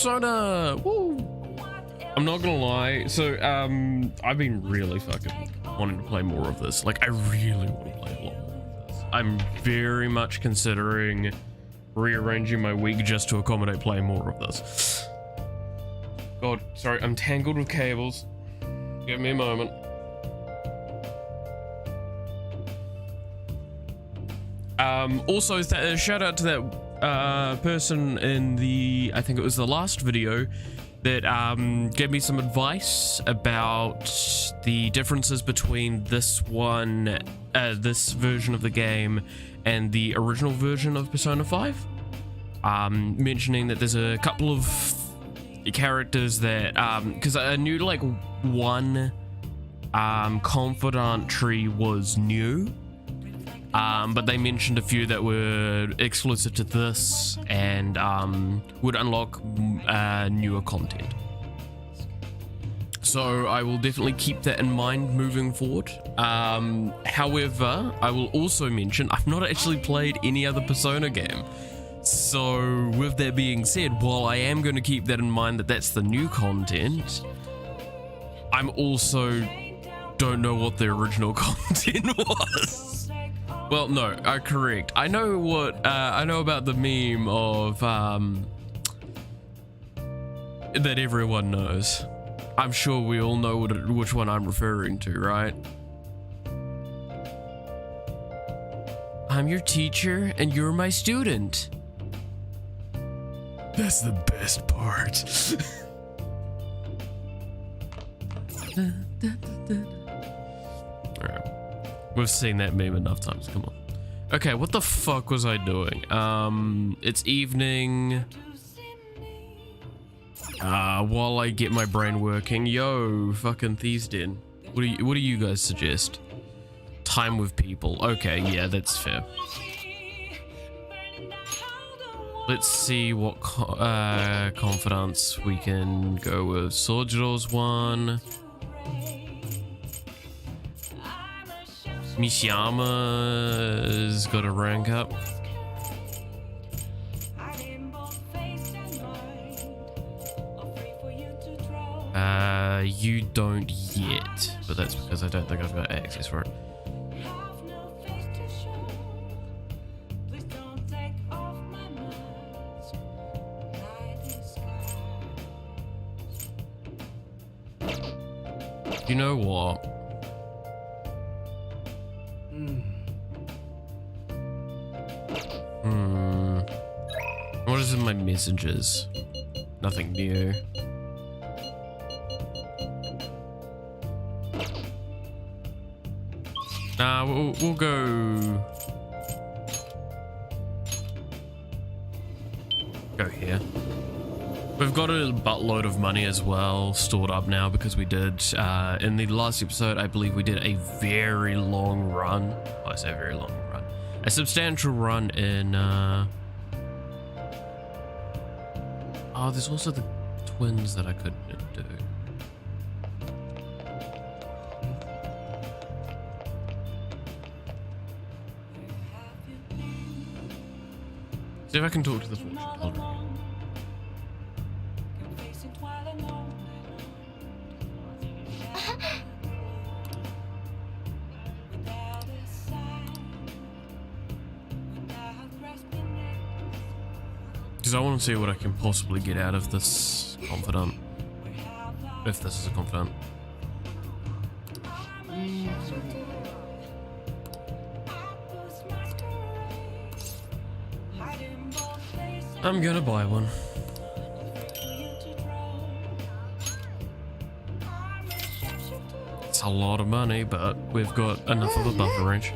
Persona. Woo. I'm not gonna lie. So I've been really fucking wanting to play more of this. Like I really want to play a lot more of this. I'm very much considering rearranging my week just to accommodate playing more of this. God, sorry, I'm tangled with cables. Give me a moment. Also, shout out to that person in the, I think it was the last video, that gave me some advice about the differences between this one, this version of the game and the original version of Persona 5. Mentioning that there's a couple of characters that, because I knew like one confidant tree was new. But they mentioned a few that were exclusive to this and would unlock newer content. So I will definitely keep that in mind moving forward. However, I will also mention I've not actually played any other Persona game. So with that being said, while I am going to keep that in mind that that's the new content, I'm also don't know what the original content was. Well, no, correct. I know what I know about the meme of that everyone knows. I'm sure we all know which one I'm referring to, right? I'm your teacher and you're my student. That's the best part. Alright. We've seen that meme enough times, come on. Okay, what the fuck was I doing? It's evening. While I get my brain working, yo, fucking Thieves Den. What do you guys suggest? Time with people. Okay, yeah, that's fair. Let's see what confidants we can go with. Sojiro's one. Mishiyama's got a rank up. You don't yet, but that's because I don't think I've got access for it. You know what? What is in my messages? Nothing new. We'll go here. We've got a buttload of money as well stored up now because we did in the last episode, I believe we did a very long run. Oh, I say very long run. A substantial run in oh, there's also the twins that I couldn't do. See if I can talk to the fortune teller. Because I want to see what I can possibly get out of this confidant. If this is a confidant. I'm gonna buy one. It's a lot of money, but we've got enough of a buffer range.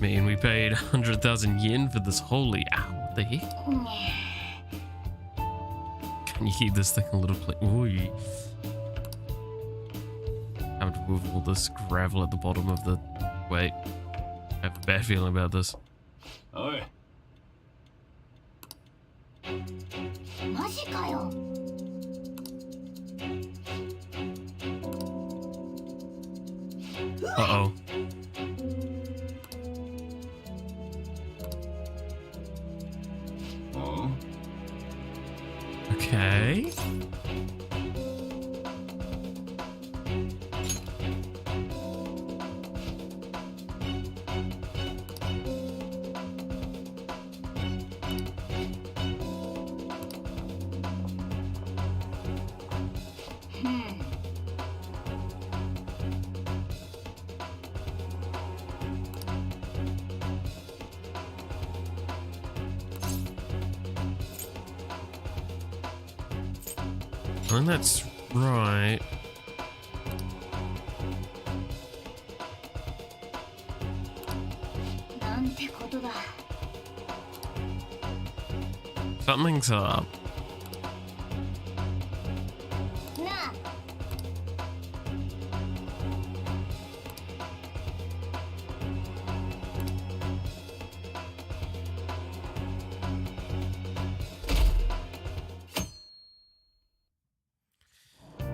Man, we paid 100,000 yen for this. Holy ow. What the heck? Can you keep this thing a little clean? Ooh. Time to move all this gravel at the bottom of the... Wait. I have a bad feeling about this. Oi. Uh-oh. Oh. Okay. I think that's right. Something's up.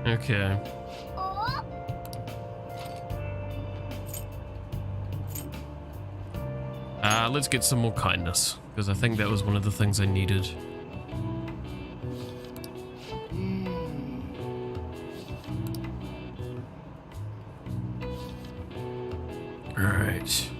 Okay. Let's get some more kindness, because I think that was one of the things I needed. Alright.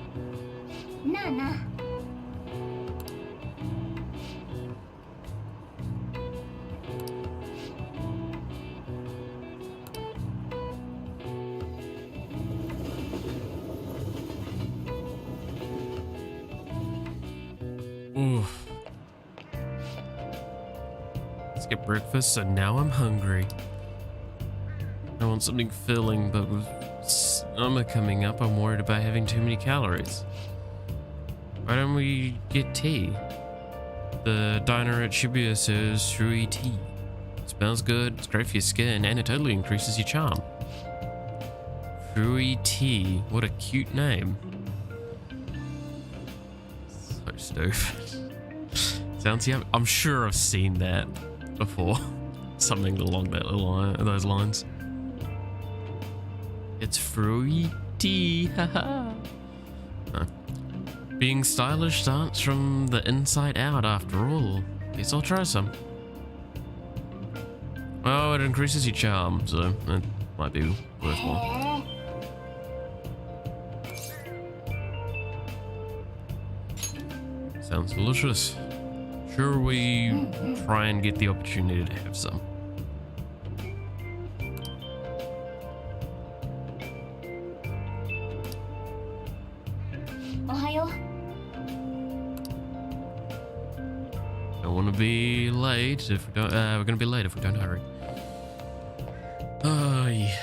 Oof. Let's get breakfast, so now I'm hungry. I want something filling, but with summer coming up, I'm worried about having too many calories. Why don't we get tea? The diner at Shibuya serves shrui tea. It smells good, it's great for your skin, and it totally increases your charm. Shrui tea, what a cute name. So stupid. Sounds, yeah, I'm sure I've seen that before. Something along that those lines. It's fruity, haha. No. Being stylish starts from the inside out after all. Guess I'll try some. Oh, it increases your charm, so it might be worthwhile. Sounds delicious. Sure, we try and get the opportunity to have some. Don't want to be late if we don't. We're gonna be late if we don't hurry. Oh yeah.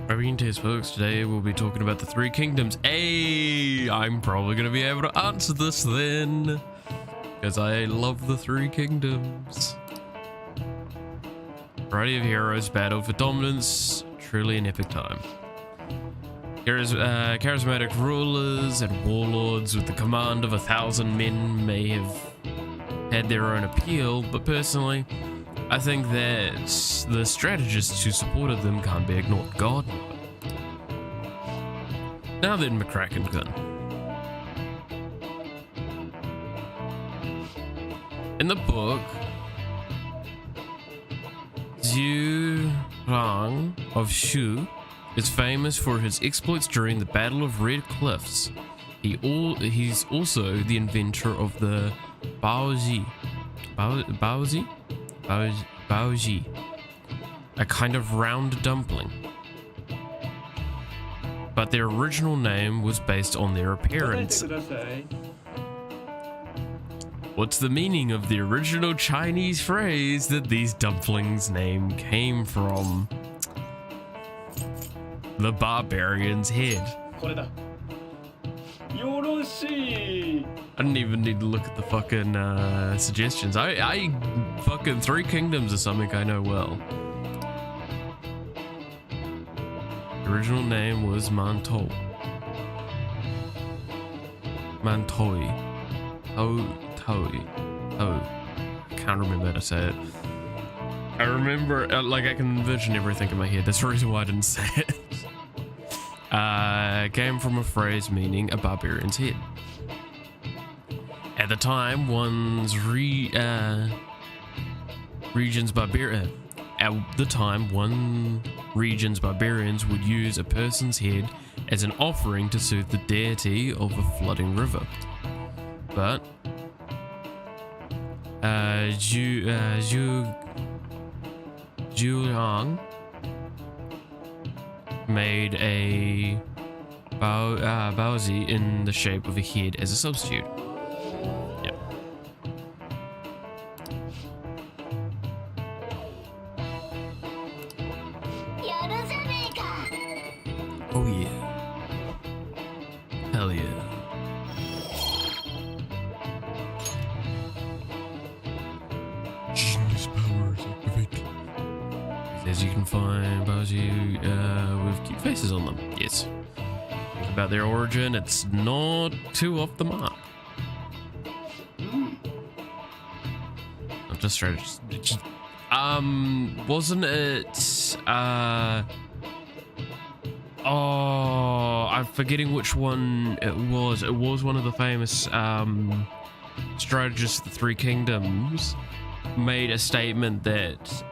Hurrying test folks, today we'll be talking about the Three Kingdoms. Hey, I'm probably going to be able to answer this then, because I love the Three Kingdoms. Variety of heroes battle for dominance, truly an epic time. Charismatic rulers and warlords with the command of 1,000 men may have had their own appeal, but personally, I think that the strategists who supported them can't be ignored. God. Now then, McCracken gun. In the book, Zhu Rang of Shu is famous for his exploits during the Battle of Red Cliffs. He's also the inventor of the Baozi. Baozi, a kind of round dumpling. But their original name was based on their appearance. What's the meaning of the original Chinese phrase that these dumplings' name came from? The barbarian's head. これだ。よろしい。 I didn't even need to look at the fucking suggestions. I fucking Three Kingdoms is something I know well. The original name was Mantoi. Oh, I can't remember how to say it. I remember, like, I can envision everything in my head. That's the reason why I didn't say it. Came from a phrase meaning a barbarian's head. At the time, one region's barbarians would use a person's head as an offering to soothe the deity of a flooding river. But Zhuang made a baozi in the shape of a head as a substitute. Yep. Oh yeah. Hell yeah. Genius powers activate. As you can find baozi with cute faces on them. Yes. About their origin, it's not too off the mark. Not just strategies. Wasn't it? Oh, I'm forgetting which one it was. It was one of the famous strategists of the Three Kingdoms made a statement that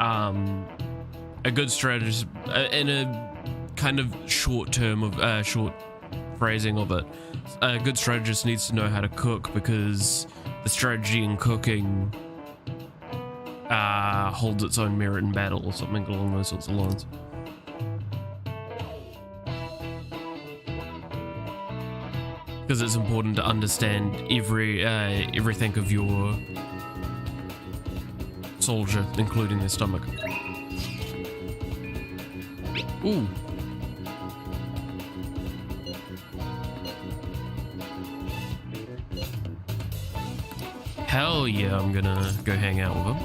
a good strategist in a kind of short term of short phrasing of it, a good strategist needs to know how to cook because the strategy in cooking holds its own merit in battle or something along those sorts of lines. Because it's important to understand everything of your soldier, including their stomach. Ooh. Hell yeah, I'm gonna go hang out with him.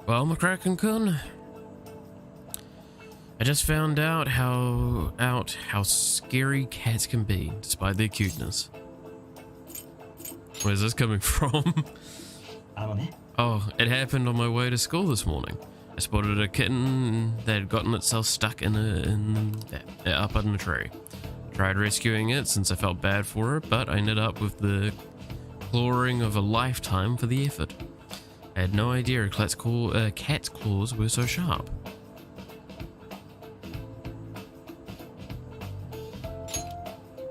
Well, McCracken-kun, I just found out how scary cats can be, despite their cuteness. Where's this coming from? Oh, it happened on my way to school this morning. I spotted a kitten that had gotten itself stuck up in a tree. Tried rescuing it since I felt bad for it, but I ended up with the clawing of a lifetime for the effort. I had no idea a cat's claws were so sharp.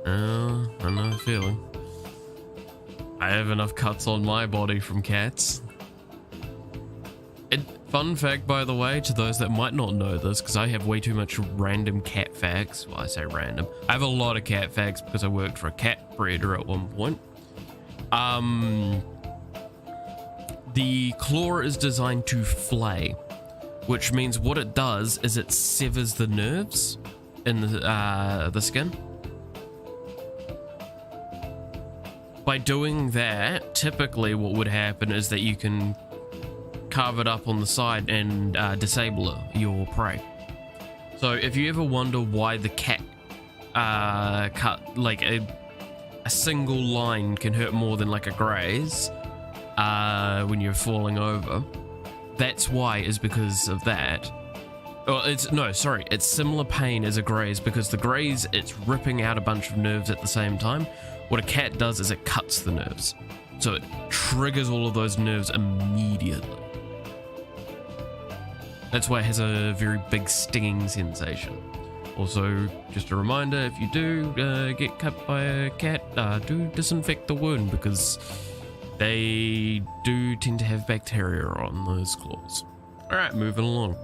I know the feeling. I have enough cuts on my body from cats. Fun fact, by the way, to those that might not know this, because I have way too much random cat facts. Well, I say random. I have a lot of cat facts because I worked for a cat breeder at one point. The claw is designed to flay, which means what it does is it severs the nerves in the skin. By doing that, typically what would happen is that you can carve it up on the side and disable your prey. So if you ever wonder why the cat cut, like a single line can hurt more than like a graze when you're falling over, that's why, is because of that. Oh, it's similar pain as a graze, because the graze, it's ripping out a bunch of nerves at the same time. What a cat does is it cuts the nerves, so it triggers all of those nerves immediately. That's why it has a very big stinging sensation. Also, just a reminder, if you do get cut by a cat, do disinfect the wound, because they do tend to have bacteria on those claws. Alright, moving along.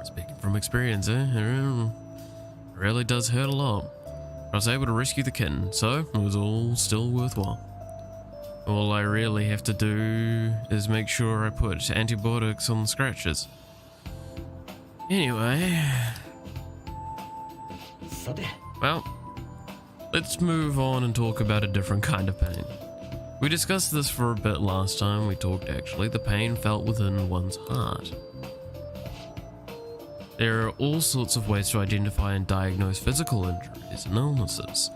Speaking from experience, It really does hurt a lot. I was able to rescue the kitten, so it was all still worthwhile. All I really have to do is make sure I put antibiotics on the scratches. Anyway, well, let's move on and talk about a different kind of pain. We discussed this for a bit last time we talked actually, the pain felt within one's heart. There are all sorts of ways to identify and diagnose physical injuries and illnesses,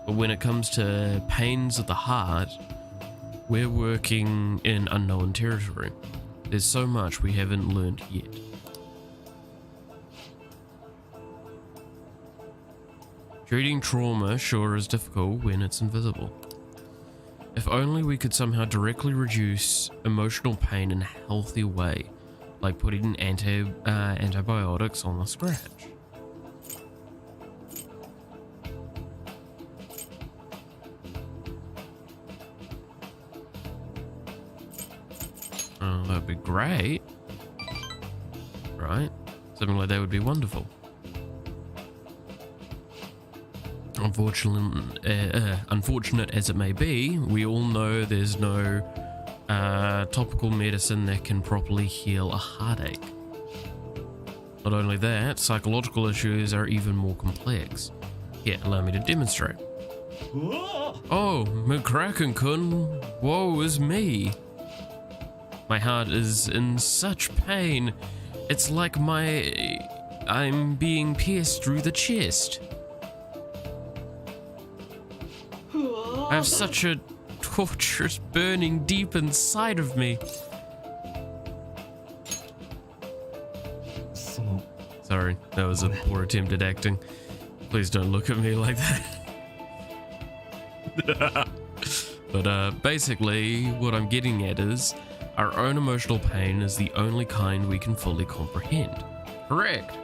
but when it comes to pains of the heart, we're working in unknown territory. There's so much we haven't learned yet. Treating trauma sure is difficult when it's invisible. If only we could somehow directly reduce emotional pain in a healthy way, like putting antibiotics on the scratch. Oh, that'd be great. Right? Something like that would be wonderful. Unfortunate as it may be, we all know there's no topical medicine that can properly heal a heartache. Not only that, psychological issues are even more complex. Here, allow me to demonstrate. Oh, McCracken-kun, woe is me. My heart is in such pain. It's like I'm being pierced through the chest. I have such a torturous burning deep inside of me. Sorry, that was a poor attempt at acting. Please don't look at me like that. But basically, what I'm getting at is, our own emotional pain is the only kind we can fully comprehend. Correct.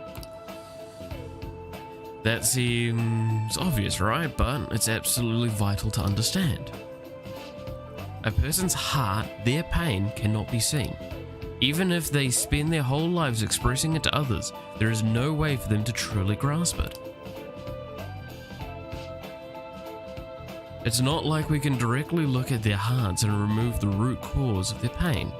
That seems obvious, right? But it's absolutely vital to understand. A person's heart, their pain, cannot be seen. Even if they spend their whole lives expressing it to others, there is no way for them to truly grasp it. It's not like we can directly look at their hearts and remove the root cause of their pain.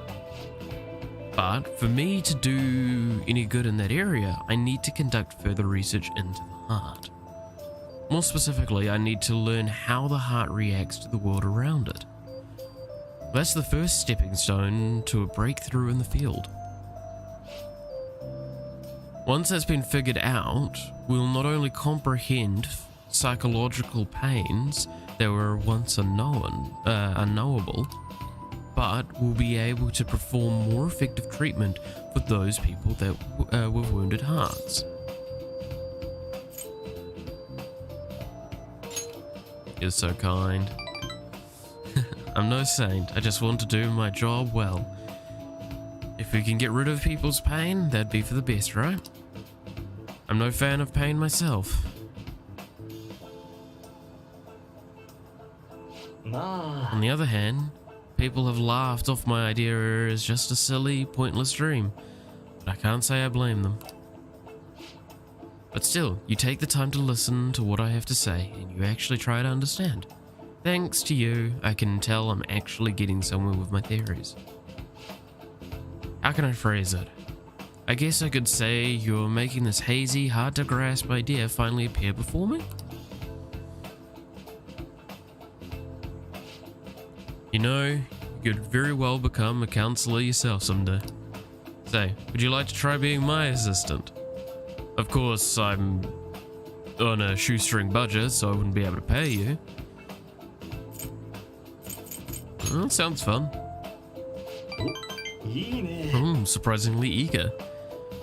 But for me to do any good in that area, I need to conduct further research into the heart. More specifically, I need to learn how the heart reacts to the world around it. That's the first stepping stone to a breakthrough in the field. Once that's been figured out, we'll not only comprehend psychological pains that were once unknowable, but we'll be able to perform more effective treatment for those people that with wounded hearts. You're so kind. I'm no saint, I just want to do my job well. If we can get rid of people's pain, that'd be for the best, right? I'm no fan of pain myself. On the other hand, people have laughed off my idea as just a silly, pointless dream, but I can't say I blame them. But still, you take the time to listen to what I have to say, and you actually try to understand. Thanks to you, I can tell I'm actually getting somewhere with my theories. How can I phrase it? I guess I could say you're making this hazy, hard to grasp idea finally appear before me? You know, you could very well become a counselor yourself someday. Say, would you like to try being my assistant? Of course, I'm on a shoestring budget, so I wouldn't be able to pay you. Well, sounds fun. Surprisingly eager.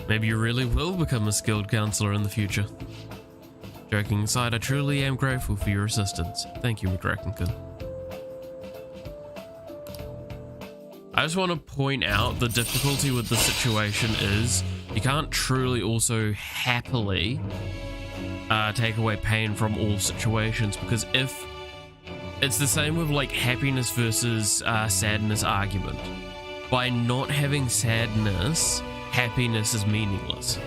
Maybe you really will become a skilled counselor in the future. Joking aside, I truly am grateful for your assistance. Thank you, McCracken-kun. I just want to point out the difficulty with the situation is you can't truly also happily take away pain from all situations, because if it's the same with like happiness versus sadness argument. By not having sadness, happiness is meaningless.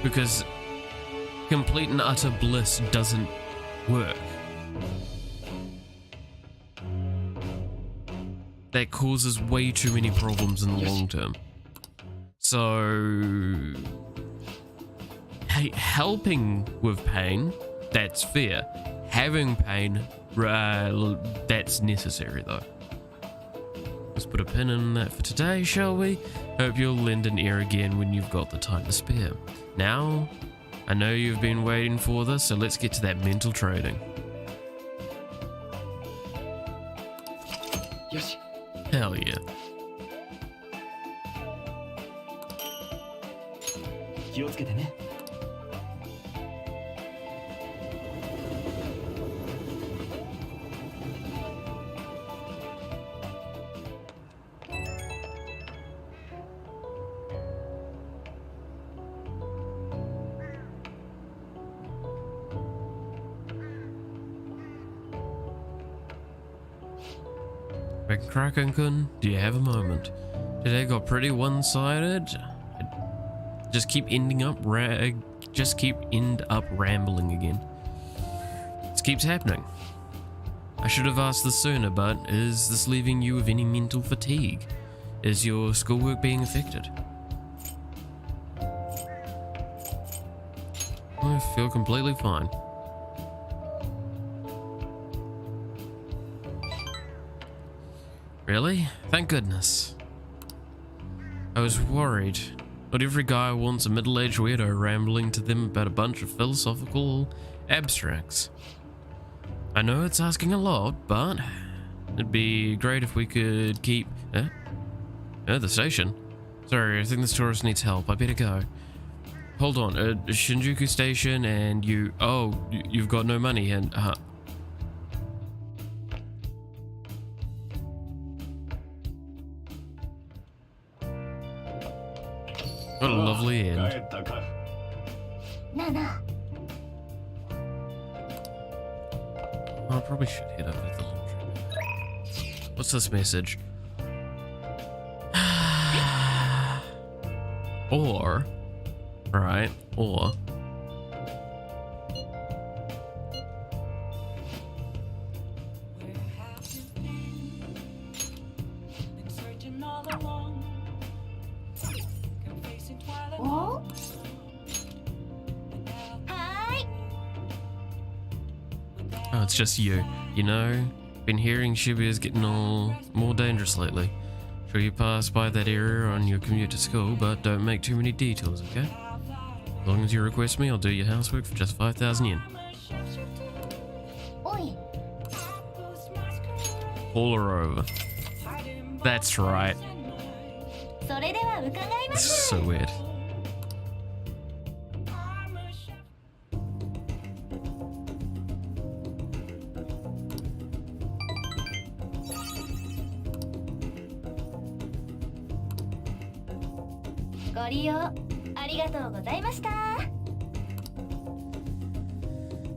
because complete and utter bliss doesn't work. That causes way too many problems in the long term. So, hey, helping with pain, that's fair. Having pain, that's necessary though. Let's put a pin in that for today, shall we? Hope you'll lend an ear again when you've got the time to spare. Now, I know you've been waiting for this, so let's get to that mental trading. Yoshi. Hell yeah. 気をつけてね。Kraken-kun, do you have a moment? Today got pretty one-sided. Just keep end up rambling again. This keeps happening. I should have asked this sooner, but is this leaving you with any mental fatigue? Is your schoolwork being affected? I feel completely fine. Really? Thank goodness. I was worried. Not every guy wants a middle-aged weirdo rambling to them about a bunch of philosophical abstracts. I know it's asking a lot, but it'd be great if we could keep... the station? Sorry, I think this tourist needs help. I better go. Hold on, Shinjuku Station and you... Oh, you've got no money and... What a lovely end. I probably should head over to the laundry. What's this message? Or, right, or oh, it's just you. You know, been hearing Shibuya's getting all more dangerous lately. Sure you pass by that area on your commute to school, but don't make too many detours, okay? As long as you request me, I'll do your housework for just 5,000 yen. Pull her over. That's right. This is so weird.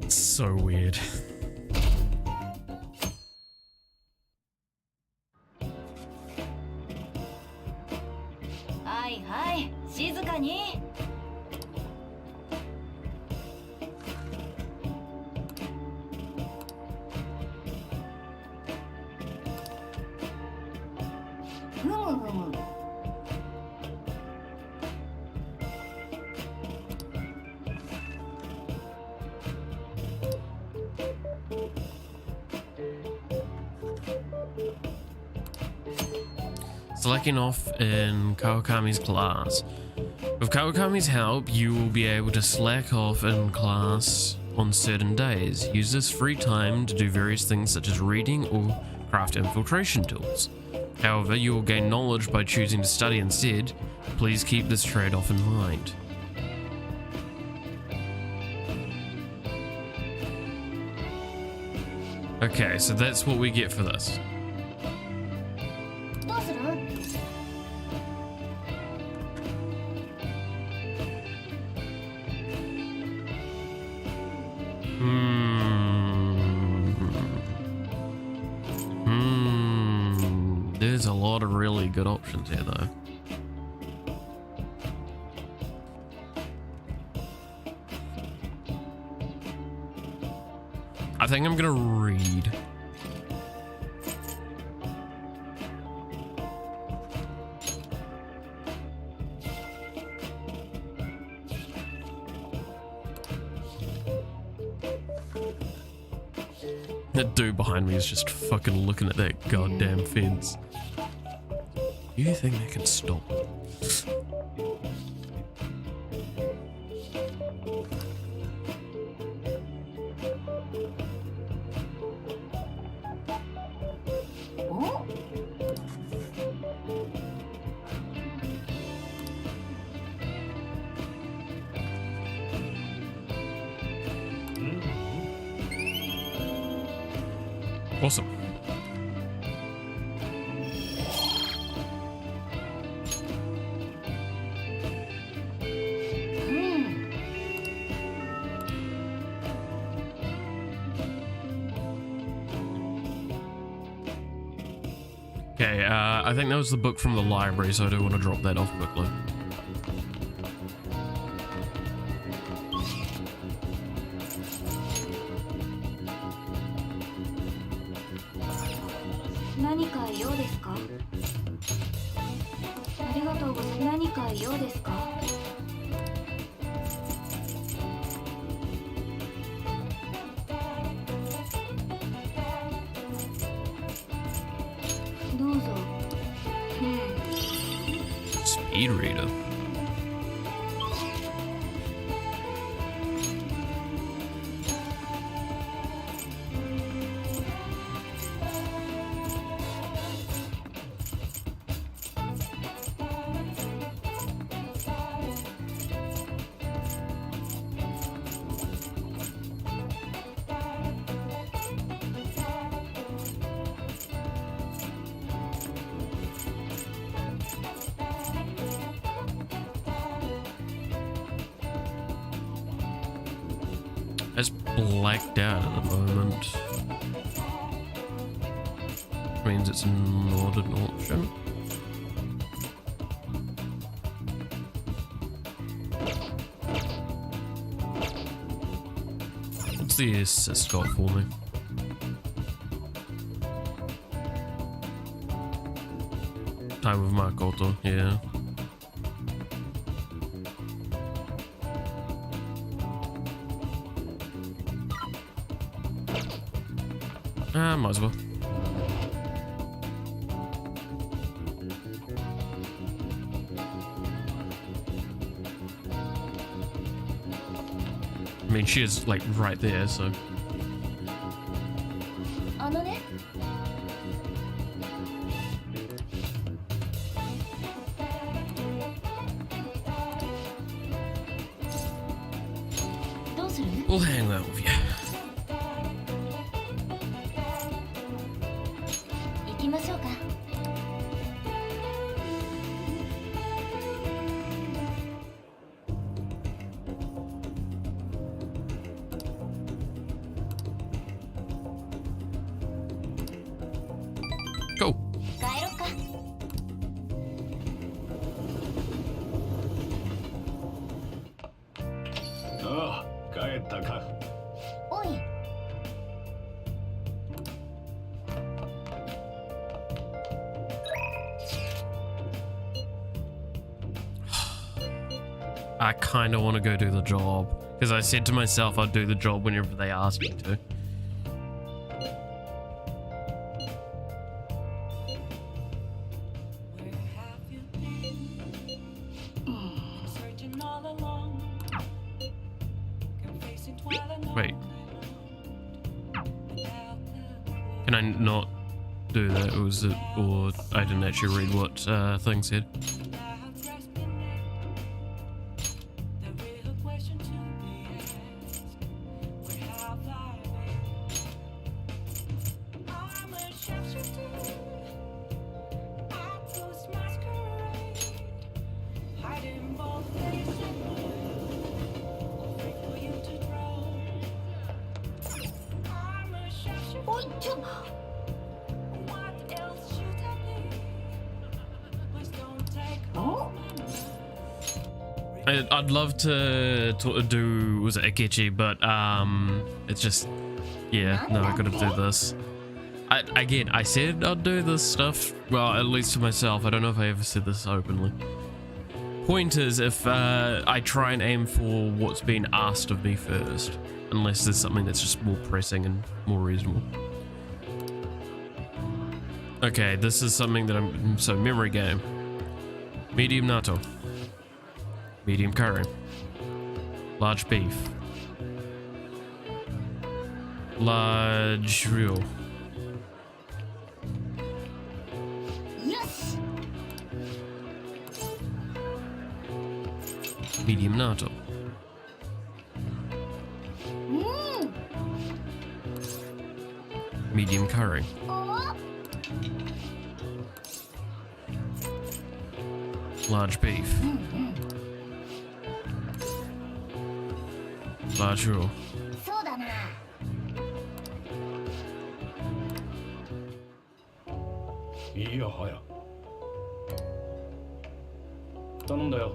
It's so weird. Slacking off in Kawakami's class. With Kawakami's help, you will be able to slack off in class on certain days. Use this free time to do various things such as reading or craft infiltration tools. However, you will gain knowledge by choosing to study instead. Please keep this trade-off in mind. Okay, so that's what we get for this. There's a lot of really good options here though. I think I'm gonna read. That dude behind me is just fucking looking at that goddamn fence. Do you think they can stop? Awesome. Okay, I think that was the book from the library, so I do want to drop that off quickly. Speed reader. It's blacked out at the moment. Means it's not an option. What's the assist got for me? Time with Makoto, yeah. Might as well. I mean, she is like right there, so. We'll hang that with you. Go. Ah, 帰ったか。おい。I kind of want to go do the job because I said to myself I'd do the job whenever they asked me to. Wait. Can I not do that? Or was it, or I didn't actually read what thing said? I'd love to do, was it Akechi, but it's just Yeah, no, I gotta do this. I said I'd do this stuff. Well, at least to myself. I don't know if I ever said this openly. Point is, if I try and aim for what's been asked of me first, unless there's something that's just more pressing and more reasonable. Okay, this is something that so memory game. Medium natto. Medium curry. Large beef. Large real. Yes. Medium natto. Medium curry. Oh. Large beef. Large roll. そうだな。いやはや頼んだよ。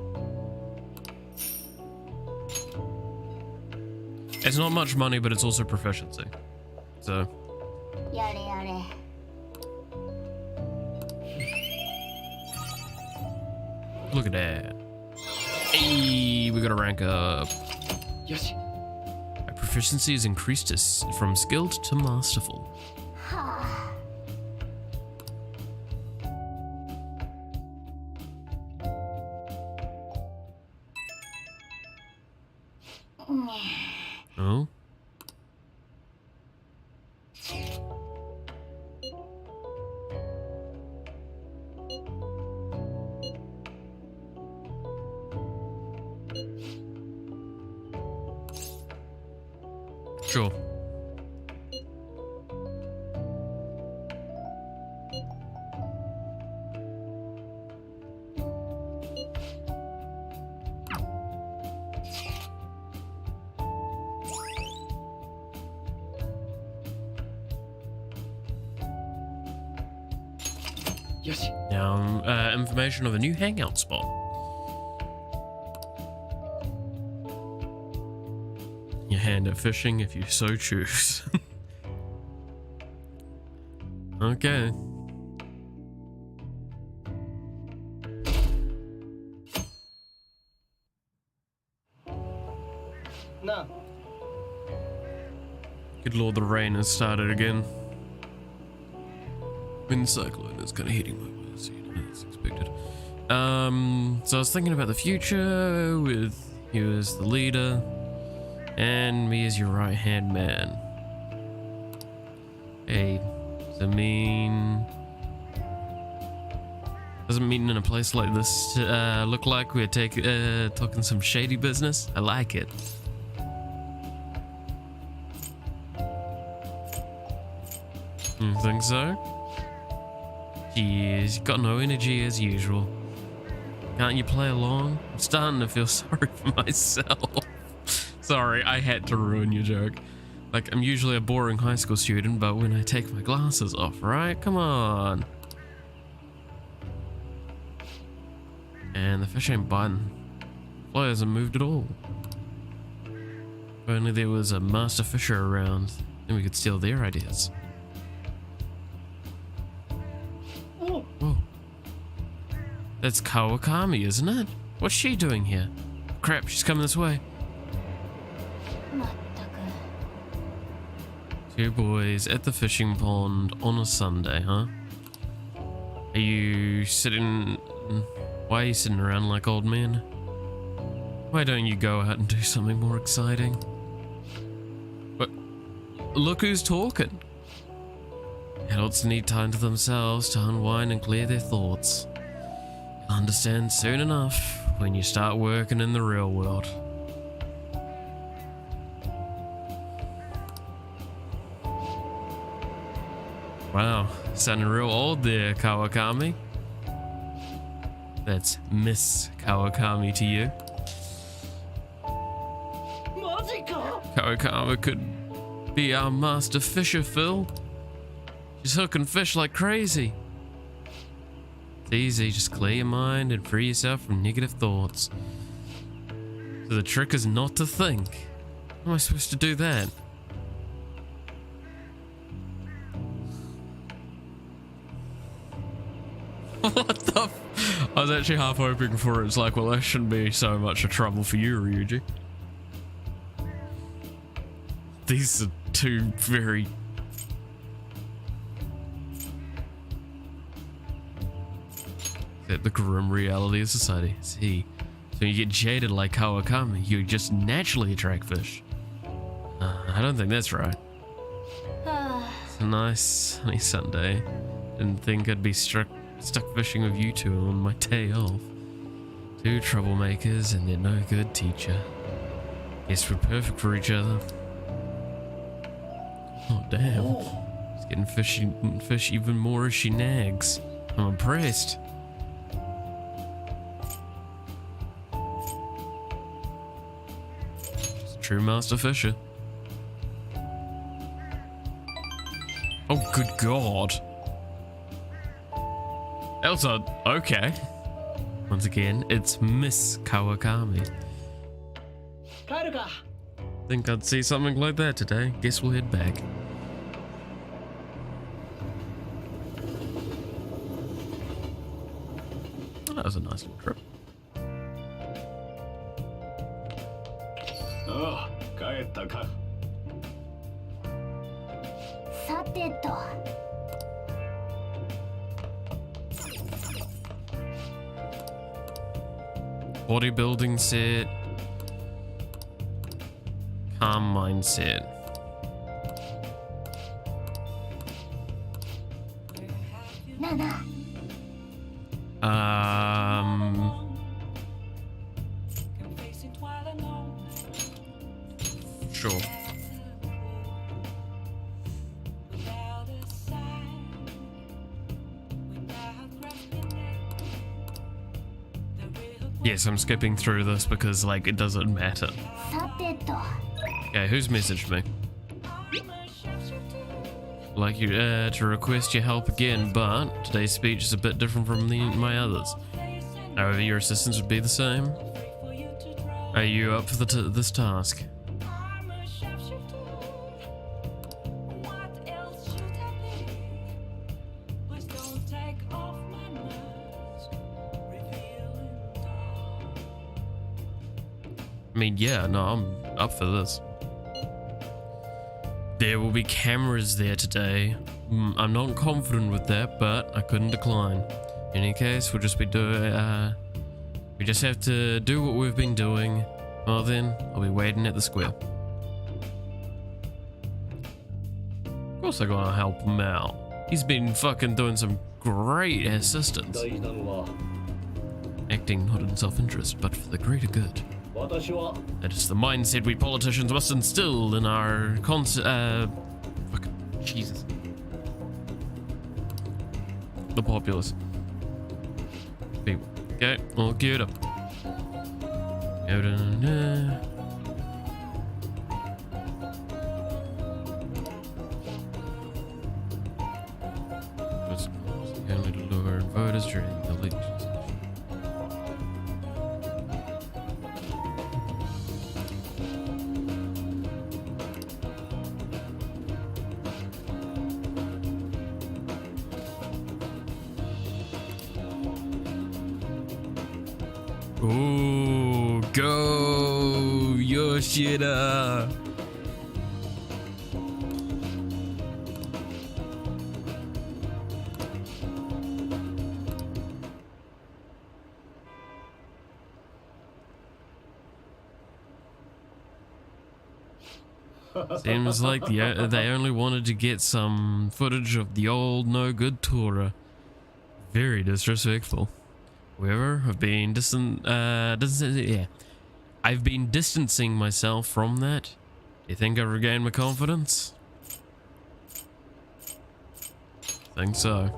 It's not much money, but it's also proficiency. So, やれやれ。 look at that. Hey, we got to rank up. よし。 My proficiency is increased from skilled to masterful. はあ。Oh? Sure. Now, information of a new hangout spot. Your hand at fishing if you so choose. Okay. No. Good lord, the rain has started again. Wind cyclone is kind of hitting my words, you know, as expected. So I was thinking about the future with you as the leader and me as your right-hand man. Hey, does it mean... Doesn't mean in a place like this look like we're talking some shady business? I like it. You think so? Jeez, got no energy as usual. Can't you play along? I'm starting to feel sorry for myself. Sorry, I had to ruin your joke. Like, I'm usually a boring high school student, but when I take my glasses off, right? Come on. And the fish ain't biting. Fly hasn't moved at all. If only there was a master fisher around, then we could steal their ideas. Whoa. That's Kawakami, isn't it? What's she doing here? Crap, she's coming this way. まったく。 Two boys at the fishing pond on a Sunday, huh? Are you sitting... Why are you sitting around like old men? Why don't you go out and do something more exciting? But look who's talking. Adults need time to themselves to unwind and clear their thoughts. You'll understand soon enough when you start working in the real world. Wow, sounding real old there, Kawakami. That's Miss Kawakami to you. マジか。 Kawakami could be our master fisher, Phil. She's hooking fish like crazy. It's easy, just clear your mind and free yourself from negative thoughts. So the trick is not to think. How am I supposed to do that? I was actually half hoping for it. It's like, well, that shouldn't be so much a trouble for you, Ryuji. These are two very... the grim reality of society. See, so when you get jaded like Kawakami, you just naturally attract fish. I don't think that's right. It's a nice sunny Sunday. Didn't think I'd be stuck fishing with you two on my day off. Two troublemakers and they're no good teacher. Guess we're perfect for each other. Oh damn. She's getting fish even more as she nags. I'm impressed. She's a true master fisher. Oh good god. Elsa, okay. Once again, it's Miss Kawakami. Think I'd see something like that today. Guess we'll head back. Oh, that was a nice little trip. Oh, 帰ったか。さてと。Bodybuilding set. Calm mindset. Nana. Sure. Yes, I'm skipping through this because, like, it doesn't matter. Okay, who's messaged me? Like you to request your help again, but today's speech is a bit different from my others. However, your assistance would be the same. Are you up for this task? I mean, yeah, no, I'm up for this. There will be cameras there today. I'm not confident with that, but I couldn't decline. In any case, we'll just be doing, we just have to do what we've been doing. Well then, I'll be waiting at the square. Of course I gotta help him out. He's been fucking doing some great assistance. Acting not in self-interest, but for the greater good. That is the mindset we politicians must instill in our fucking Jesus. The populace. People. Okay, all geared up. Only to lure voters during the election. Ooh, go Yoshida. Seems like they only wanted to get some footage of the old no-good Tora. Very disrespectful. However, I've been I've been distancing myself from that. Do you think I've regained my confidence? Think so.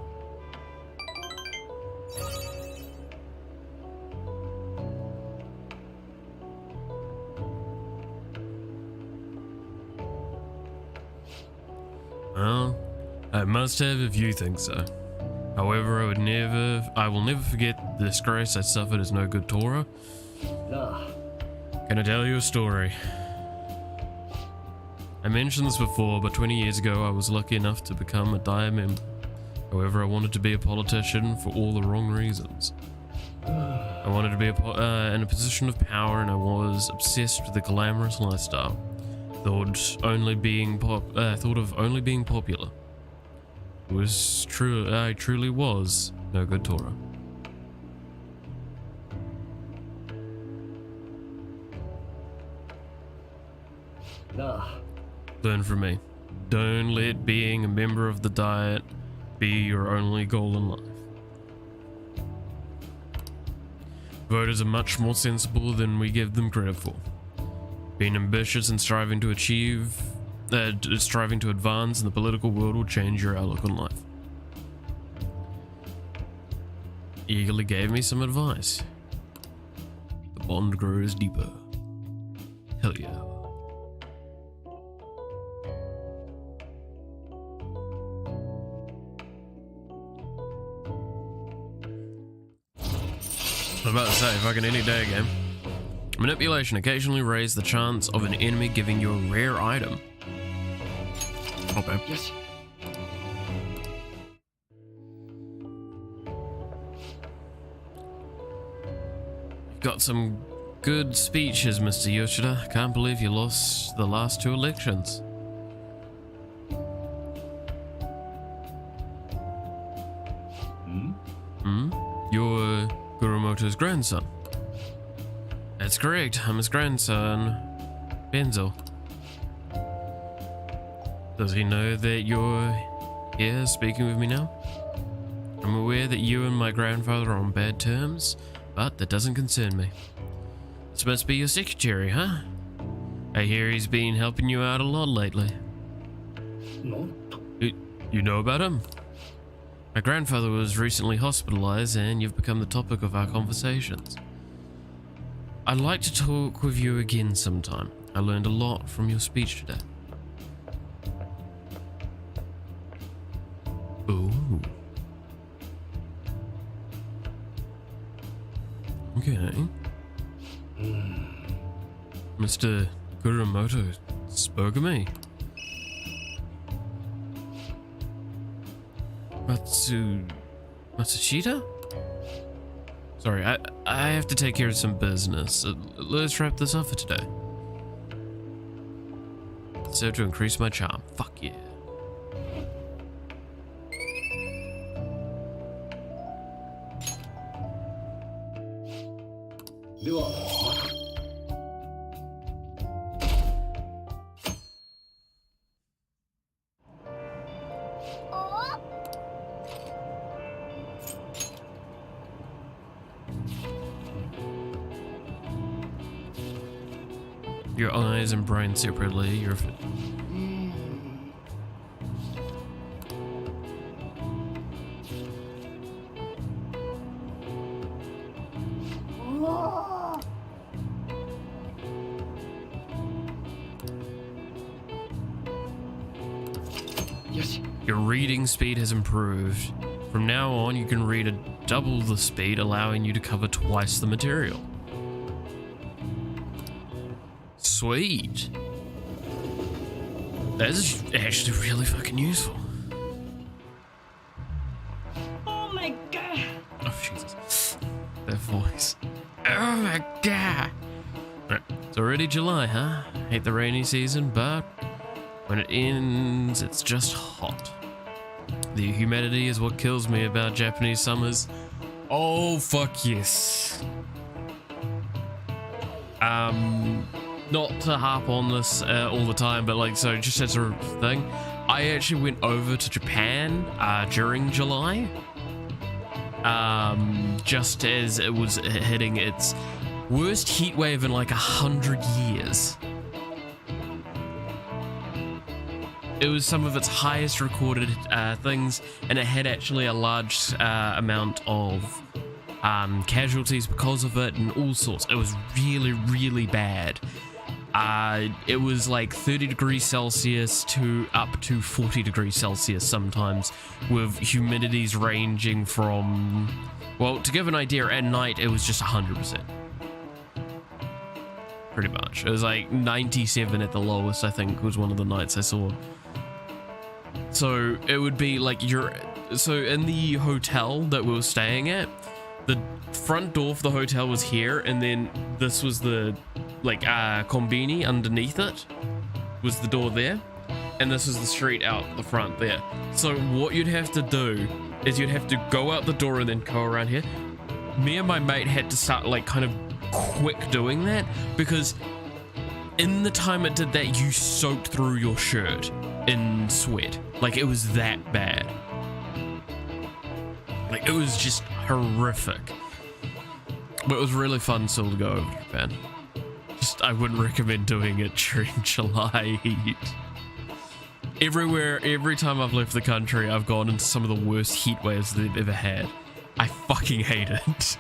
Well, I must have if you think so. However, I will never forget the disgrace I suffered as no good Tora. Can I tell you a story? I mentioned this before, but 20 years ago I was lucky enough to become a Dire member. However, I wanted to be a politician for all the wrong reasons. I wanted to be in a position of power, and I was obsessed with the glamorous lifestyle. Thought of only being popular. It was true. I truly was no good Torah. Learn from me. Don't let being a member of the Diet be your only goal in life. Voters are much more sensible than we give them credit for. Being ambitious and striving to advance in the political world will change your outlook on life. He eagerly gave me some advice. The bond grows deeper. Hell yeah. I was about to say, fucking any day game. Manipulation occasionally raise the chance of an enemy giving you a rare item. Okay. Yes. You've got some good speeches, Mr. Yoshida. Can't believe you lost the last 2 elections. You're Kuromoto's grandson. That's correct, I'm his grandson, Benzo. Does he know that you're here speaking with me now? I'm aware that you and my grandfather are on bad terms, but that doesn't concern me. This must be your secretary, huh? I hear he's been helping you out a lot lately. No. You know about him? My grandfather was recently hospitalized and you've become the topic of our conversations. I'd like to talk with you again sometime. I learned a lot from your speech today. Ooh. Okay. Mr. Kuromoto spoke of me. Matsushita? Sorry, I have to take care of some business. Let's wrap this up for today. So to increase my charm. Fuck yeah. Your eyes and brain separately, you're Yes. Your reading speed has improved. From now on, you can read at double the speed, allowing you to cover twice the material. Sweet. That is actually really fucking useful. Oh my god. Oh, Jesus. That voice. Oh my god. Right. It's already July, huh? Hate the rainy season, but when it ends, it's just hot. The humidity is what kills me about Japanese summers. Oh, fuck yes. Not to harp on this all the time, but like, so just as a thing, I actually went over to Japan during July, just as it was hitting its worst heat wave in like 100 years. It was some of its highest recorded things, and it had actually a large amount of casualties because of it and all sorts. It was really, really bad. It was like 30 degrees Celsius to up to 40 degrees Celsius sometimes, with humidities ranging from, well, to give an idea, at night it was just 100%. Pretty much. It was like 97 at the lowest, I think, was one of the nights I saw. So it would be like so in the hotel that we were staying at, the front door for the hotel was here, and then this was the like combini underneath it was the door there, and this is the street out the front there. So what you'd have to do is you'd have to go out the door and then go around here. Me and my mate had to start like kind of quick doing that, because in the time it did that, you soaked through your shirt in sweat. Like, it was that bad. Like, it was just horrific. But it was really fun still to go over to Japan. Just, I wouldn't recommend doing it during July heat. Everywhere, every time I've left the country, I've gone into some of the worst heat waves they've ever had. I fucking hate it.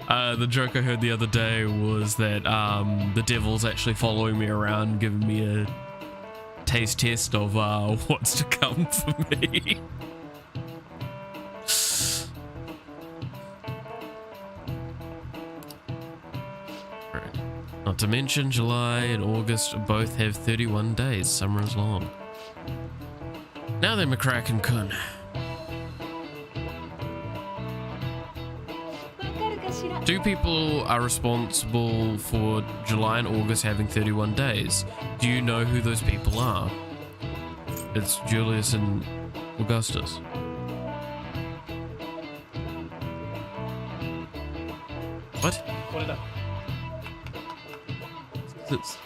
The joke I heard the other day was that the devil's actually following me around, giving me a taste test of what's to come for me. Right. Not to mention July and August both have 31 days. Summer is long. Now then, McCracken-kun. Two people are responsible for July and August having 31 days. Do you know who those people are? It's Julius and Augustus. What? It's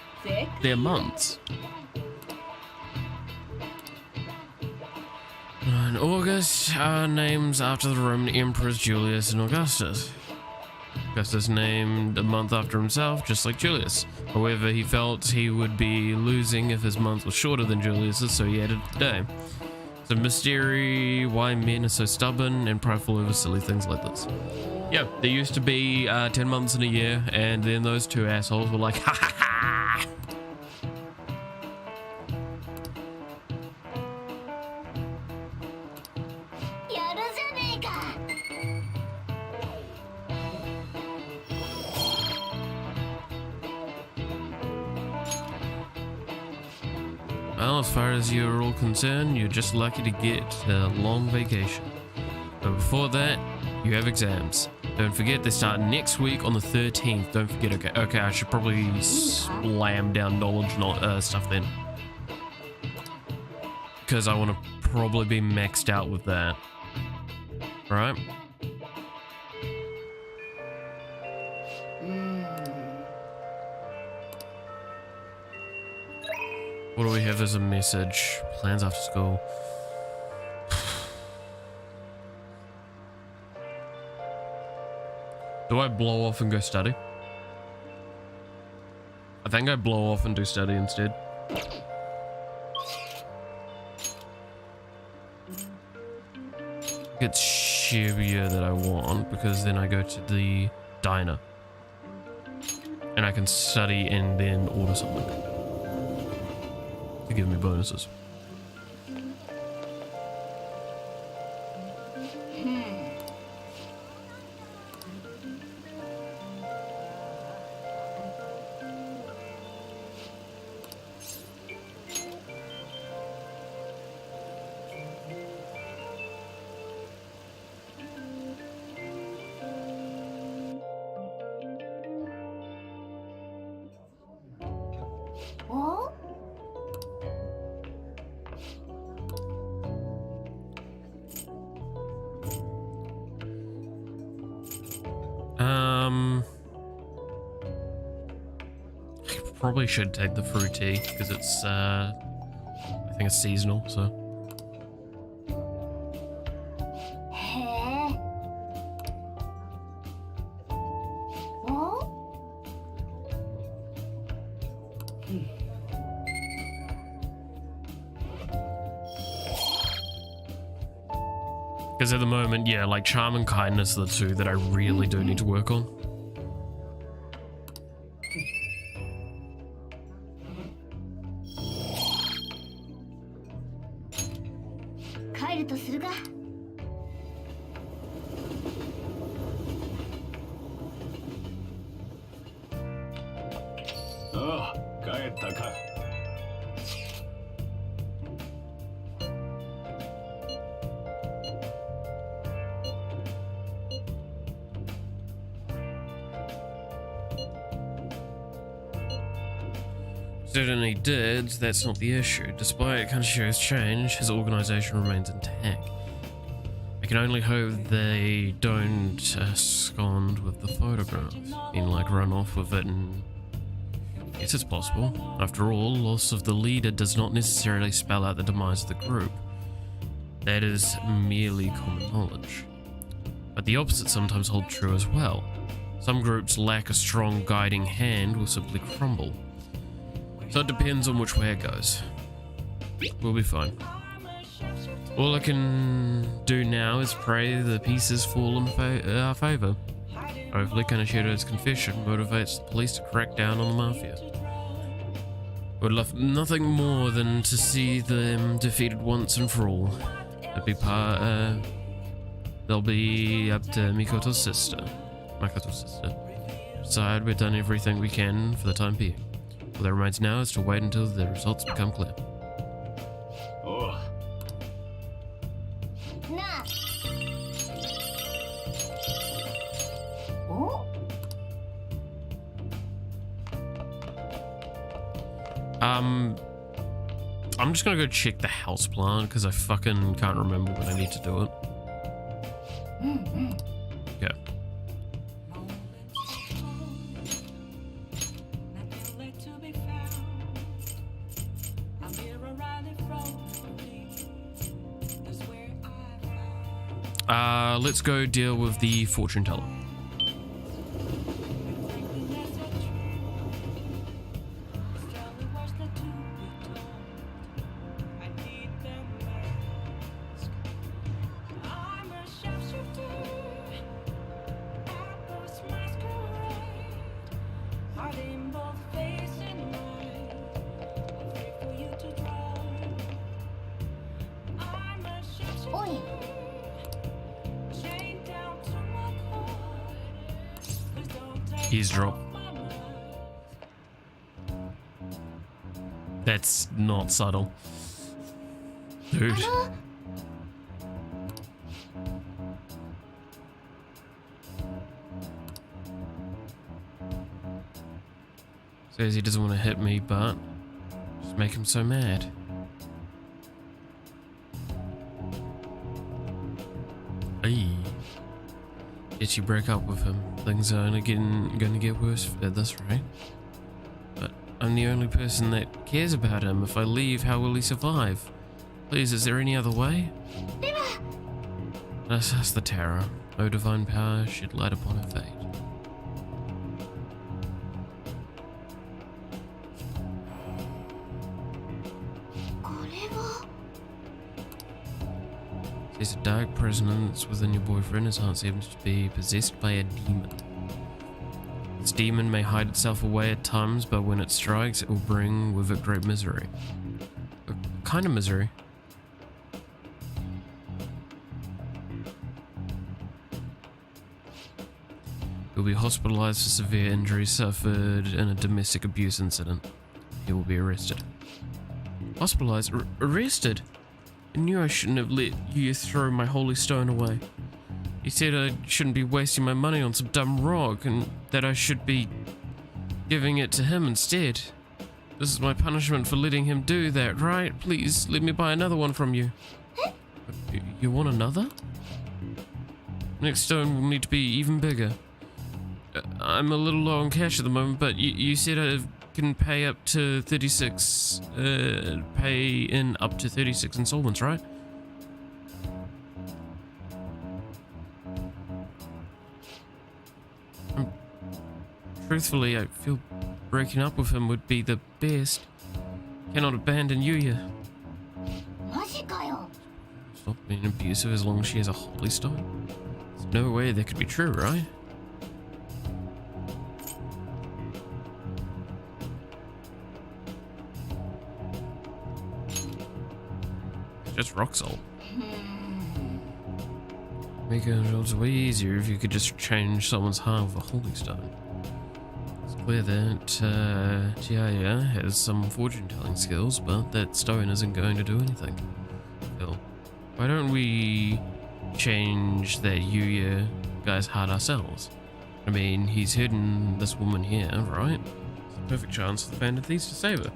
their months. In August are names after the Roman emperors Julius and Augustus. Augustus named a month after himself, just like Julius. However, he felt he would be losing if his month was shorter than Julius's, so he added a day. It's a mystery why men are so stubborn and prideful over silly things like this. Yeah, there used to be 10 months in a year, and then those two assholes were like, ha ha ha! Well, as far as you're all concerned, you're just lucky to get a long vacation. But before that, you have exams. Don't forget, they start next week on the 13th. Don't forget, okay, I should probably slam down knowledge stuff then. Because I want to probably be maxed out with that. Alright? What do we have as a message? Plans after school. Do I blow off and go study? I think I blow off and do study instead. It's Shibuya that I want, because then I go to the diner. And I can study and then order something to give me bonuses. I probably should take the fruity because it's I think it's seasonal, so. Because at the moment, yeah, like charm and kindness are the two that I really do need to work on. certainly did. That's not the issue. Despite Kanashiro's change, his organization remains intact. I can only hope they don't abscond with the photograph and like run off with it, and yes, it's possible. After all, loss of the leader does not necessarily spell out the demise of the group. That is merely common knowledge. But the opposite sometimes holds true as well. Some groups lack a strong guiding hand will simply crumble. So it depends on which way it goes. We'll be fine. All I can do now is pray the pieces fall in our favor. Hopefully Kanashiro's confession motivates the police to crack down on the mafia. Would love nothing more than to see them defeated once and for all. They'll be up to Makoto's sister. Decide we've done everything we can for the time being. All that remains now is to wait until the results become clear. Oh. I'm just gonna go check the house plan because I fucking can't remember when I need to do it. Okay. Let's go deal with the fortune teller. Eavesdrop. That's not subtle. Dude. Says he doesn't want to hit me, but just make him so mad. Hey. Did you break up with him? Things are only gonna get worse at this rate. But I'm the only person that cares about him. If I leave, how will he survive? Please, is there any other way? That's the terror. O divine power should light upon her fate. There's a dark presence within your boyfriend. His heart seems to be possessed by a demon. This demon may hide itself away at times, but when it strikes, it will bring with it great misery. What kind of misery? He'll be hospitalized for severe injuries suffered in a domestic abuse incident. He will be arrested. Hospitalized? Arrested? I knew I shouldn't have let you throw my holy stone away. You said I shouldn't be wasting my money on some dumb rock, and that I should be giving it to him instead. This is my punishment for letting him do that, right? Please, let me buy another one from you. You want another? Next stone will need to be even bigger. I'm a little low on cash at the moment, but you said I can pay up to 36, pay in up to 36 installments, right? Truthfully, I feel breaking up with him would be the best. Cannot abandon Yuya. Stop being abusive as long as she has a holy stone. There's no way that could be true, right? Just rock salt. Make it way easier if you could just change someone's heart with a holy stone. It's clear that Chiaya has some fortune-telling skills, but that stone isn't going to do anything. Phil, why don't we change that Yuya guy's heart ourselves? I mean, he's hidden this woman here, right? It's a perfect chance for the Bandit Thieves to save her.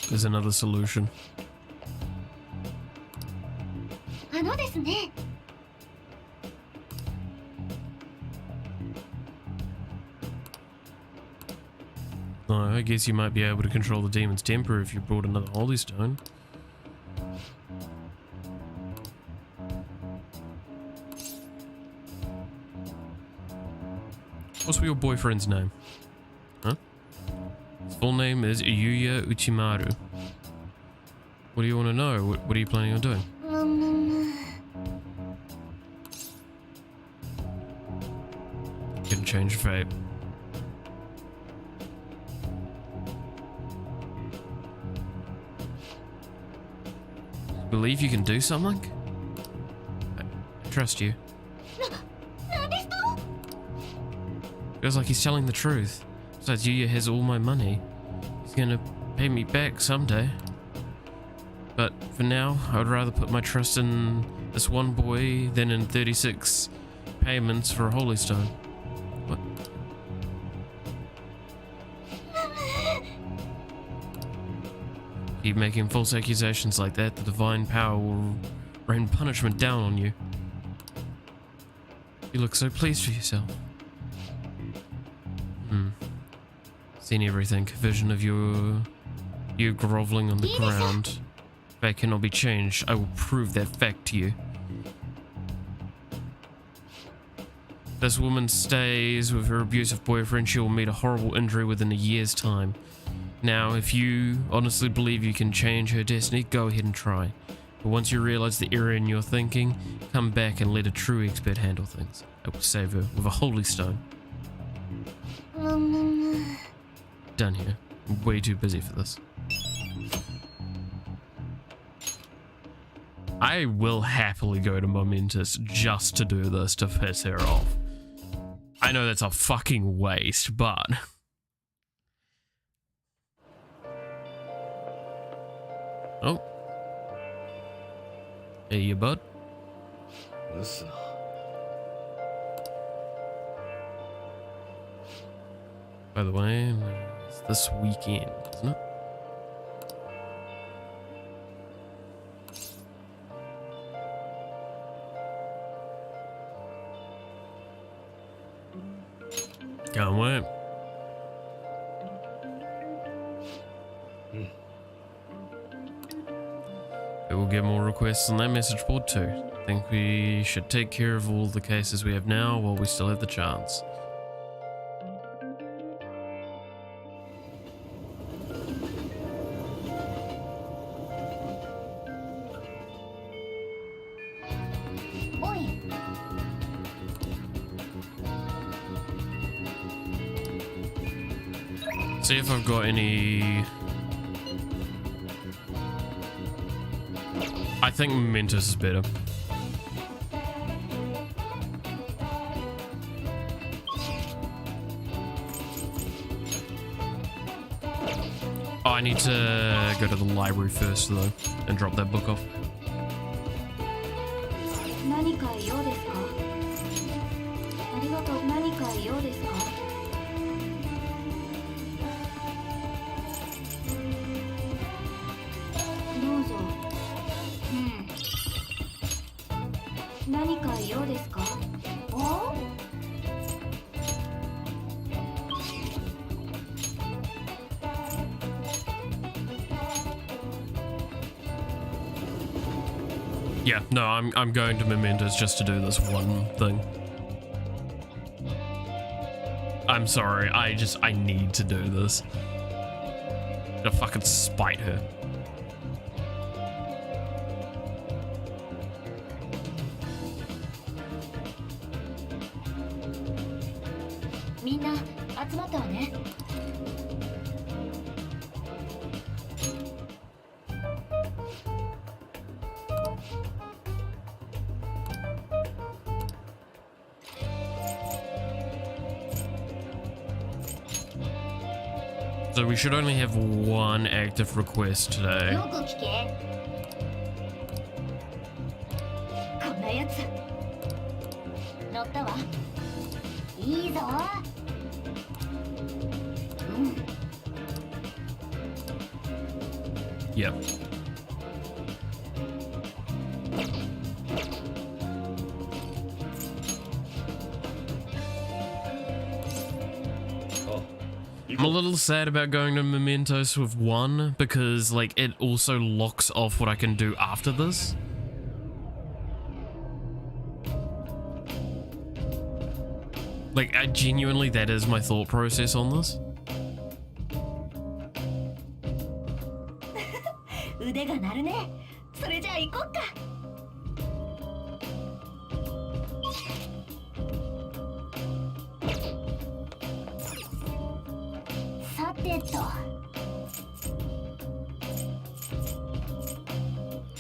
There's another solution. あのですね。 I guess you might be able to control the demon's temper if you brought another holy stone. What's your boyfriend's name? Huh? His full name is Yuya Uchimaru. What do you want to know? What are you planning on doing? Can change fate. Believe you can do something? I trust you. Feels like he's telling the truth. Besides, Yuya has all my money. He's gonna pay me back someday. But for now, I would rather put my trust in this one boy than in 36 payments for a holy stone. What? Keep making false accusations like that, the divine power will rain punishment down on you. You look so pleased with yourself. Seen everything. Vision of you groveling on the ground. Fact cannot be changed. I will prove that fact to you. This woman stays with her abusive boyfriend. She will meet a horrible injury within a year's time. Now, if you honestly believe you can change her destiny, go ahead and try. But once you realize the error in your thinking, come back and let a true expert handle things. I will save her with a holy stone. Done here. I'm way too busy for this. I will happily go to Momentous just to do this to piss her off. I know that's a fucking waste, but... Oh. Hey, you bud. By the way, it's this weekend, isn't it? Can't wait. We will get more requests on that message board too. I think we should take care of all the cases we have now while we still have the chance. See if I've got any... I think Mentos is better. Oh, I need to go to the library first though and drop that book off. Yeah, no, I'm going to Mementos just to do this one thing. I'm sorry, I need to do this. To fucking spite her. So we should only have one active request today. Yeah. I'm a little sad about going to Mementos with 1 because, like, it also locks off what I can do after this. Like, genuinely, that is my thought process on this. 腕が鳴るね。それじゃあ行こっか。さてと。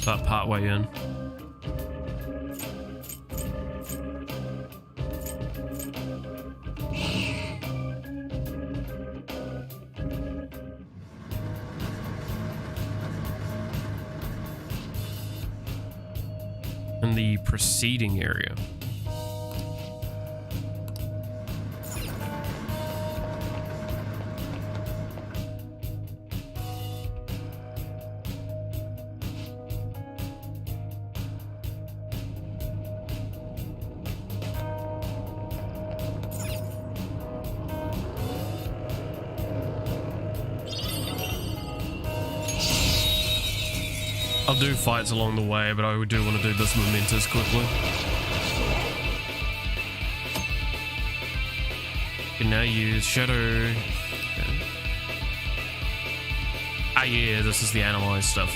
About partway in. In the preceding area. I'll do fights along the way, but I do want to do this Mementos quickly. Can now use Shadow. Okay. Ah yeah, this is the analyze stuff.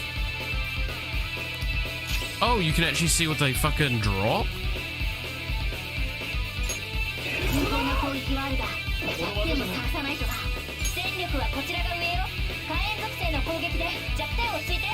Oh, you can actually see what they fucking drop? 無謀な攻撃はあるが、弱点も探さないとな。戦力はこちらが上よ。火炎属性の攻撃で弱点をついて。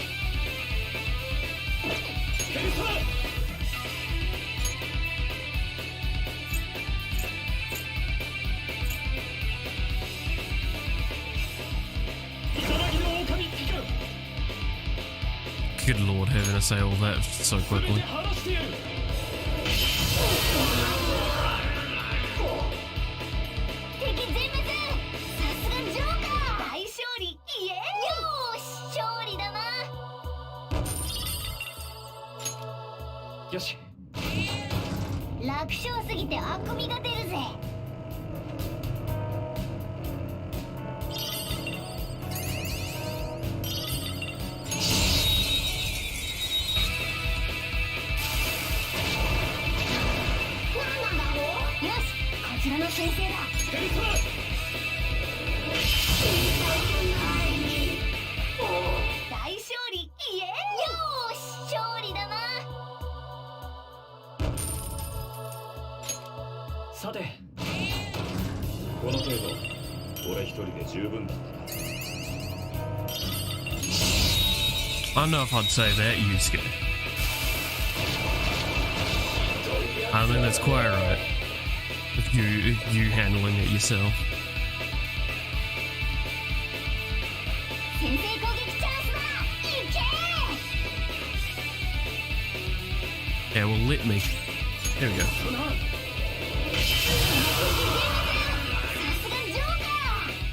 Good lord, having to say all that so quickly. Yoshi. 楽勝すぎてあくびが出るぜ。よし、こちらの先生だ。大勝利、イエーイ。よーし、勝利だな。さて、この程度、俺一人で十分だったな。I don't know if I'd say that, Yusuke. I think that's quite right. If you handling it yourself. 先制攻撃チャンスだ。いけー。 Yeah, well, let me. There we go. さすがジョーカ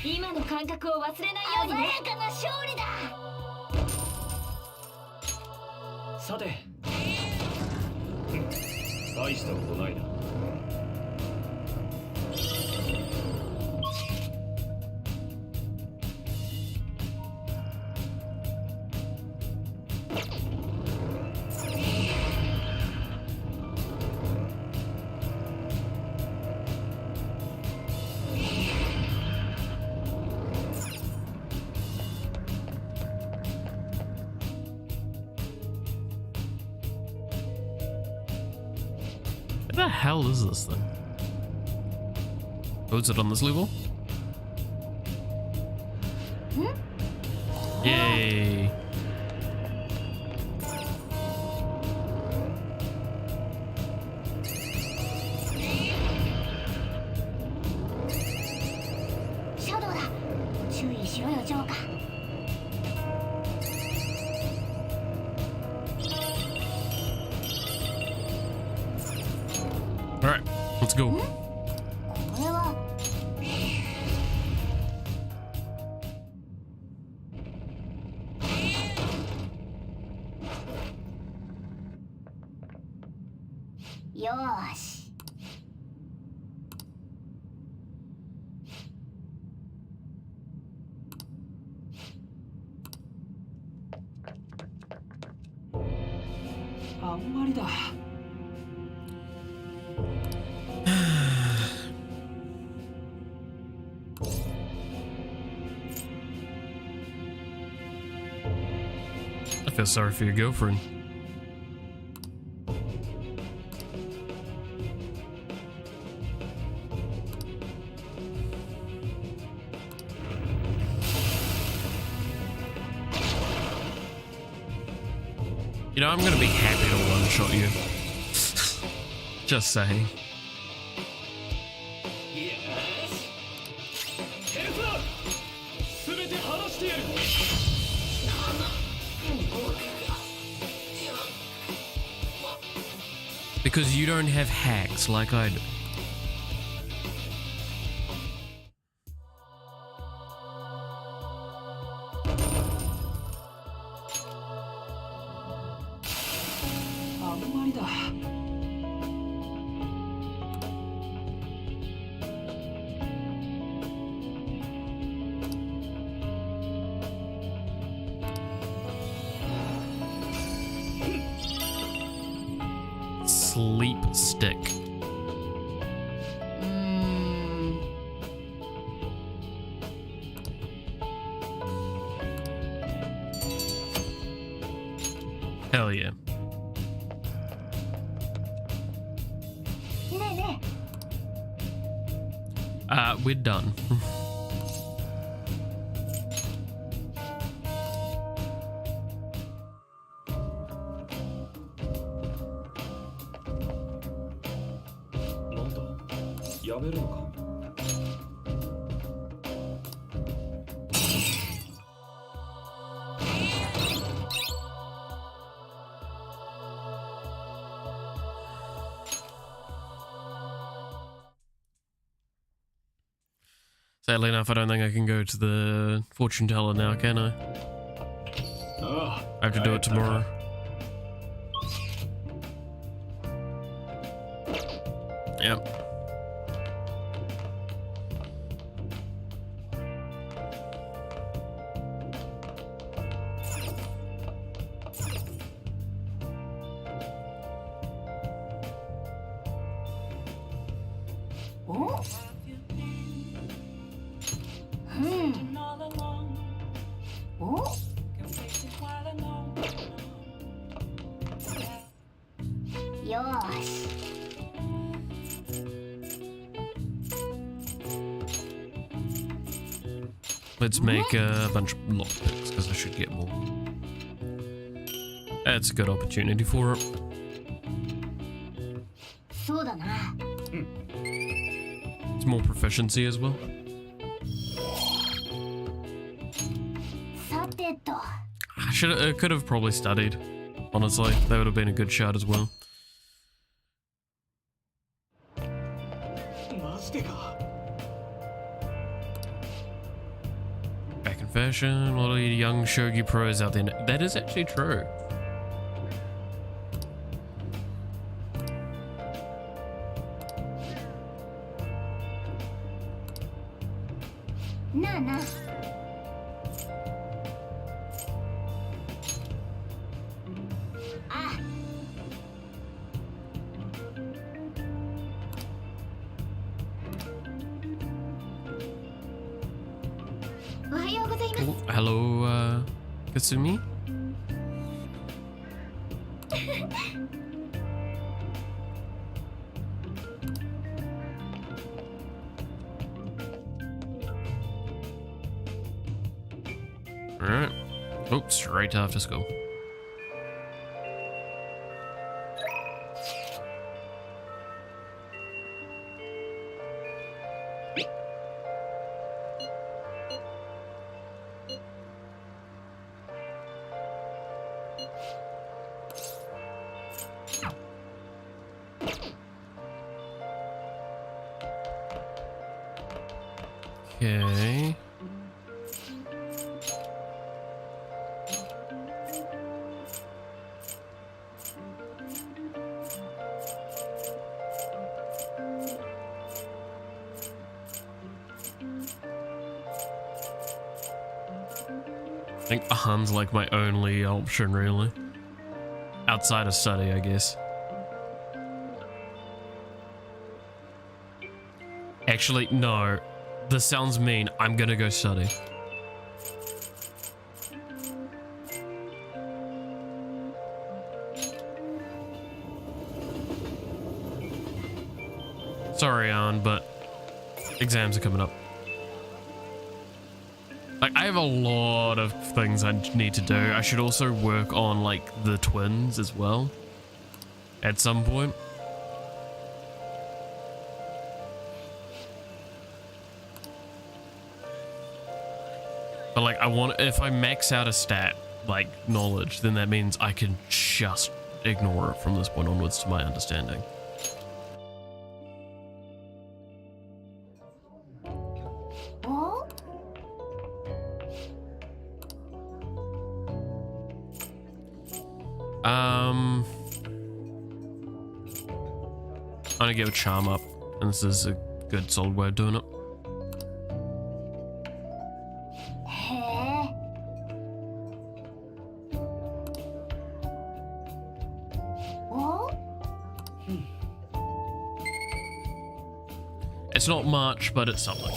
ー。今の感覚を忘れないようにね。鮮やかな勝利だ。さて、大したことないな。What the hell is this thing? Oh, is it on this level? Yay! Alright, let's go. これはよーし。あんまりだ。I feel sorry for your girlfriend. You know, I'm gonna be happy to one-shot you. Just saying. Because you don't have hacks like I do. Sleep stick. Hell yeah. ねえね We're done. なんだやめるのか。Sadly enough, I don't think I can go to the fortune teller now, can I? あ I have to do it tomorrow. Yep. Let's make a bunch of lockpicks because I should get more. That's a good opportunity for it. そうだな。 It's more proficiency as well. さてと。 I could have probably studied. Honestly, that would have been a good shot as well. マジでか。 Back in fashion, a lot of young shogi pros out there. That is actually true. なあなあ。あ。おはようございます。 Oh, hello, Kasumi? Alright. Oh, straight after school. Okay. think Han's like my only option, really. Outside of study, I guess. Actually, no. This sounds mean. I'm gonna go study. Sorry, Ann, but exams are coming up. Like, I have a lot of things I need to do. I should also work on, like, the twins as well. At some point. But, like, I want... If I max out a stat, like, knowledge, then that means I can just ignore it from this point onwards, to my understanding. I'm gonna give a charm up, and this is a good solid way of doing it. It's not much, but it's something.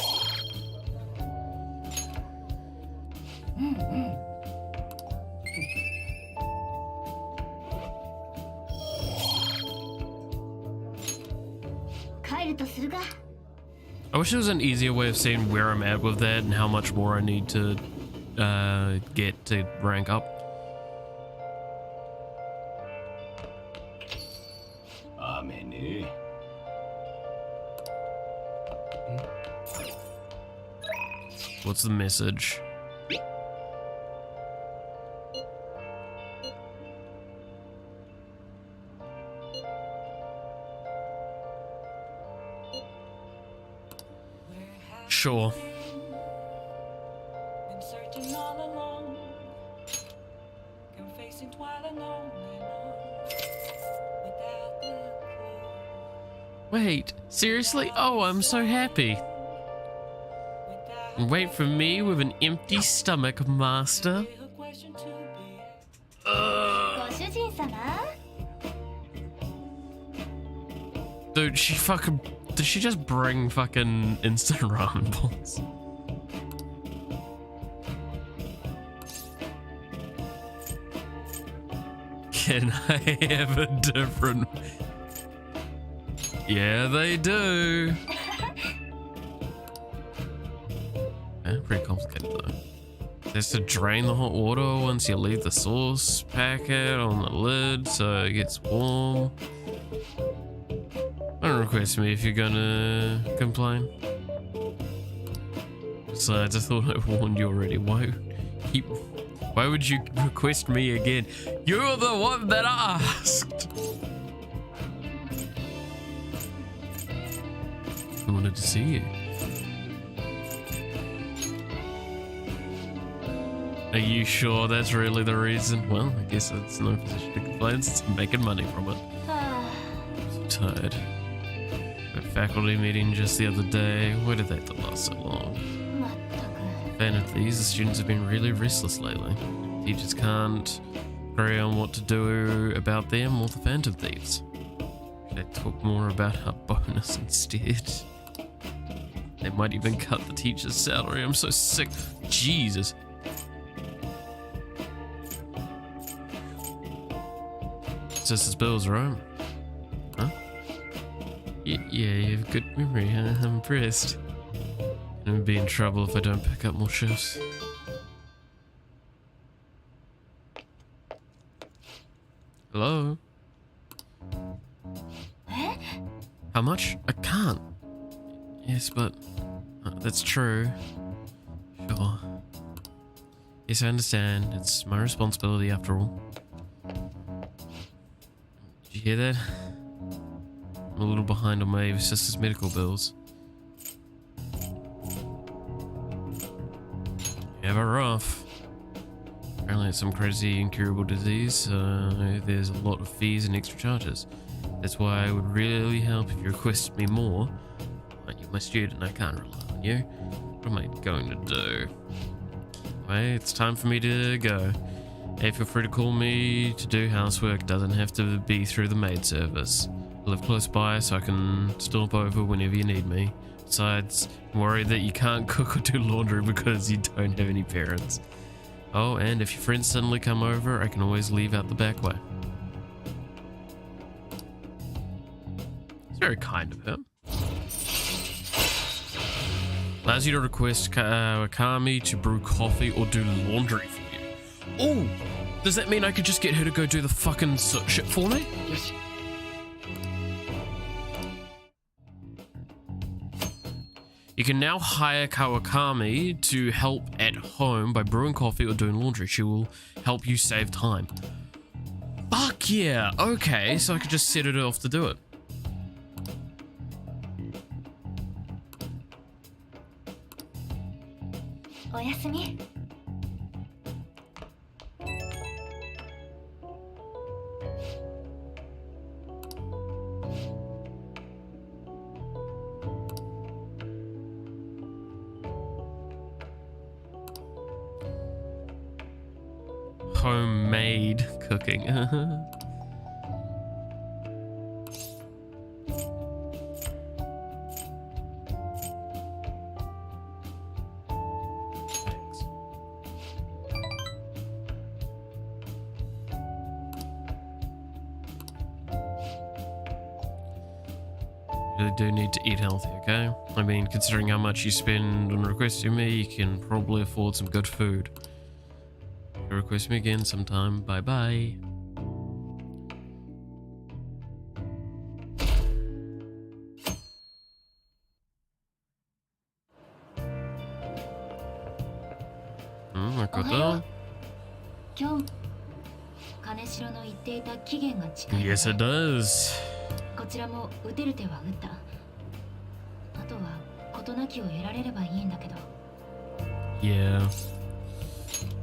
I wish there was an easier way of seeing where I'm at with that and how much more I need to get to rank up. What's the message? Sure. Wait, seriously? Oh, I'm so happy. Wait for me with an empty stomach, master. Dude, she fucking... Did she just bring fucking instant ramen balls? Can I have a different... Yeah, they do. Yeah, pretty complicated though. There's to drain the hot water once you leave the sauce packet on the lid so it gets warm. Don't request me if you're gonna complain. Besides, I thought I warned you already. Why would you request me again? You're the one that asked! I wanted to see you. Are you sure that's really the reason? Well, I guess it's no position to complain since I'm making money from it. I'm so tired. Faculty meeting just the other day. Why did that last so long? Fan of these, the students have been really restless lately. Teachers can't agree on what to do about them or the Phantom Thieves. Should I talk more about our bonus instead? They might even cut the teacher's salary. I'm so sick. Jesus. Sister's bills, right? Huh? Yeah, you have good memory. I'm impressed. I'm gonna be in trouble if I don't pick up more shifts. Hello? How much? I can't. Yes, but that's true. Sure. Yes, I understand. It's my responsibility after all. Did you hear that? I'm a little behind on my sister's medical bills. You have it rough. Apparently it's some crazy incurable disease, there's a lot of fees and extra charges. That's why it would really help if you requested me more. You're my student, I can't rely on you. What am I going to do? Anyway, it's time for me to go. Hey, feel free to call me to do housework. Doesn't have to be through the maid service. I live close by, so I can stop over whenever you need me. Besides, I'm worried that you can't cook or do laundry because you don't have any parents. Oh, and if your friends suddenly come over, I can always leave out the back way. It's very kind of him. Allows you to request Akami to brew coffee or do laundry for you. Oh, does that mean I could just get her to go do the fucking shit for me? Yes. You can now hire Kawakami to help at home by brewing coffee or doing laundry. She will help you save time. Fuck yeah. Okay, so I could just set it off to do it. Oyasumi. Homemade cooking. Thanks. Really do need to eat healthy, okay? I mean, considering how much you spend on requesting me, you can probably afford some good food. Request me again sometime. Bye bye. I got that. Yes, it does. こちらも打てる手は打った。あとは事なきを得られればいいんだけど。Yeah.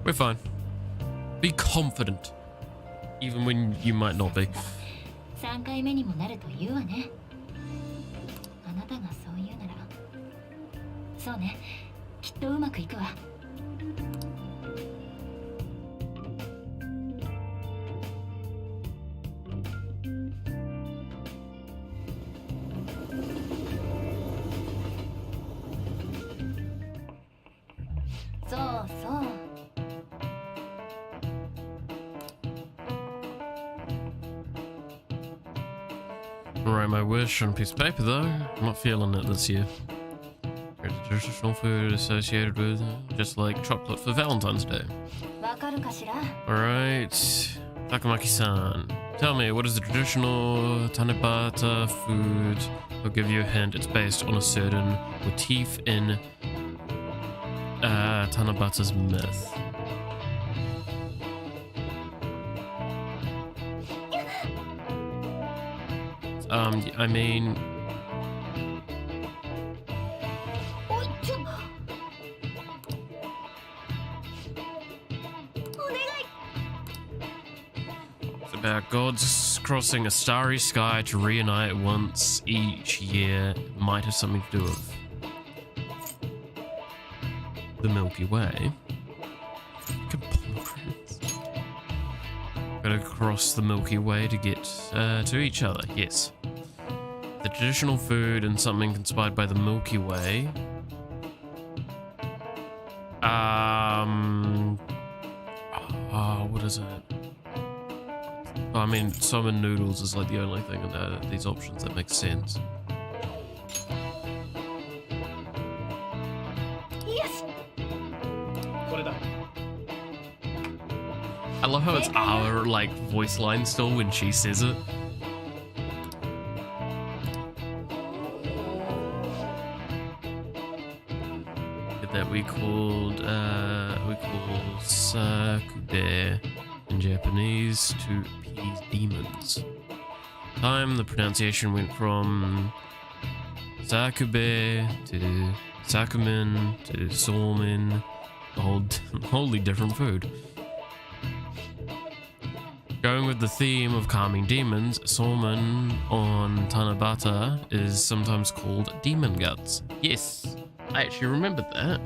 We're fine. Be confident. Even when you might not be. 3回目にもなると言うわね。あなたがそう言うなら。そうね。きっとうまくいくわ。そうそう。Write my wish on a piece of paper though. I'm not feeling it this year. Traditional food associated with just like chocolate for Valentine's Day. わかるかしら? Alright. Takamaki-san. Tell me, what is the traditional Tanabata food? I'll give you a hint. It's based on a certain motif in Tanabata's myth. I mean... It's about gods crossing a starry sky to reunite once each year. It might have something to do with the Milky Way. Gotta cross the Milky Way to get to each other, yes. The traditional food and something inspired by the Milky Way. What is it? Oh, I mean, salmon noodles is like the only thing in these options that makes sense. Yes. I love how it's our like voice line still when she says it. That we called Sakube in Japanese to appease demons. Time the pronunciation went from Sakube to Sakumin to Solmin, a wholly different food. Going with the theme of calming demons, Solmin on Tanabata is sometimes called demon guts. Yes, I actually remembered that.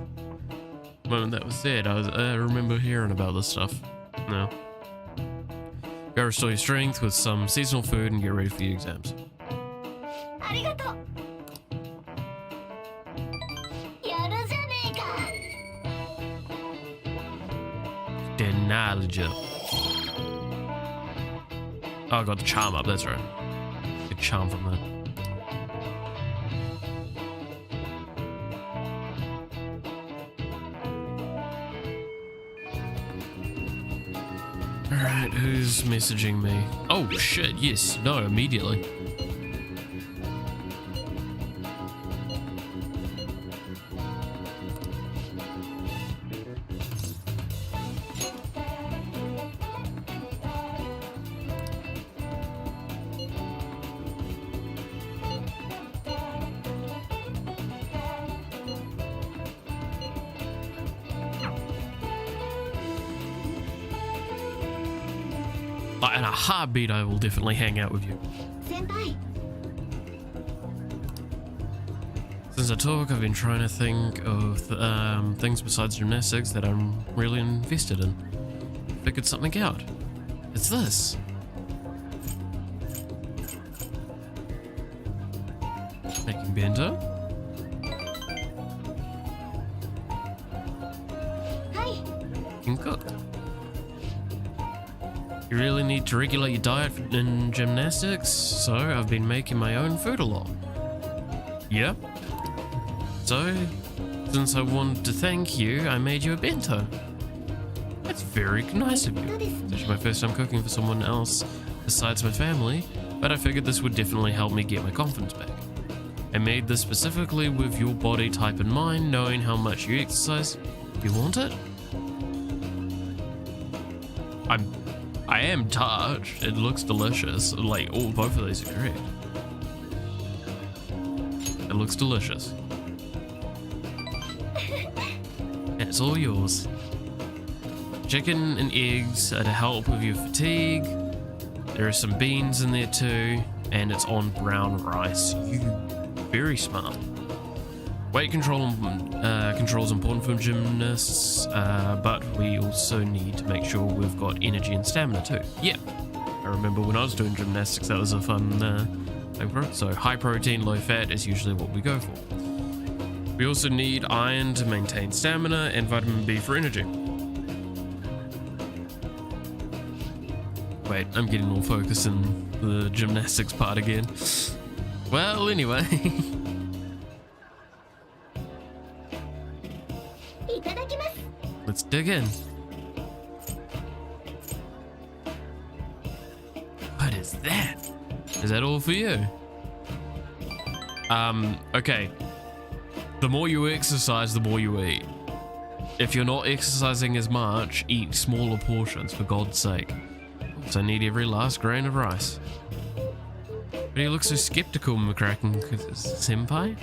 moment that was said, I remember hearing about this stuff. No. Go restore your strength with some seasonal food and get ready for your exams. ありがとう。やるじゃねえか。 Denalgia. Oh, I got the charm up, that's right. Good charm from that. Alright, who's messaging me? Oh shit, yes, no, immediately. In a heartbeat, I will definitely hang out with you. 先輩。 Since I talk, I've been trying to think of things besides gymnastics that I'm really invested in. Figured something out. It's this. Making bento? はい。 Can cook. You really need to regulate your diet in gymnastics, so I've been making my own food a lot. Yep. So, since I wanted to thank you, I made you a bento. That's very nice of you. It's actually my first time cooking for someone else besides my family, but I figured this would definitely help me get my confidence back. I made this specifically with your body type in mind, knowing how much you exercise. You want it? I am touched. It looks delicious. Like, both of these are great. It looks delicious. And it's all yours. Chicken and eggs are to help with your fatigue. There are some beans in there too. And it's on brown rice. You very smart. Weight control is important for gymnasts, but we also need to make sure we've got energy and stamina too. Yeah, I remember when I was doing gymnastics, that was a fun thing for it. So high protein, low fat is usually what we go for. We also need iron to maintain stamina and vitamin B for energy. Wait, I'm getting all focused in the gymnastics part again. Well, anyway. Let's dig in. What is that? Is that all for you? Okay. The more you exercise, the more you eat. If you're not exercising as much, eat smaller portions, for God's sake. So I need every last grain of rice. But you look so skeptical, McCracken, senpai.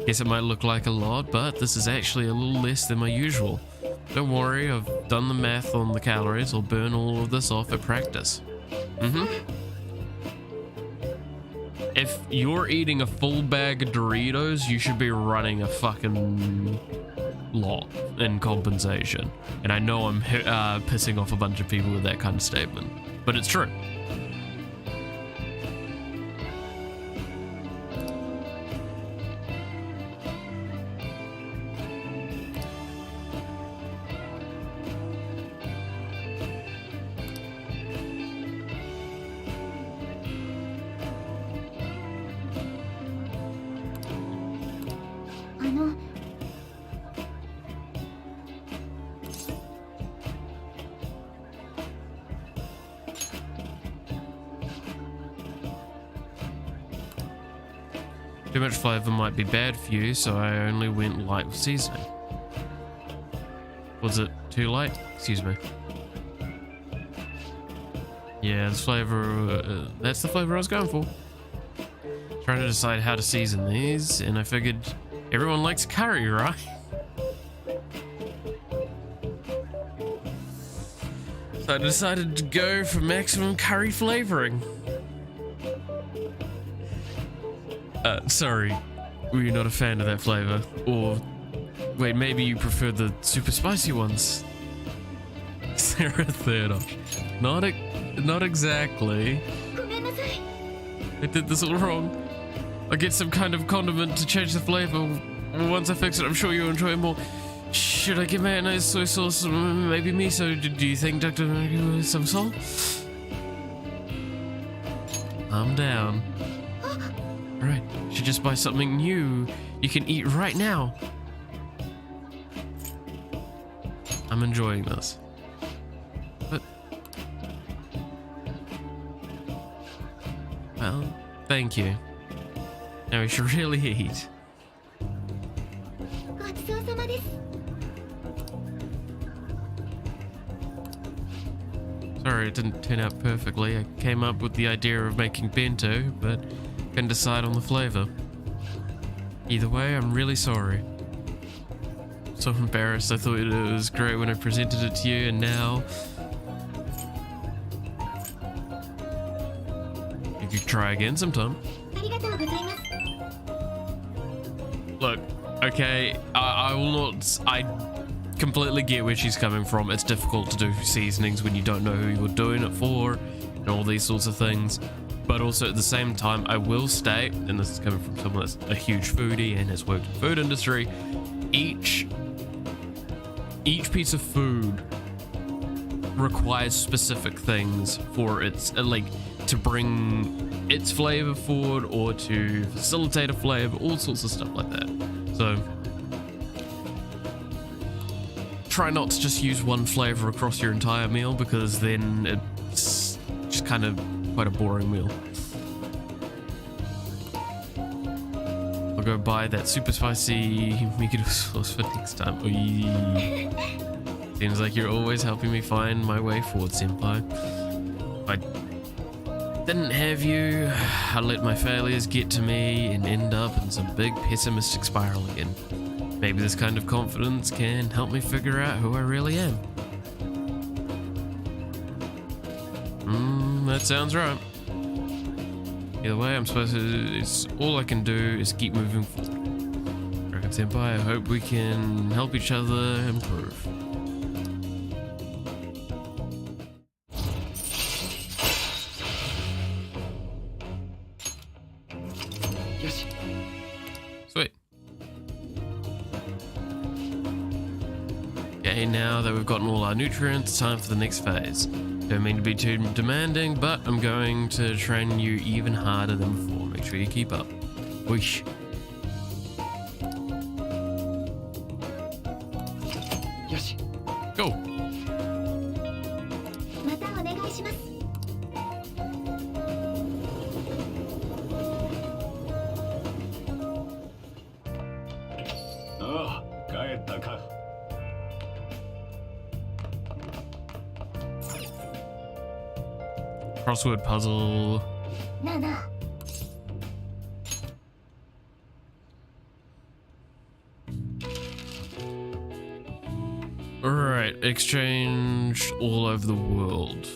Guess it might look like a lot, but this is actually a little less than my usual. Don't worry, I've done the math on the calories. I'll burn all of this off at practice. If you're eating a full bag of Doritos, you should be running a fucking lot in compensation. And I know I'm pissing off a bunch of people with that kind of statement, but it's true. Too much flavor might be bad for you, so I only went light with seasoning. Was it too light? Excuse me. Yeah, this flavor, that's the flavor I was going for. Trying to decide how to season these, and I figured everyone likes curry, right? So I decided to go for maximum curry flavoring. Sorry, were you not a fan of that flavor? Or Wait, maybe you prefer the super spicy ones. Is there a third option? Not exactly. ごめんなさい I did this all wrong. I'll get some kind of condiment to change the flavor. Once I fix it, I'm sure you'll enjoy it more. Should I get mayonnaise, soy sauce, maybe miso? Do you think, Doctor, some salt? I'm down. Alright, should just buy something new you can eat right now. I'm enjoying this. But... well, thank you. Now we should really eat. ごちそうさまです Sorry it didn't turn out perfectly. I came up with the idea of making bento, but couldn't decide on the flavor. Either way, I'm really sorry. So embarrassed. I thought it was great when I presented it to you, and now... you could try again sometime. ありがとうございます Look, okay, I will not... I completely get where she's coming from. It's difficult to do seasonings when you don't know who you're doing it for, and all these sorts of things. But also at the same time, I will state, and this is coming from someone that's a huge foodie and has worked in the food industry, each piece of food requires specific things for its, like, to bring its flavor forward or to facilitate a flavor, all sorts of stuff like that. So try not to just use one flavor across your entire meal, because then it's just kind of quite a boring meal. I'll go buy that super spicy Mikado sauce for next time. Oy. Seems like you're always helping me find my way forward, senpai. I didn't have you, I let my failures get to me and end up in some big pessimistic spiral again. Maybe this kind of confidence can help me figure out who I really am. That sounds right. Either way, I'm supposed to... it's all I can do is keep moving forward. Dragon Senpai, I hope we can help each other improve. Sweet. Okay, now that we've gotten all our nutrients, time for the next phase. Don't mean to be too demanding, but I'm going to train you even harder than before. Make sure you keep up. Whoosh. Go. またお願いします ああ、帰ったか。 Crossword puzzle. なあなあ Alright, exchange all over the world.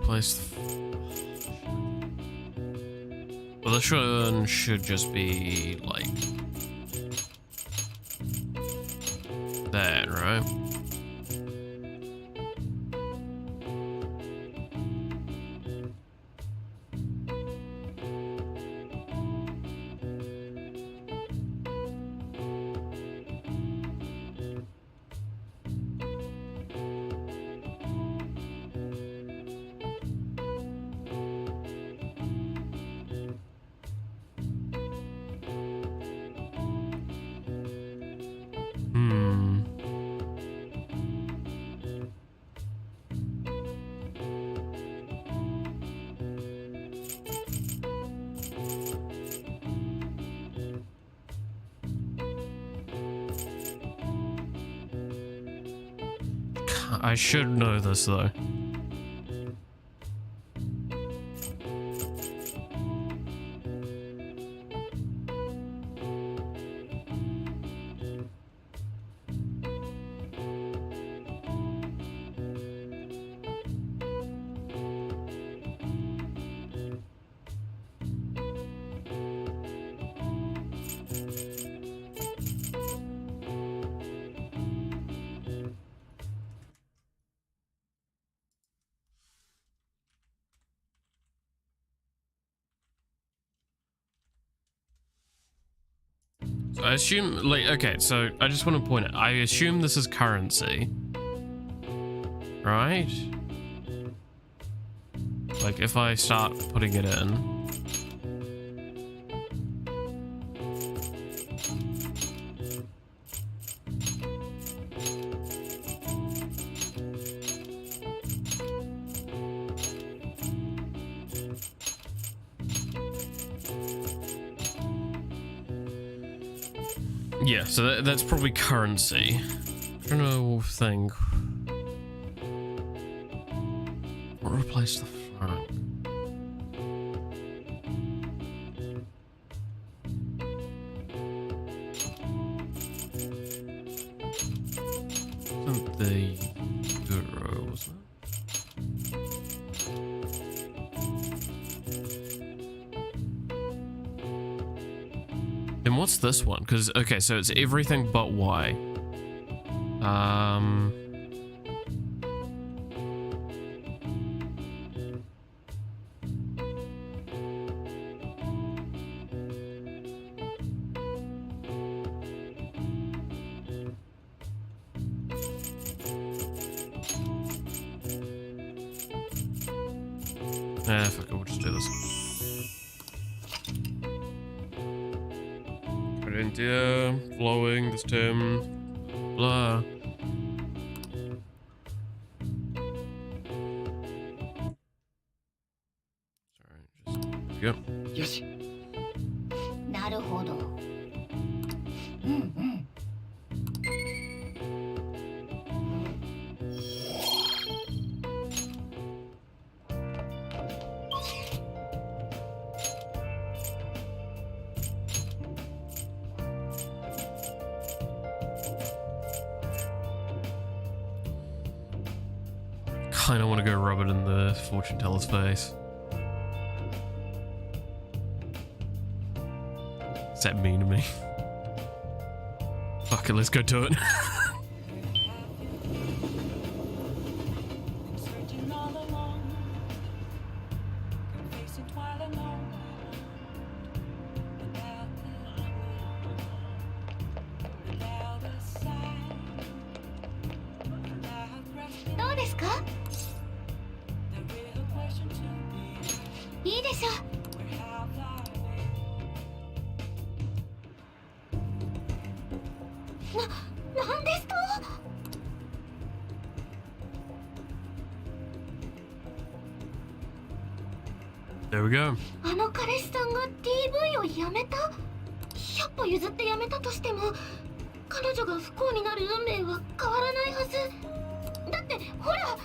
Place. Well, this one should just be like that, right? I should know this though. I assume, like, okay, so I just want to point out, I assume this is currency, right? Like, if I start putting it in. Yeah, so that's probably currency. I'm trying to think. What replaced the franc? Wasn't the euro, wasn't it? Then what's this one? Because, okay, so it's everything but Y. Fuck it, we'll just do this. India, flowing, this term, blah. Sorry, just go. Yoshi. なるほど。うんうん。Kinda want to go rub it in the fortune teller's face. Is that mean to me? Fuck it, let's go do it. There we go. あの彼氏さんが DV をやめた？100歩譲ってやめたとしても、彼女が不幸になる運命は変わらないはず。だってほら。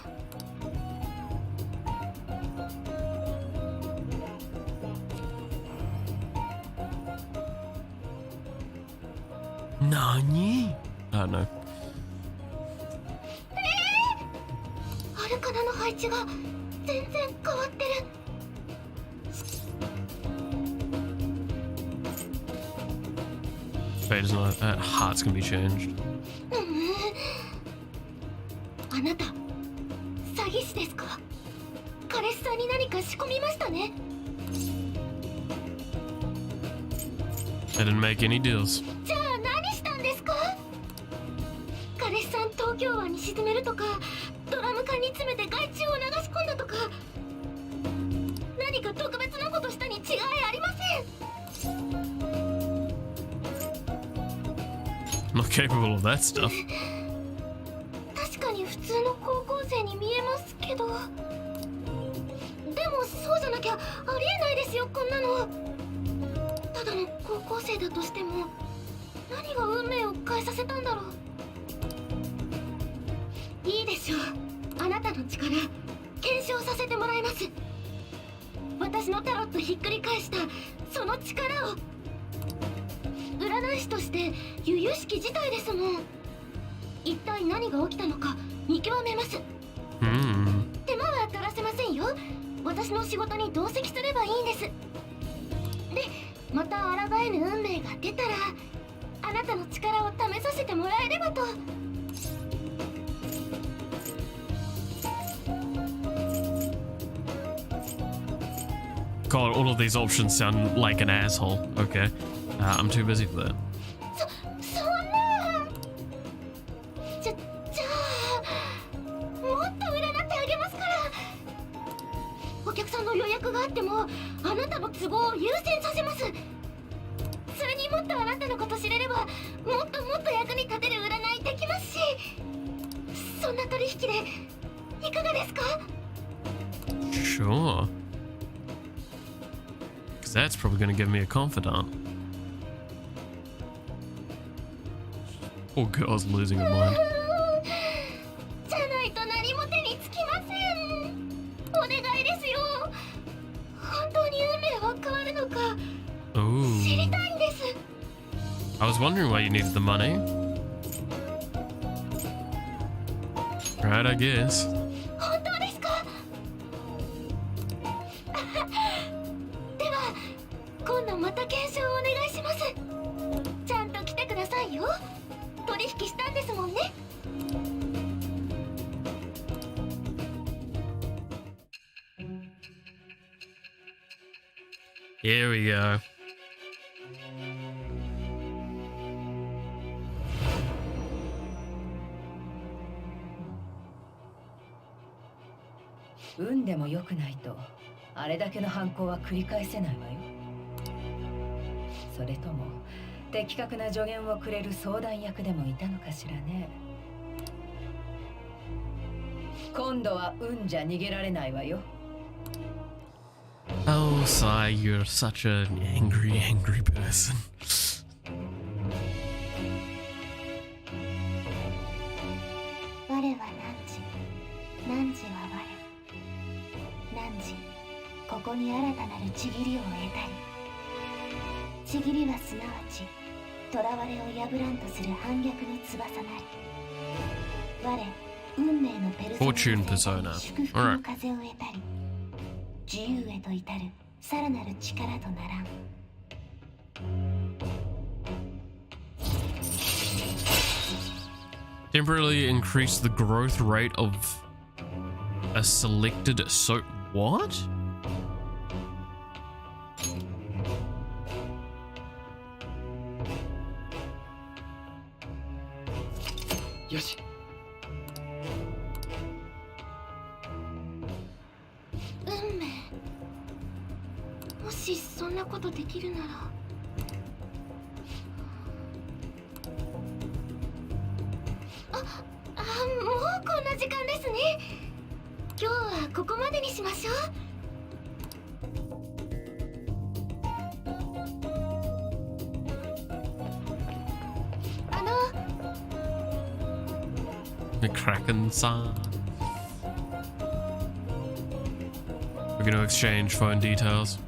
何？ I don't know. アルカナの配置が全然変わってる。Fate is not. Heart's gonna be changed. あなた、詐欺師ですか？彼氏さんに何か仕込みましたね。I didn't make any deals. じゃあ何したんですか？彼氏さん東京湾に沈めるとか、ドラム缶に詰めて害虫を流し込んだとか、何か特別なことしたに違いありません。Not capable of that stuff. 確かに普通の高校生に見えますけど、でもそうじゃなきゃありえないですよ、こんなの。ただの高校生だとしても何が運命を変えさせたんだろう。いいでしょう、あなたの力検証させてもらいます。私のタロットひっくり返したその力を。占い師として由々しき事態ですもん。一体何が起きたのか見極めます。手間は取らせませんよ。私の仕事に同席すればいいんです。で、また抗えぬ運命が出たらあなたの力を試させてもらえればと。God, all of these options sound like an asshole. Okay. I'm too busy for that. 客さんの予約があってもあなたの都合を優先させます。それにもっとあなたのこと知れればもっともっと役に立てる占いできますし、そんな取引でいかがですか？ Sure. Because that's probably going to give me a confidant. Poor girl's losing her mind. じゃないと何も手につきません。お願いですよ。本当に運命は変わるのか Ooh. 知りたいんです。 I was wondering why you needed the money. Right, I guess. 本当ですか？では今度また検証をお願いします。ちゃんと来てくださいよ。取引したんですもんね。Here we go. 運でも良くないとあれだけの犯行は繰り返せないわよ。それとも的確な助言をくれる相談役でもいたのかしらね。今度は運じゃ逃げられないわよ。 Oh, Sai, you're such an angry, angry person. 我は汝、汝は我。汝、ここに新たなるちぎりを得たり。ちぎりはすなわち、囚われを破らんとする反逆の翼なり。我、運命のペルソナ Fortune persona. 祝福の風を得たり。自由へと至るさらなる力とならん。Temporarily increase the growth rate of a selected what? Yoshi. 運命。もしそんなことできるなら。もうこんな時間ですね。今日はここまでにしましょう。The Kraken sign. We're gonna exchange phone details.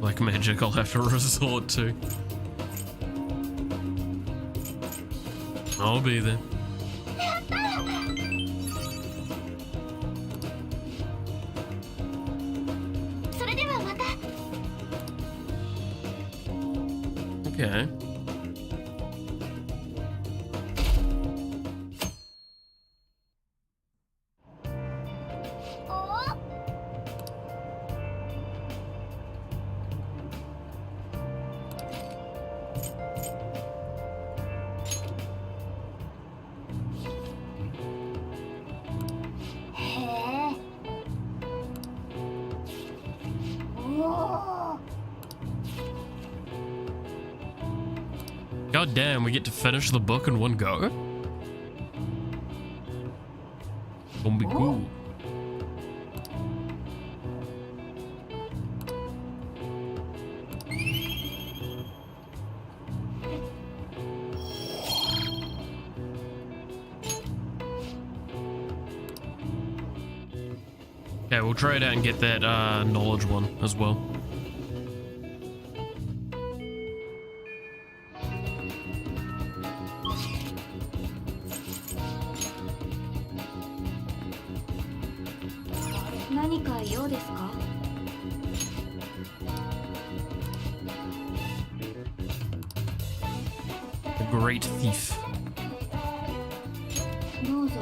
Like magic, I'll have to resort to. I'll be there. Okay. God damn, we get to finish the book in one go? Gonna be cool. Okay, we'll try it out and get that knowledge one as well. A great thief. どうぞ。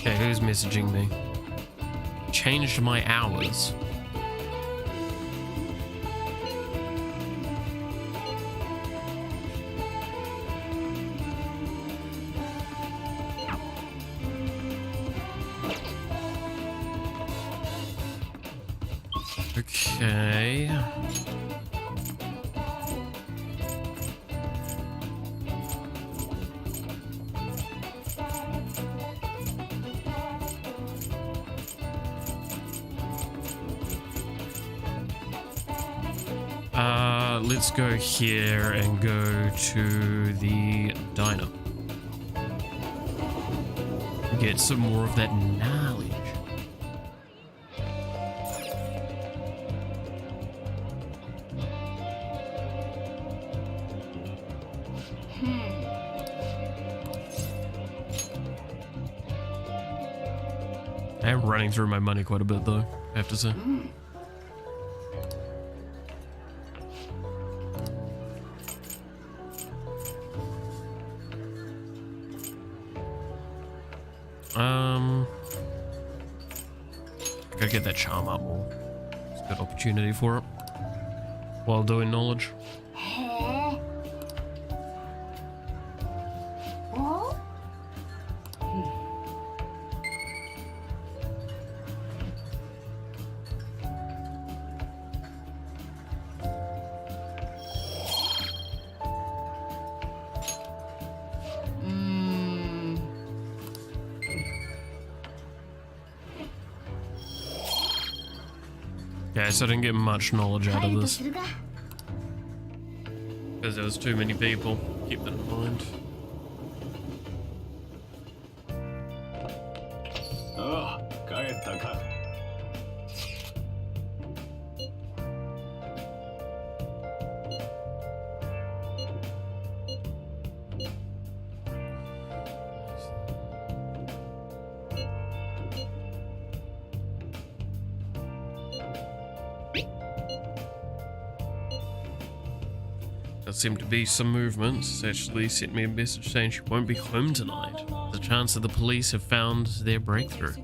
Okay, who's messaging me? Changed my hours. Okay. Let's go here and go to the diner. Get some more of that knowledge. I am running through my money quite a bit though, I have to say. Gotta get that charm up more. It's a good opportunity for it. While doing knowledge. へえ。お？Okay, so I didn't get much knowledge out 入 of ると this するが。 because there was too many people. Keep that in mind. ああ、帰ったか。There seemed to be some movement. She actually sent me a message saying she won't be home tonight. The chance that the police have found their breakthrough.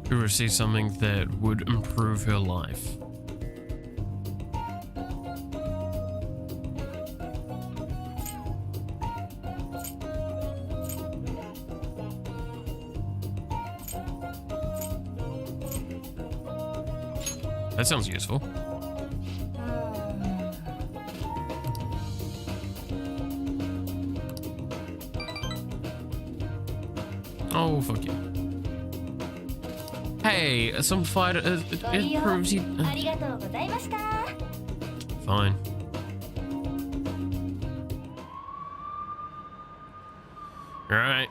To receive something that would improve her life. That sounds useful. Oh, fuck you. Hey, some fighter. It proves you. Fine. Alright.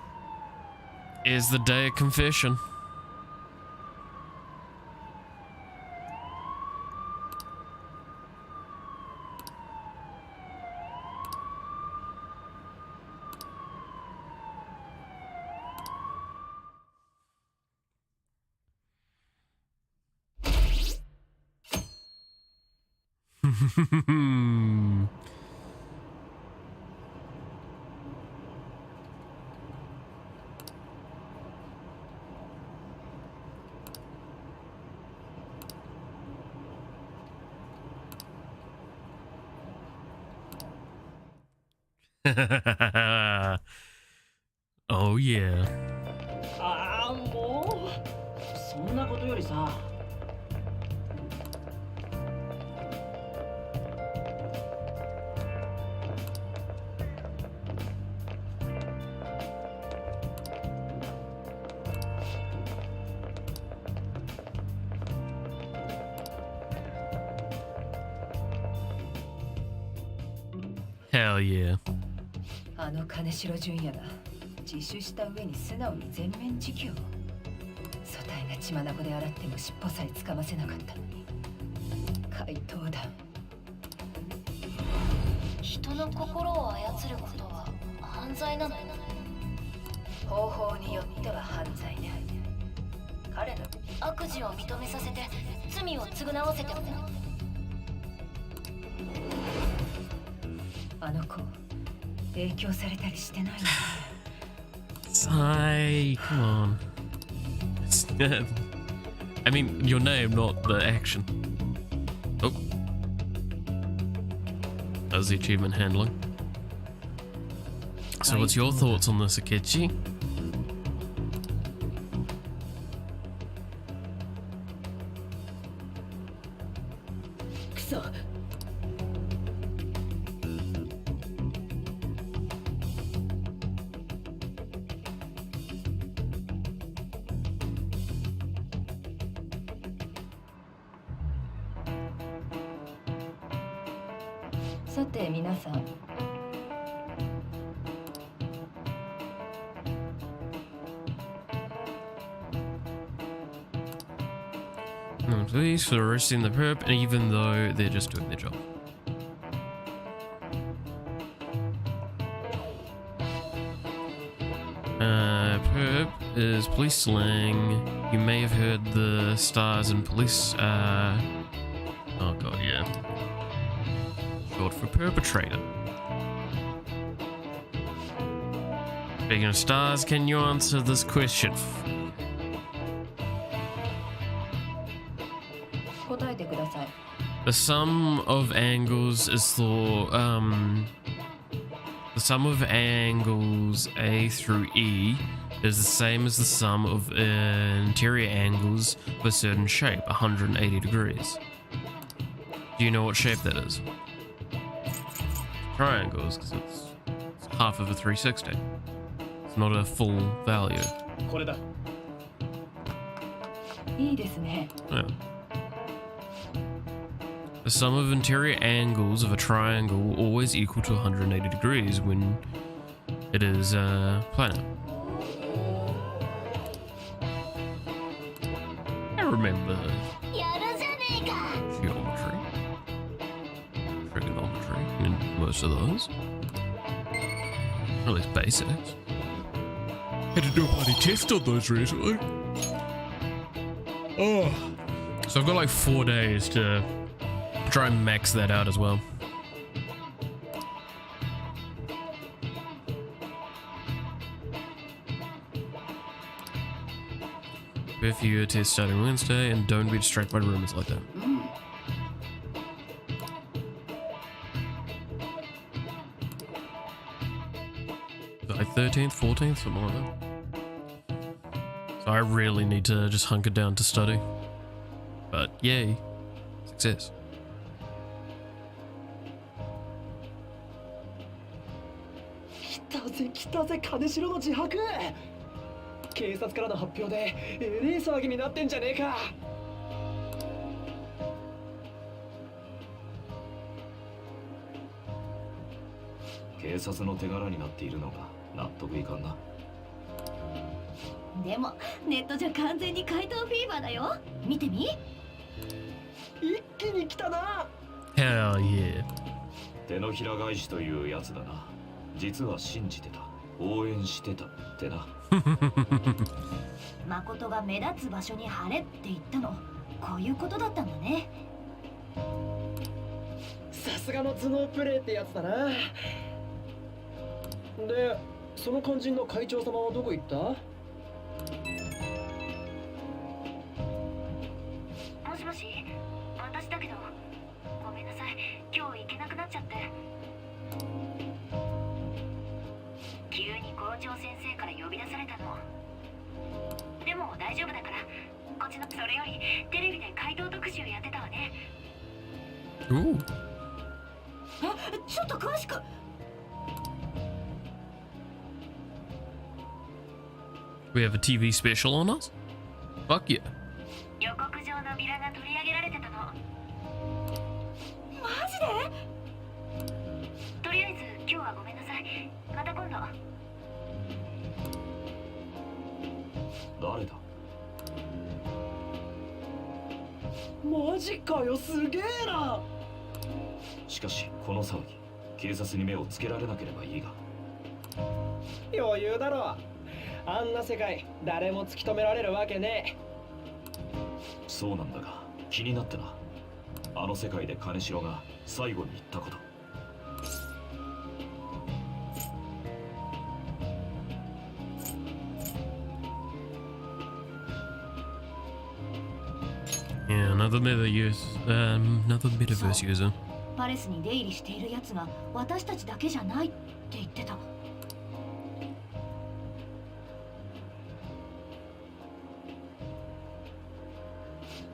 Is the day of confession. Oh yeah. ああもうそそんなことよりさ。Hell yeah. あの金城純也が自首した上に素直に全面自供。組対が血眼で洗っても尻尾さえつかませなかったのに。怪盗団。人の心を操ることは犯罪なの？方法によっては犯罪ね。彼の悪事を認めさせて罪を償わせても。あの子影響されたりしてないの？ Sigh, come on. I mean, your name, not the action. Oh. How's the achievement handling? So what's your thoughts on this, Akechi?さて皆さん、Police for arresting the perp, and even though they're just doing their job. Perp is police slang. You may have heard the stars in police. Oh god, yeah. Short for perpetrator. Speaking of stars, can you answer this question? 答えてください。 The sum of angles is the sum of angles A through E is the same as the sum of interior angles of a certain shape, 180 degrees. Do you know what shape that is? Triangles, because it's half of a 360. It's not a full value. これだ。いいですね。 Yeah. The sum of interior angles of a triangle always equal to 180 degrees when it is planar. I remember geometry, trigonometry, and most of those. At least basics. Had to do a bloody test on those recently. Oh. So I've got like 4 days to try and max that out as well. Curfew test starting Wednesday, and don't be distracted by rumors like that. Like 13th, 14th, something like that. So I really need to just hunker down to study. But yay, success. 来たぜ金城の自白。警察からの発表でえれえ騒ぎになってんじゃねえか。警察の手柄になっているのが納得いかんな。でもネットじゃ完全に怪盗フィーバーだよ。見てみ。一気に来たな。 Hell yeah. 手のひら返しというやつだな。実は信じてた、応援してたってな。誠が目立つ場所に貼れって言ったの、こういうことだったんだね。さすがの頭脳プレイってやつだな。で、その肝心の会長様はどこ行った？もしもし、私だけど、ごめんなさい、今日行けなくなっちゃって。急に校長先生から呼び出されたの。でも大丈夫だから、こっちのそれよりテレビで怪盗特集やってたわね。 Ooh. ちょっと詳しく。 We have a TV special on us? Fuck yeah. 予告状のビラが取り上げられてたの。マジで？とりあえず今日はごめんなさい。また今度。誰だ？マジかよ、すげえな。しかしこの騒ぎ、警察に目をつけられなければいいが。余裕だろ。あんな世界誰も突き止められるわけねそうなんだが気になってな。あの世界で金城が最後に言ったこと。 Yeah, another metaverse user. パレスに出入りしているやつが私たちだけじゃないって言ってた。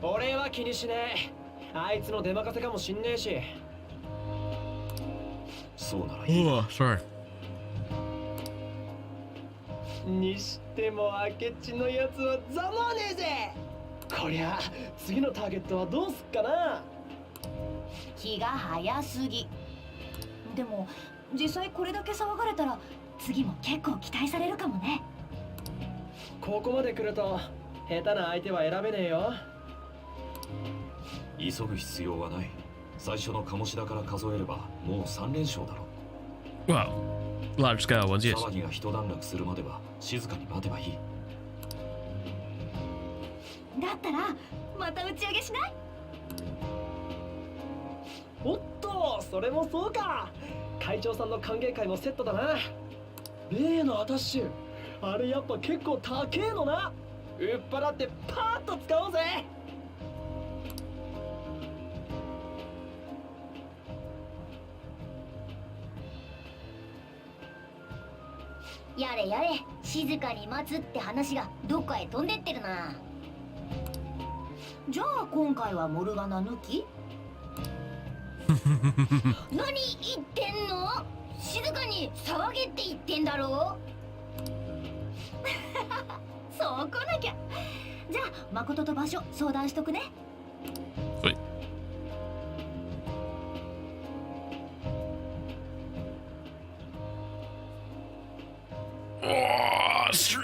俺は気にしねえ。あいつの出任せかもしんねえし。そうならいい。 Oh, sorry. にしても明智のやつはざまねえぜ。こりゃ次のターゲットはどうすっかな。気が早すぎ。でも実際これだけ騒がれたら次も結構期待されるかもね。ここまで来ると下手な相手は選べねえよ。急ぐ必要はない。最初の鴨志田から数えればもう3連勝だろ。 Well, large scale ones, yes. 騒ぎが一段落するまでは静かに待てばいい。だったらまた打ち上げしない？おっと、それもそうか。会長さんの歓迎会もセットだな。例のアタッシュ、あれやっぱ結構高えのな。売っ払ってパーッと使おうぜ。やれやれ、静かに待つって話がどっかへ飛んでってるな。じゃあ今回はモルガナ抜き？何言ってんの？静かに騒げって言ってんだろ。そう来なきゃ。じゃあ誠と場所相談しとくね。Sweet. Oh, shit.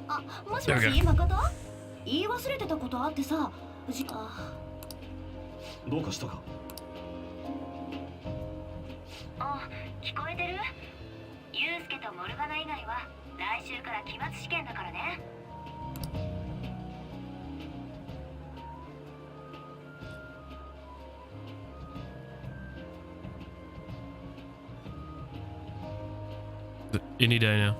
あ、もしも There we し誠？言い忘れてたことあってさ。どうかしたか？あ、聞こえてる？ユウスケとモルガナ以外は来週から期末試験だからね。Any day now.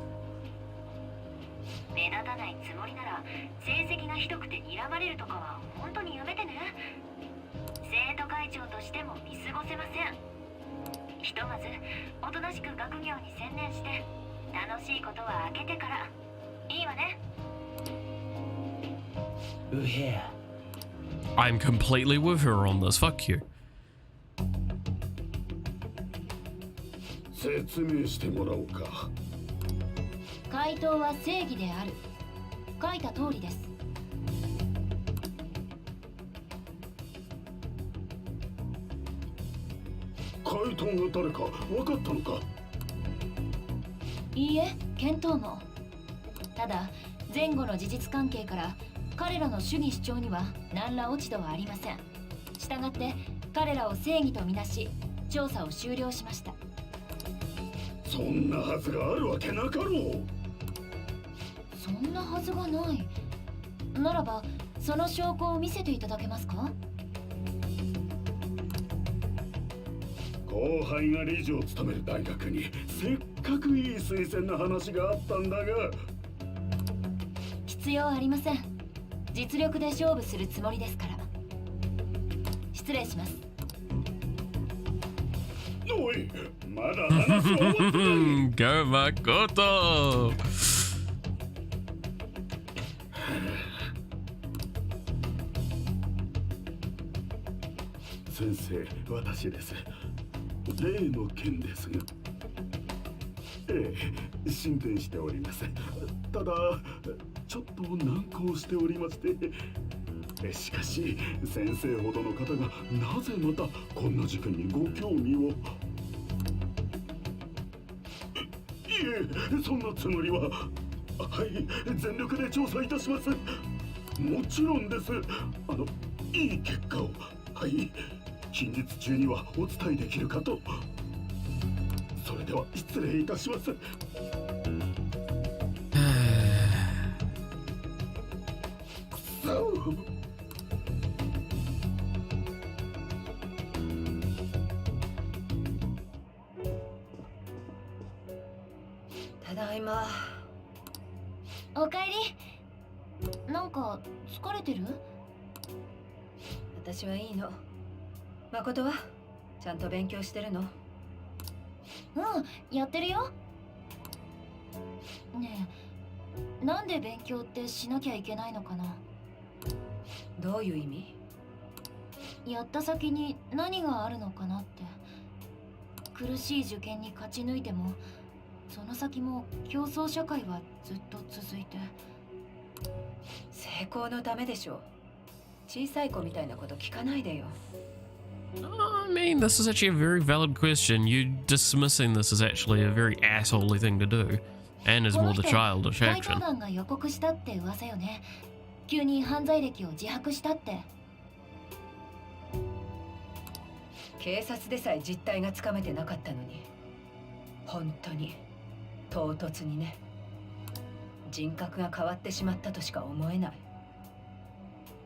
目立たないつもりなら成績がひどくて睨まれるとかは本当にやめてね。生徒会長としても見過ごせません。ひとまずおとなしく学業に専念して楽しいことは開けてからいいわね。うへえ。 I'm completely with her on this. Fuck you. 説明してもらおうか。回答は正義である。書いた通りです。怪盗が誰か分かったのか？いいえ、見当も。ただ前後の事実関係から彼らの主義主張には何ら落ち度はありません。したがって彼らを正義とみなし調査を終了しました。そんなはずがあるわけなかろう。そんなはずがない。ならばその証拠を見せていただけますか？後輩が理事を務める大学にせっかくいい推薦の話があったんだが。必要ありません。実力で勝負するつもりですから。失礼します。おい、まだ話は終わってない。Go Makoto. 先生、私です。例の件ですが。進展しております。ただ、ちょっと難航しておりまして。しかし、先生ほどの方がなぜまたこんな事件にご興味を。いえ、そんなつもりは。はい、全力で調査いたします。もちろんです。いい結果を、はい、近日中にはお伝えできるかと。それでは失礼いたします。ただいま。おかえり。なんか疲れてる？私はいいの。誠はちゃんと勉強してるの？やってるよ。ねえ、なんで勉強ってしなきゃいけないのかな？どういう意味？やった先に何があるのかなって。苦しい受験に勝ち抜いても、その先も競争社会はずっと続いて。成功のためでしょ。小さい子みたいなこと聞かないでよ。I mean, this is actually a very valid question. You dismissing this is actually a very assholey thing to do, and is more the childish 怪 action. 盗団が予告したって噂よね。急に犯罪歴を自白したって。警察でさえ実態がつかめてなかったのに、本当に唐突にね。人格が変わってしまったとしか思えない。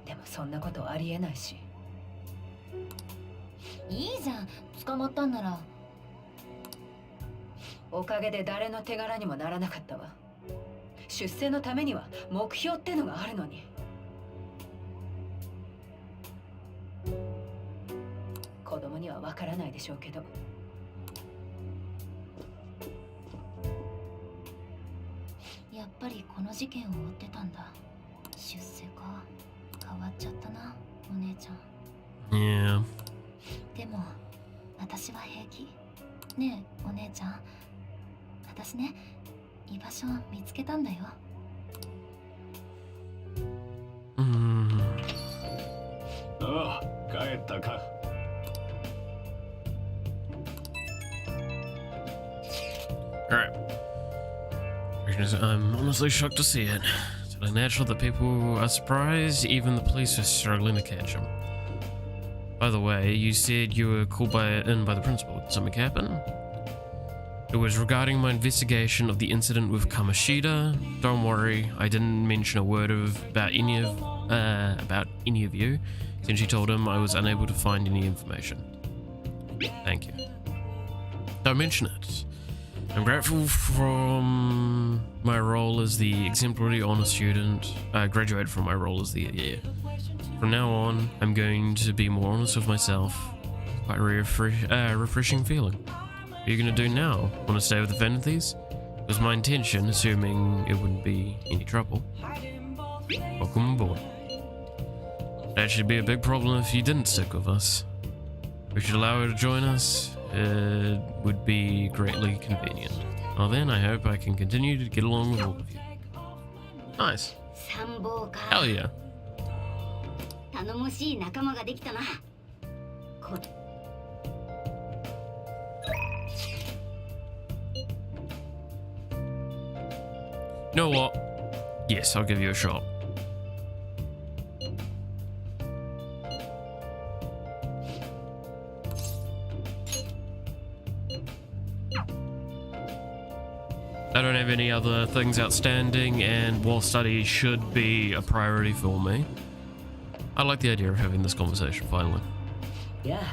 でもそんなことありえないし。いいじゃん、捕まったんなら。おかげで誰の手柄にもならなかったわ。出世のためには目標ってのがあるのに。子供にはわからないでしょうけど。やっぱりこの事件を追ってたんだ。出世か。変わっちゃったな、お姉ちゃん。Yeah. でも私は平気。ねえお姉ちゃん、私ね、居場所見つけたんだよ。ああ、帰ったか。Alright. I'm honestly shocked to see it. It's only natural that people are surprised, even the police are struggling to catch him. By the way, you said you were called in by the principal. Did something happen? It was regarding my investigation of the incident with Kamashita. Don't worry, I didn't mention a word about any of you, since you told him I was unable to find any information. Thank you. Don't mention it. I'm grateful from my role as the exemplary honor student. I graduated from my role as the year. From now on, I'm going to be more honest with myself. Quite a refreshing feeling. What are you going to do now? Want to stay with the Vanities? It was my intention, assuming it wouldn't be any trouble. Welcome aboard. That should be a big problem if you didn't stick with us. We should allow her to join us. It would be greatly convenient. Well then, I hope I can continue to get along with all of you. Nice. Hell yeah. 頼もしい仲間ができたな。You know what? Yes, I'll give you a shot. I don't have any other things outstanding, and while study should be a priority for me, I like the idea of having this conversation finally. Yeah.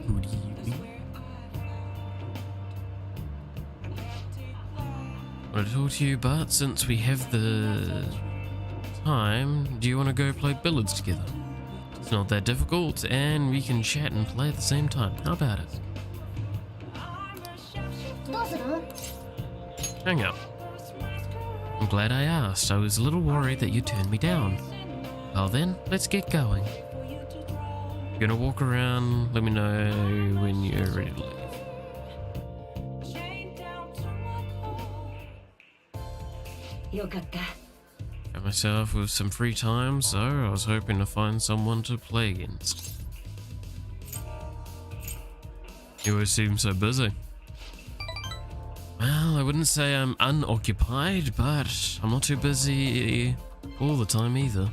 Good evening. I want to talk to you, but since we have the time, do you want to go play billiards together? It's not that difficult, and we can chat and play at the same time. How about it? どうする？ Hang out. I'm glad I asked. I was a little worried that you turned me down. Well then, let's get going. You're gonna walk around, let me know when you're ready to leave. Got myself with some free time, so I was hoping to find someone to play against. You always seem so busy. Well, I wouldn't say I'm unoccupied, but I'm not too busy all the time either.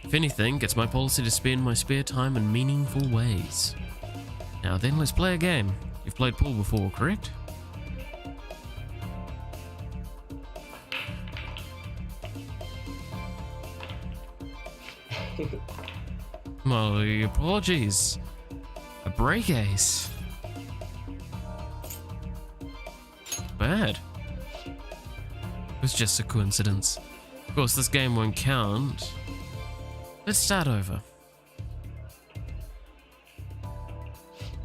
If anything, it's my policy to spend my spare time in meaningful ways. Now then, let's play a game. You've played pool before, correct? My apologies. A break ace. Bad. It was just a coincidence. Of course, this game won't count. Let's start over.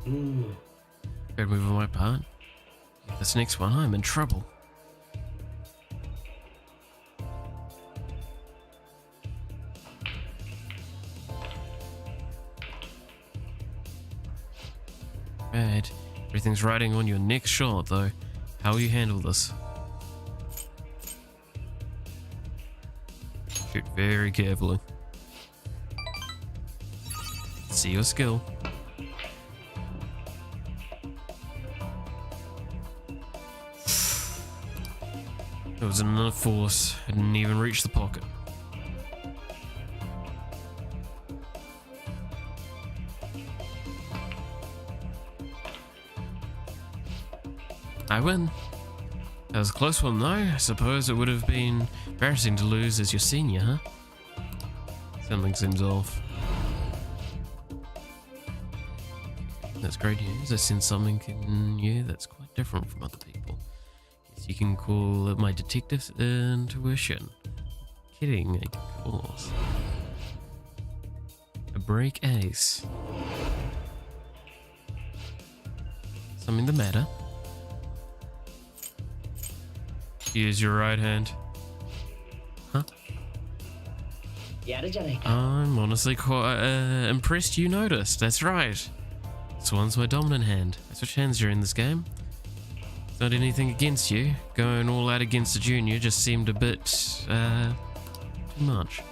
Good move on my part. This next one, I'm in trouble. Bad. Everything's riding on your next shot, though. How will you handle this? Shoot very carefully. See your skill. It was enough force. I didn't even reach the pocket. I win. That was a close one though. I suppose it would have been embarrassing to lose as your senior, huh? Something seems off. That's great news. I sense something in you that's quite different from other people. Guess you can call it my detective intuition. Kidding, of course. A break ace. Something the matter? Use your right hand. Huh? I'm honestly quite impressed you noticed. That's right. This one's my dominant hand. I switch hands during this game. It's not anything against you. Going all out against a junior just seemed a bit, too much.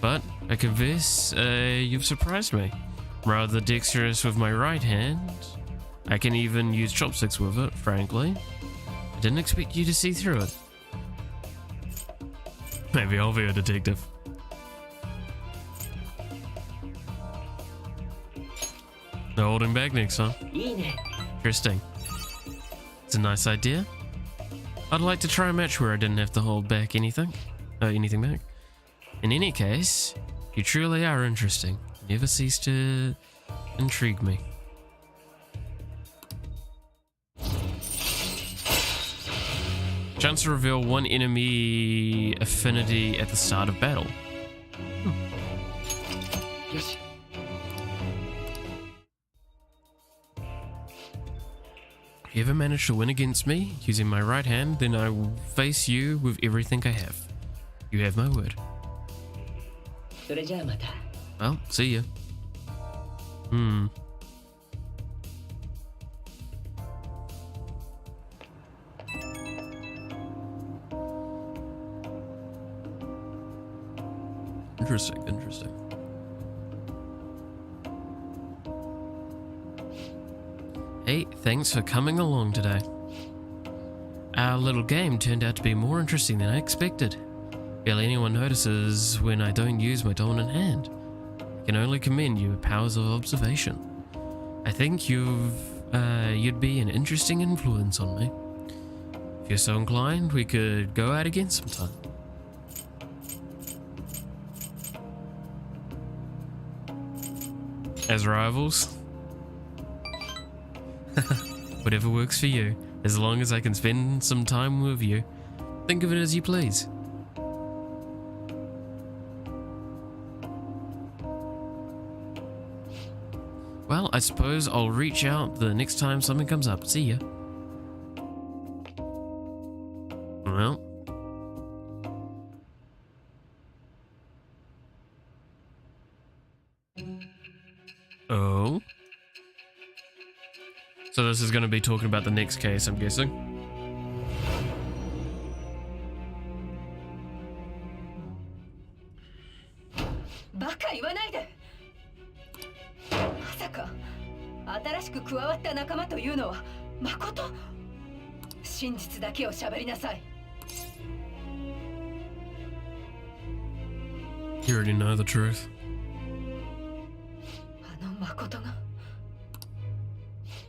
But, I confess, you've surprised me. Rather dexterous with my right hand. I can even use chopsticks with it, frankly. I didn't expect you to see through it. Maybe I'll be a detective. No holding back next time. Interesting. It's a nice idea. I'd like to try a match where I didn't have to hold back anything back. In any case, you truly are interesting. You never cease to intrigue me. Chance to reveal one enemy affinity at the start of battle. Yes. If you ever manage to win against me using my right hand, then I will face you with everything I have. You have my word. Well, see ya. Interesting. Hey, thanks for coming along today. Our little game turned out to be more interesting than I expected. Barely anyone notices when I don't use my dominant hand. I can only commend your powers of observation. I think you'd be an interesting influence on me. If you're so inclined, we could go out again sometime. As rivals? Whatever works for you, as long as I can spend some time with you. Think of it as you please. Well, I suppose I'll reach out the next time something comes up. See ya. Well. So this is going to be talking about the next case, I'm guessing. バカ言わないで。まさか新しく加わった仲間というのは誠？真実だけを喋りなさい。 You already know the truth. あの誠が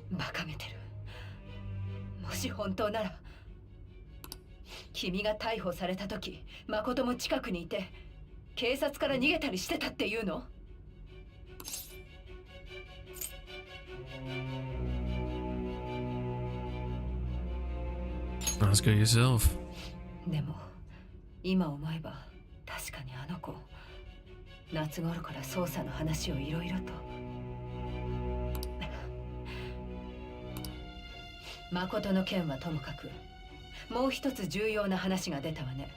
バカげてる。もし本当なら君が逮捕された時誠も近くにいて警察から逃げたりしてたっていうの？ Ask her yourself. でも今思えば確かにあの子夏頃から捜査の話をいろいろと。誠の件はともかくもう一つ重要な話が出たわね。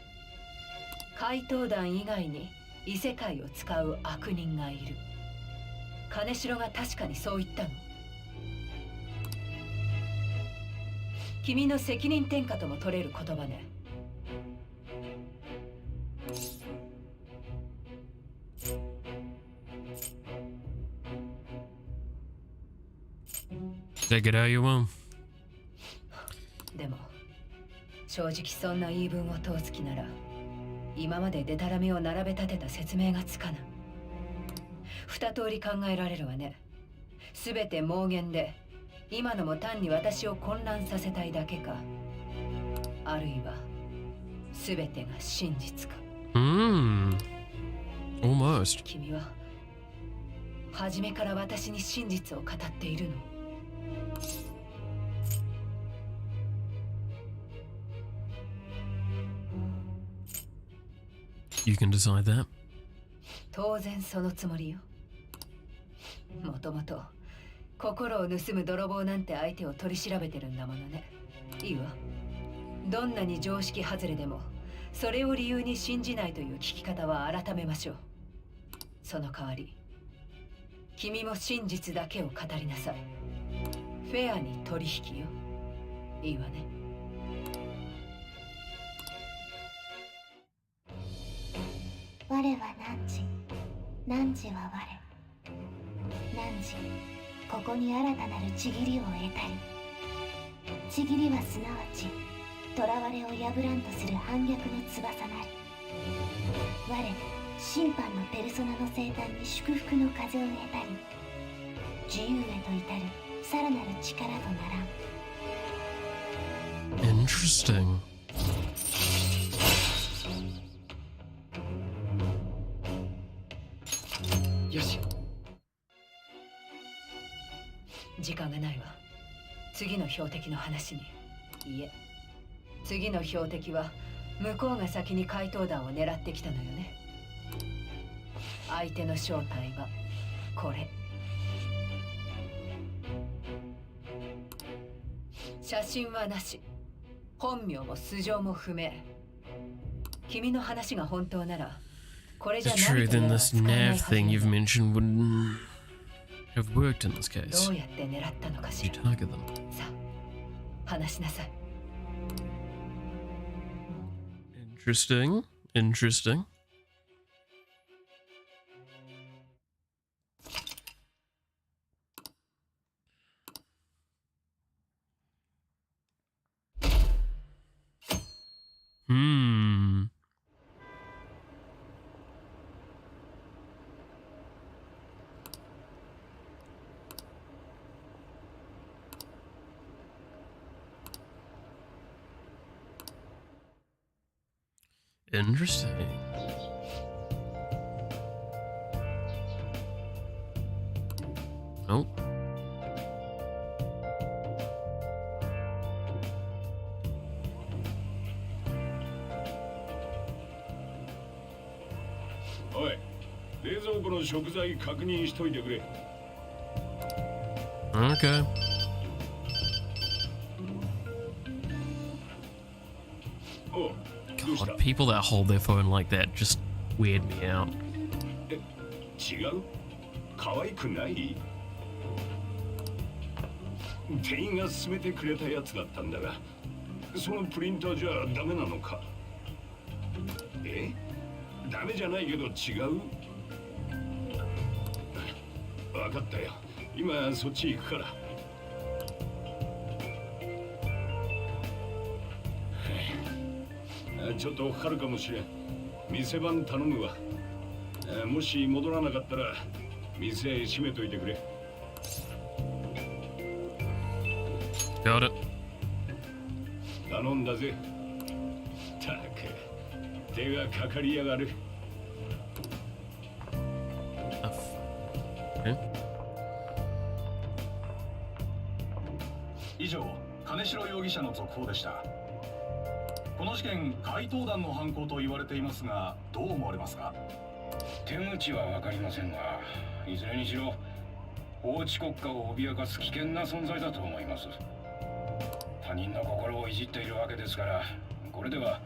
怪盗団以外に異世界を使う悪人がいる。金城が確かにそう言ったの？君の責任転嫁とも取れる言葉ね。Take it how you want. でも正直そんな言い分を通す気なら今までデタラメを並べ立てた説明がつかない。二通り考えられるわね。すべて妄言で今のも単に私を混乱させたいだけか、あるいはすべてが真実か。Almost. 君は初めから私に真実を語っているの？ You can decide that. 当然そのつもりよ。もともと心を盗む泥棒なんて相手を取り調べてるんだものね。いいわ。どんなに常識外れでもそれを理由に信じないという聞き方は改めましょう。その代わり君も真実だけを語りなさい。フェアに取引よ。いいわね。 我は汝、汝は我。汝、ここに新たなるちぎりを得たり。ちぎりはすなわち、囚われを破らんとする反逆の翼なり。我、審判のペルソナの生誕に祝福の風を得たり。自由へと至るさらなる力とならん。 Interesting. よし。時間がないわ。次の標的の話に。いえ、次の標的は向こうが先に怪盗団を狙ってきたのよね。相手の正体はこれ。写真はなし、本名も素性も不明。君の話が本当ならこれじ The ゃ何 truth と in やら this 使えない nav はず thing よ。 you've mentioned wouldn't have worked in this case. どうやって狙ったのかし You ら。 target them. さあ、話しなさい。 Interesting. Interesting. Hmm. Interesting. Oh. Oi, 冷蔵庫の食材確認しといてくれ。 Okay. Oh, どうした？ God, people that hold their phone like that just weird me out. 違う？可愛くない？店員が勧めてくれたやつだったんだが、そのプリンターじゃダメなのか？え？ダメじゃないけど違う？分かったよ。今そっち行くから。ちょっとかかるかもしれん。店番頼むわ。もし戻らなかったら店閉めといてくれ。Got it. 頼んだぜ。たく手がかかりやがる。以上、金城容疑者の続報でした。この事件、怪盗団の犯行と言われていますが、どう思われますか？手口は分かりませんが、いずれにしろ法治国家を脅かす危険な存在だと思います。他人の心をいじっているわけですから、これでは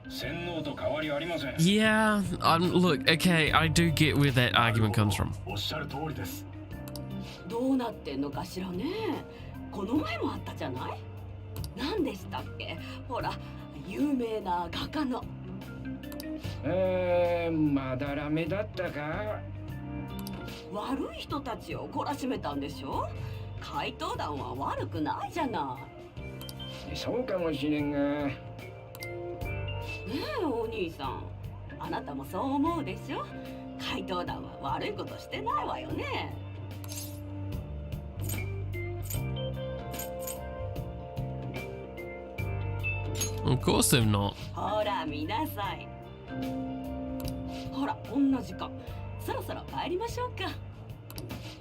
洗脳と変わりありません。Yeah, look, okay, I do get where that argument comes from. おっしゃる通りです。どうなってんのかしらね。この前もあったじゃない。何でしたっけ、ほら有名な画家の。まだらめだったか。悪い人たちを懲らしめたんでしょ。怪盗団は悪くないじゃない。そうかもしれんが。ねえお兄さん、あなたもそう思うでしょ。怪盗団は悪いことしてないわよね。Of course they're not. ほら見なさい。ほらこんな時間、そろそろ帰りましょうか。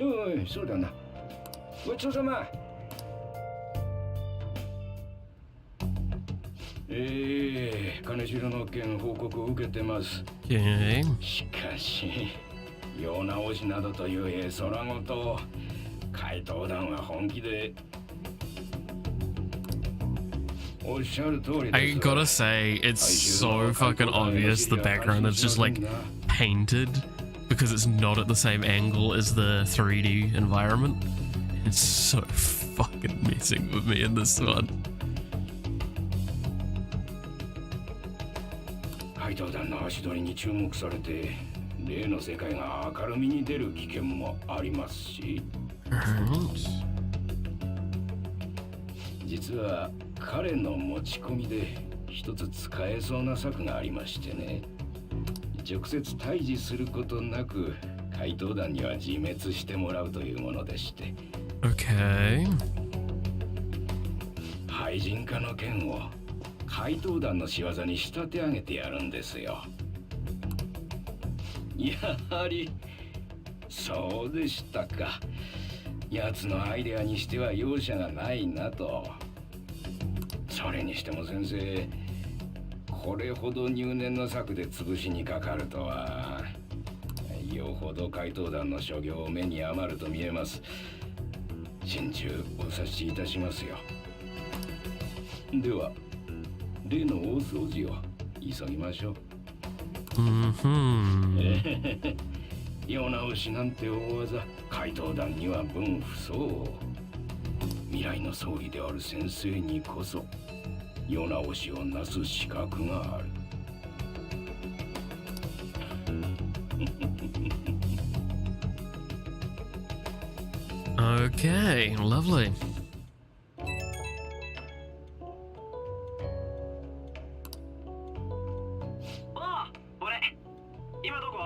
おい、そうだな。ごちそうさま。金城の件報告を受けてます。Okay. しかし、世直しなどという絵空ごと、怪盗団は本気で。おっしゃる通りです。I gotta say, it's so fucking obvious the background is just like painted because it's not at the same angle as the 3D environment. It's so fucking messing with me in this one. 怪盗団の足取りに注目されて、例の世界が明るみに出る危険もありますし。実は彼の持ち込みで一つ使えそうな策がありましてね。直接対峙することなく怪盗団には自滅してもらうというものでして。Okay. 廃人化の件を怪盗団の仕業に仕立て上げてやるんですよ。やはりそうでしたか。奴のアイデアにしては容赦がないなと。それにしても先生、これほど入念の策で潰しにかかるとは。よほど怪盗団の所業を目に余ると見えます。心中お察しいたしますよ。では例の大掃除を急ぎましょう。世直しなんて大技、怪盗団には分不相応。未来の総理である先生にこそ世直しをなす資格がある。Okay, lovely. ああ、俺今どこ？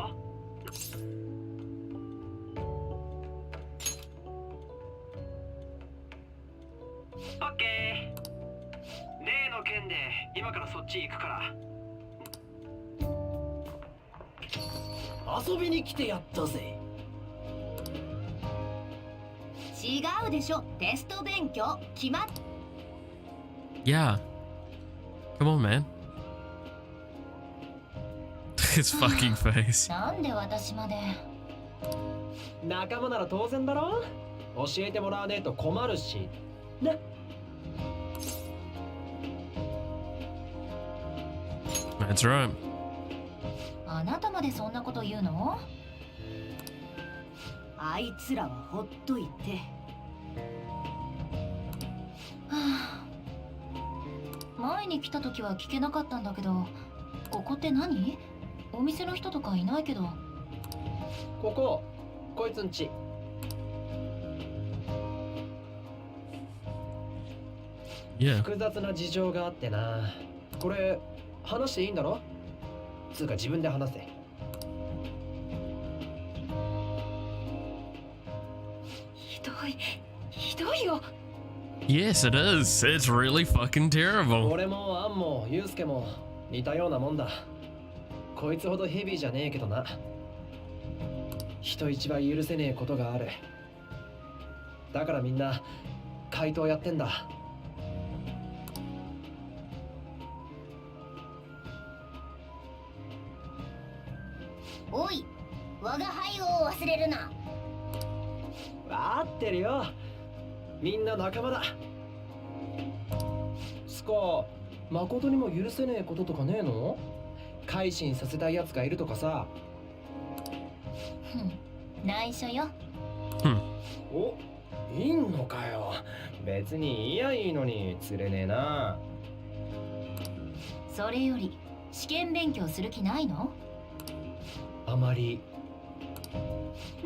オッケー。例の件で今からそっち行くから。遊びに来てやったぜ。違うでしょ。テスト勉強決まっ。Yeah. Come on, man. His fucking face. なんで私まで。仲間なら当然だろ。教えてもらわねえと困るし。ね。That's right. あなたまでそんなこと言うの？あいつらはほっといて。前に来た時は聞けなかったんだけど、ここって何？お店の人とかいないけど。こいつんち。Yeah. 複雑な事情があってな。これ話していいんだろ？つうか自分で話せ。ひどいよ。 Yes, it is. It's really fucking terrible. 俺もアンもユウスケも似たようなもんだ。こいつほどヘビーじゃねえけどな。人一倍許せねえことがある。だからみんな怪盗やってんだ。おい、我が輩を忘れるな。わかってるよ。みんな仲間だ。スカ、誠にも許せねえこととかねえの？改心させたいやつがいるとかさ。内緒よ。お、いんのかよ。別にいやいいのに釣れねえな。それより試験勉強する気ないの？あまり。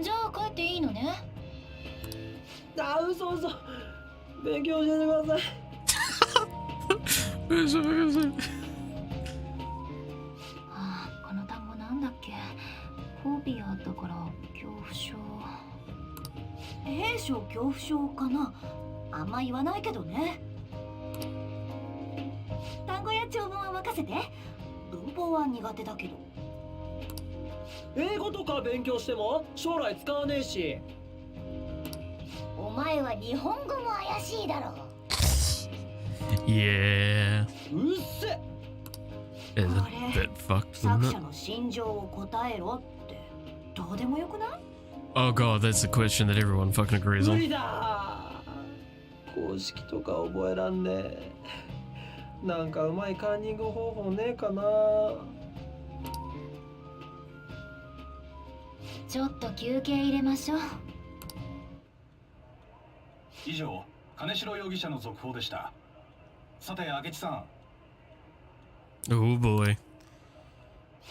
じゃあ帰っていいのね。あ、嘘。勉強しててください。この単語なんだっけ？フォビアだから恐怖症。兵所恐怖症かな？あんま言わないけどね。単語や長文は任せて。文法は苦手だけど。英語とか勉強しても将来使わねえし。お前は日本語も怪しいだろ。Yeah. うっせ。 It's a bit fucked, 作 isn't 者 it? の心情を答えろってどうでもよくない？ Oh god, that's a question that everyone fucking agrees 無 on. 理だ。公式とか覚えらんねえ。なんかうまいカンニング方法ねえかな。ちょっと休憩入れましょう。以上、金城容疑者の続報でした。さて、明智さん、 Oh boy.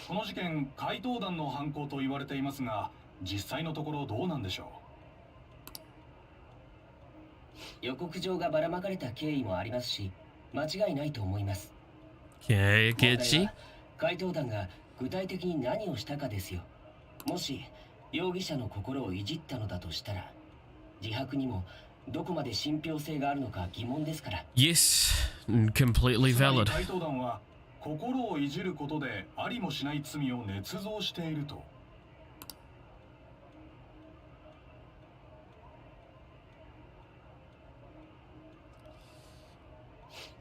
この事件、怪盗団の犯行と言われていますが、実際のところどうなんでしょ予告状がばらまかれた経緯もありますし、間違いないと思います。 Okay, 問題 Getchi. は怪盗団が具体的に何をしたかですよ。もし容疑者の心をいじったのだとしたら、自白にもどこまで信憑性があるのか疑問ですから。 Yes, completely う。つまり valid. 怪盗団は心をいじることでありもしない罪を捏造していると。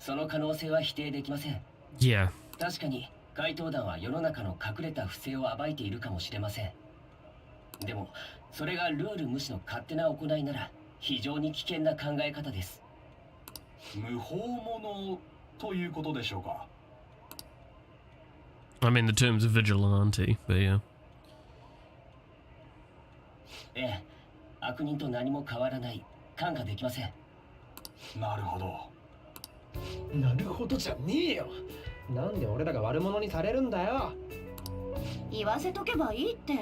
その可能性は否定できません。 Yeah. 確かに怪盗団は世の中の隠れた不正を暴いているかもしれません。でもそれがルール無視の勝手な行いなら非常に危険な考え方です。無法者ということでしょうか。 I mean, the terms of vigilante, but yeah. ええ、悪人と何も変わらない。看過できません。なるほど。なるほどじゃねえよ。なんで俺らが悪者にされるんだよ。言わせとけばいいって。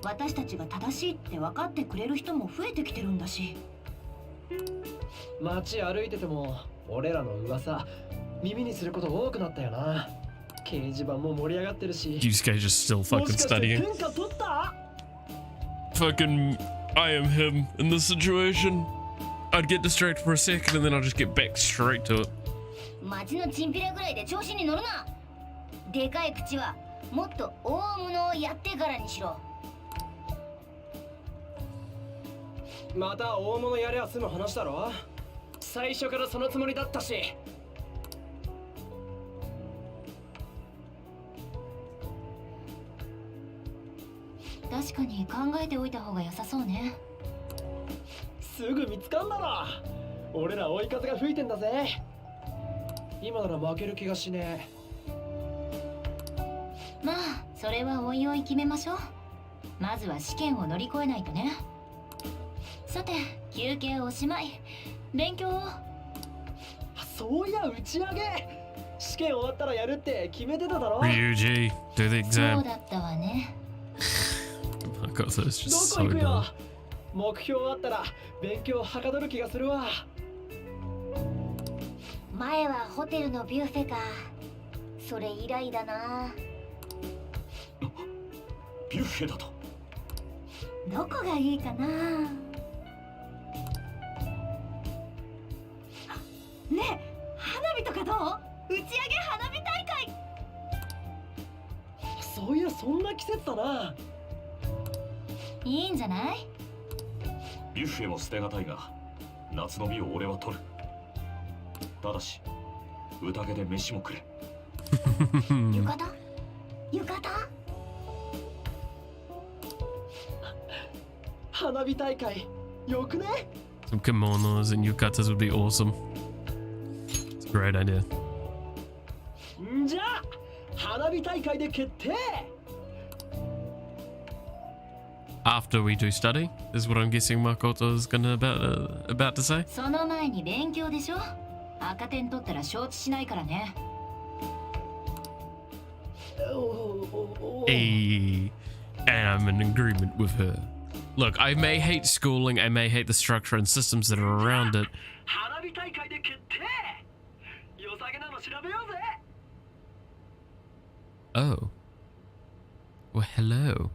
私たちが正しいって分かってくれる人も増えてきてるんだし。街歩いてても俺らの噂耳にすること多くなったよな。掲示板も盛り上がってるし。 Yusuke just still も fucking しかして studying. 天下取った？ Fucking, I am him in this situation. I'd get distracted for a second and then I'll just get back straight to it. 街のチンピラぐらいで調子に乗るな。でかい口はもっと大物をやってからにしろ。また大物やりゃ済む話だろ。最初からそのつもりだったし。確かに考えておいた方が良さそうね。すぐ見つかんだろ。俺ら追い風が吹いてんだぜ。今なら負ける気がしねまあそれはおいおい決めましょう。まずは試験を乗り越えないとね。さて休憩おしまい。勉強を。そういや打ち上げ試験終わったらやるって決めてただろ。 Ryuji, do the そう exam. だったわね。 Oh my god, that's ど just こ so 行くよ dumb. 目標あったら勉強はかどる気がするわ。前はホテルのビュッフェか。それ以来だな。ビュッフェだと。どこがいいかな。ねえ、花火とかどう？打ち上げ花火大会。そういやそんな季節だな。いいんじゃない？ビュッフェも捨てがたいが、夏の美を俺は取る。ただし、宴で飯もくれ。浴衣？浴衣？花火大会よくね？ Some kimonos and yukatas would be awesome. It's a great idea. んじゃあ花火大会で決定。 After we do study, is what I'm guessing Makoto is gonna about to say. その前に勉強でしょ。赤点取ったら承知しないからね。Hey, and I'm in agreement with her. Look, I may hate schooling, I may hate the structure and systems that are around it. 花火大会で決定。良さげなの調べようぜ。 Oh. Well, hello.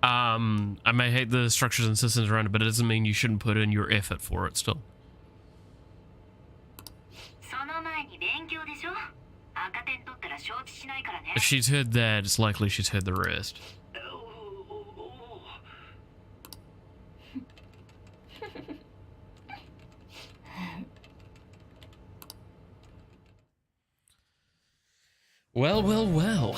I may hate the structures and systems around it, but it doesn't mean you shouldn't put in your effort for it still. その前に勉強でしょ。赤点取ったら承知しないからね。 If she's heard that, it's likely she's heard the rest. Well, well, well.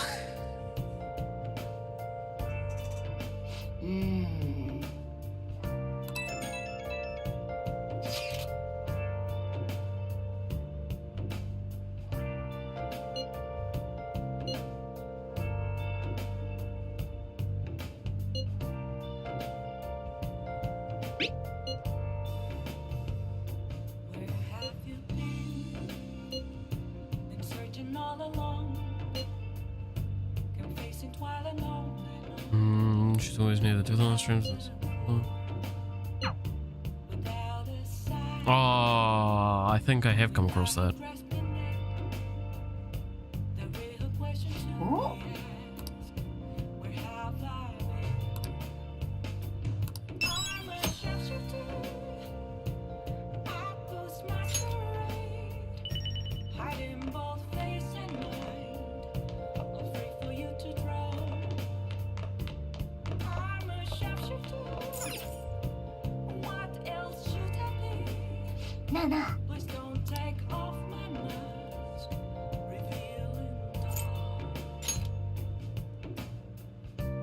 She's always near the two restrooms. Oh, I think I have come across that. お？ なあなあ。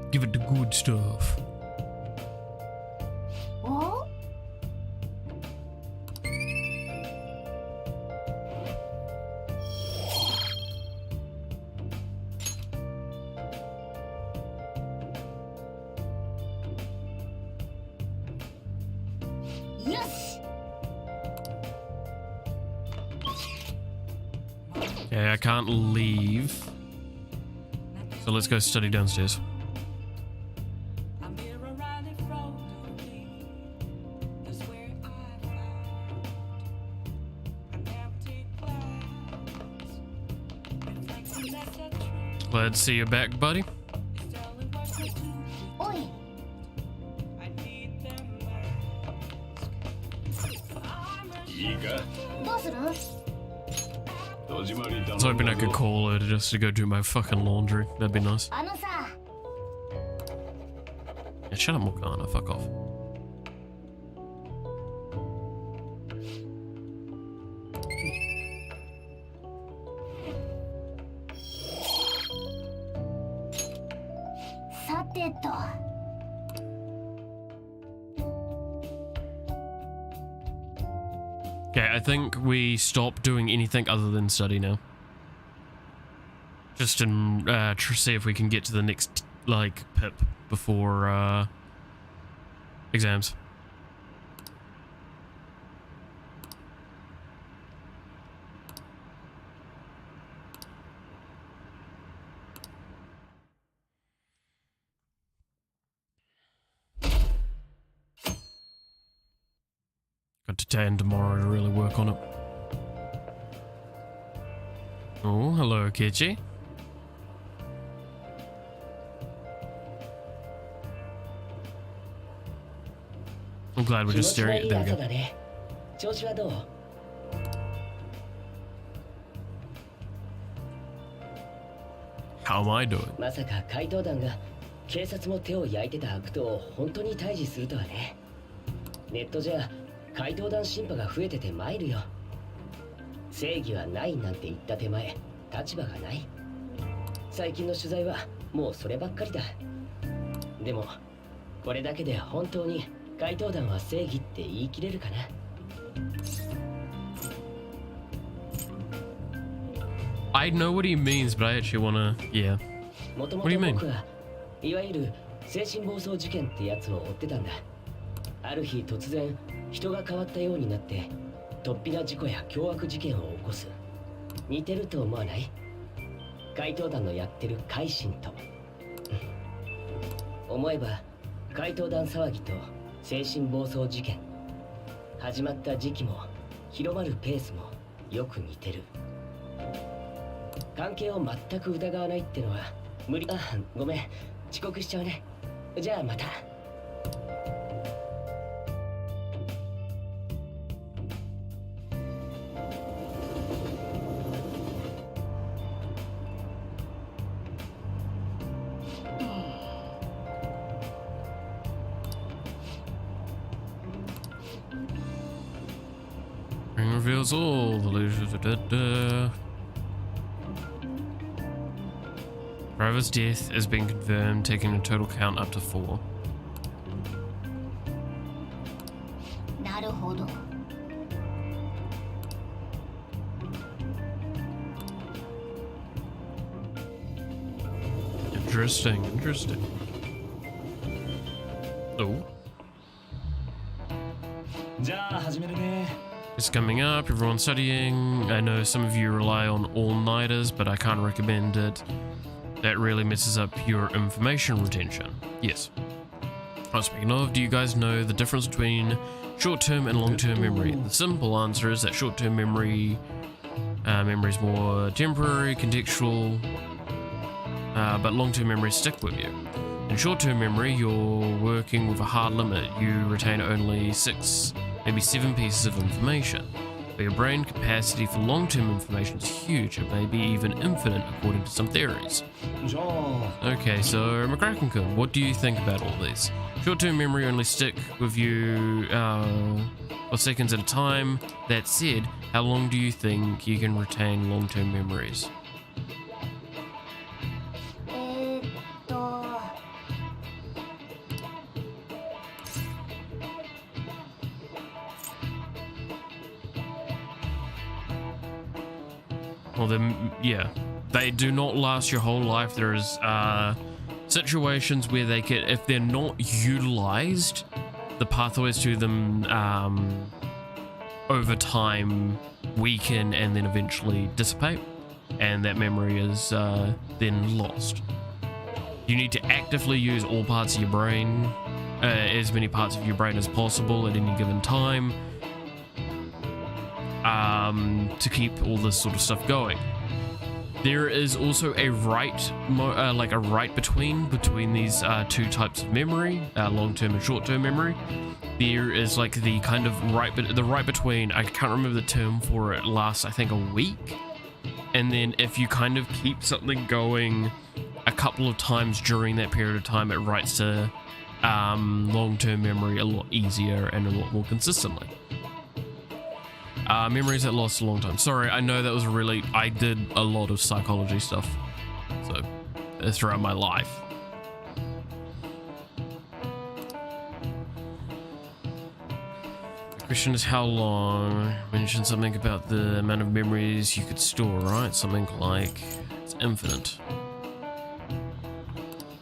Give it the good stuff. お？ よし。 Okay, I can't leave. So let's go study downstairs. Glad to see you back, buddy. おい。 いいか どうする？ 戸締まり I was hoping I could call her just to go do my fucking laundry. That'd be nice. あのさ。 Yeah, shut up, Morgana. Fuck off. Okay, I think we stop doing anything other than study now. Just to see if we can get to the next, like, pip before, exams. today and tomorrow to really work on it. Oh, hello, Kichi. I'm glad we're just staring at them again. 調子はどう? How am I doing? まさか怪盗団が警察も手を焼いてた悪党を本当に退治するとはね。ネットじゃ怪盗団シンパが増えてて参るよ。正義はないなんて言った手前、立場がない。最近の取材はもうそればっかりだ。でもこれだけで本当に怪盗団は正義って言い切れるかな。I know what he means, but I actually wanna, yeah. もとも What do と you mean? 僕はいわゆる精神暴走事件ってやつを追ってたんだ。ある日突然人が変わったようになって突飛な事故や凶悪事件を起こす。似てると思わない？怪盗団のやってる改心と。思えば怪盗団騒ぎと精神暴走事件、始まった時期も広まるペースもよく似てる。関係を全く疑わないってのは無理。あ、ごめん、遅刻しちゃうね。じゃあまた。Ring reveals all the illusions. Driver's death has been confirmed, taking a total count up to 4. なるほど。Interesting, interesting. Oh. じゃあ始めるね。 It's coming up, everyone's studying. I know some of you rely on all-nighters, but I can't recommend it. That really messes up your information retention. Yes. Speaking of, do you guys know the difference between short-term and long-term memory? The simple answer is that short-term memory is more temporary, contextual, but long-term memories stick with you. In short-term memory, you're working with a hard limit. You retain only 6, maybe 7 pieces of information. But your brain capacity for long-term information is huge. It may be even infinite according to some theories. Okay, so McCracken-kun, what do you think about all these? Short-term memory only stick with you for seconds at a time. That said, how long do you think you can retain long-term memories? Well, then, yeah, they do not last your whole life. There's situations where they can, if they're not utilized, the pathways to them over time weaken and then eventually dissipate, and that memory is then lost. You need to actively use all parts of your brain, as many parts of your brain as possible at any given time, to keep all this sort of stuff going. There is also a right between these two types of memory, long-term and short-term memory. There is like the kind of right between, I can't remember the term for it, lasts I think a week, and then if you kind of keep something going a couple of times during that period of time, it writes to long-term memory a lot easier and a lot more consistently. Memories that lost a long time. Sorry, I know that was really, I did a lot of psychology stuff, so throughout my life. The question is how long. I mentioned something about the amount of memories you could store, right? Something like it's infinite.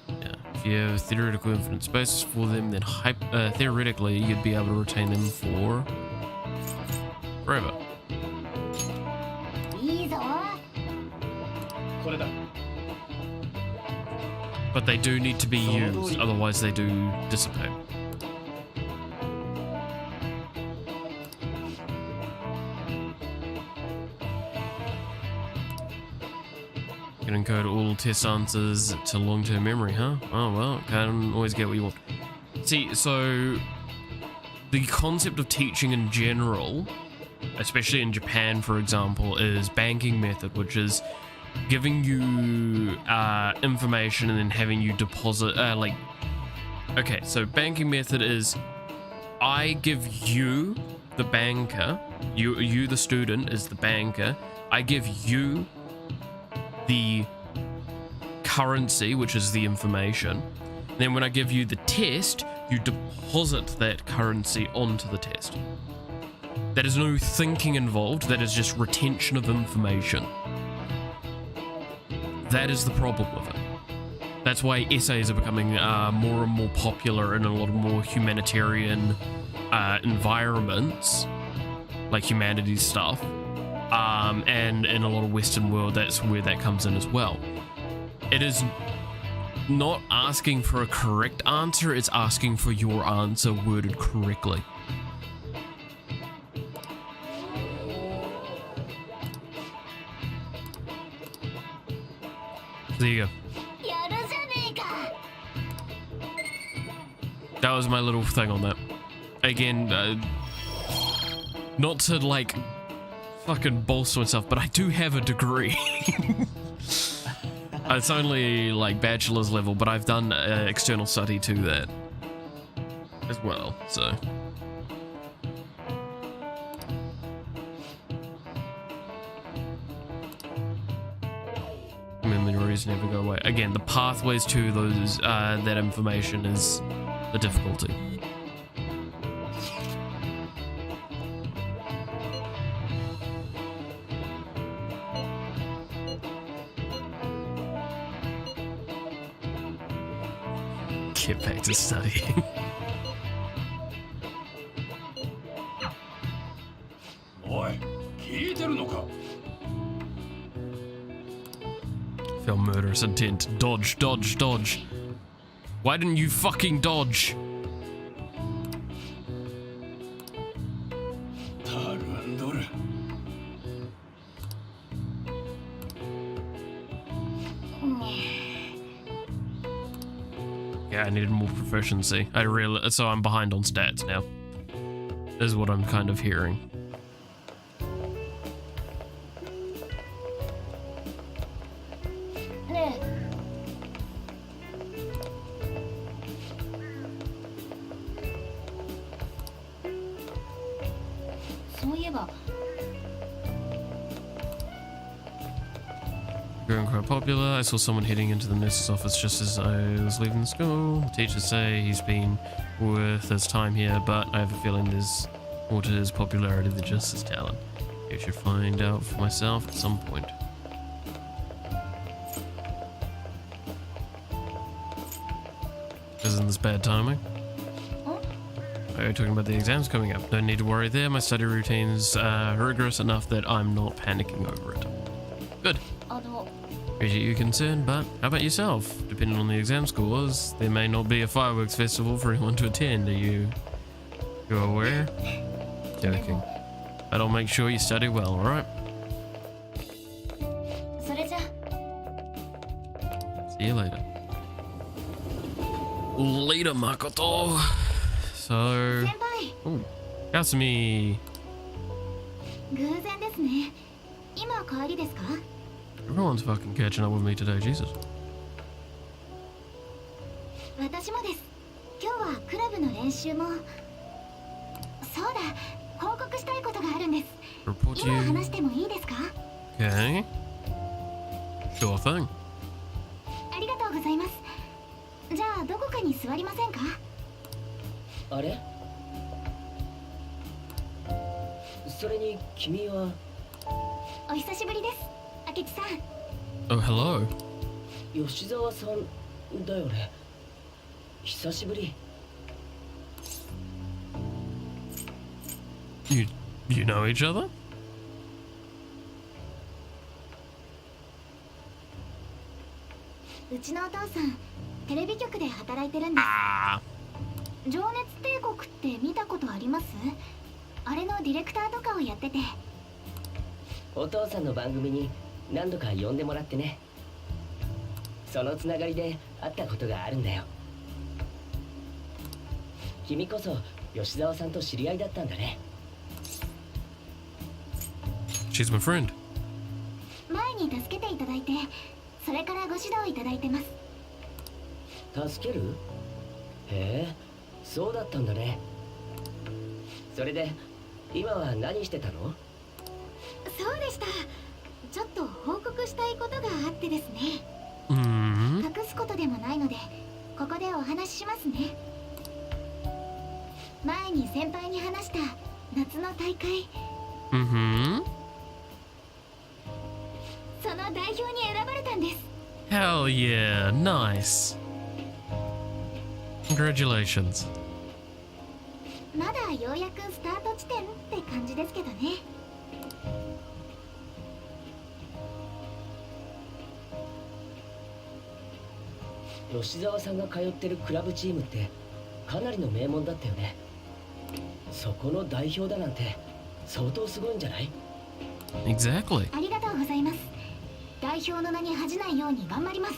Yeah, if you have theoretical infinite spaces for them, then theoretically you'd be able to retain them for forever. But they do need to be used, otherwise they do dissipate. can encode all test answers to long-term memory, huh? Oh well, can't always get what you want. See, so the concept of teaching in general, especially in Japan, for example, is banking method, which is giving you information and then having you deposit, okay, so banking method is I give you, the banker, you the student is the banker, I give you the currency, which is the information. Then when I give you the test, you deposit that currency onto the test. There is no thinking involved, that is just retention of information. That is the problem with it. That's why essays are becoming more and more popular in a lot of more humanitarian environments, like humanities stuff, and in a lot of Western world, that's where that comes in as well. It is not asking for a correct answer, it's asking for your answer worded correctly. There you go. That was my little thing on that. Again, not to like fucking bolster myself, but I do have a degree. It's only like bachelor's level, but I've done external study to that as well, so. Memories never go away. Again, the pathways to those that information is the difficulty. Get back to studying. Feel murderous intent. Dodge, dodge, dodge. Why didn't you fucking dodge? Yeah, I needed more proficiency. So I'm behind on stats now. Is what I'm kind of hearing. Growing quite popular. I saw someone heading into the nurse's office just as I was leaving the school. The teachers say he's been worth his time here, but I have a feeling there's more to his popularity than just his talent. I should find out for myself at some point. Isn't this bad timing? Are you talking about the exams coming up? No need to worry there. My study routine's rigorous enough that I'm not panicking over it. Good. Appreciate your concern, but how about yourself? Depending on the exam scores, there may not be a fireworks festival for anyone to attend. Are you aware? Joking. But I'll make sure you study well, alright? See you later. Later, Makoto. So... Oh, Kasumi. Everyone's fucking catching up with me today, Jesus. Report to you. Okay. Sure thing. あれ？それに君は？お久しぶりです、明智さん。Oh, hello. 吉沢さんだよね。久しぶり。You know each other? うちのお父さん、テレビ局で働いてるんです。情熱帝国って見たことあります？あれのディレクターとかをやってて。お父さんの番組に何度か呼んでもらってね。そのつながりで会ったことがあるんだよ。君こそ吉沢さんと知り合いだったんだね。 She's my friend. 前に助けていただいて、それからご指導いただいてます。助ける？へえ、そうだったんだね。それで今は何してたの？そうでした。ちょっと報告したいことがあってですね。Mm. 隠すことでもないので、ここでお話ししますね。前に先輩に話した夏の大会、 Mm-hmm. その代表に選ばれたんです。 Hell yeah, nice. Congratulations. まだようやくスタート地点って感じですけどね。吉沢さんが通ってるクラブチームってかなりの名門だったよね。そこの代表だなんて相当すごいんじゃない？ Exactly. ありがとうございます。代表の名に恥じないように頑張ります。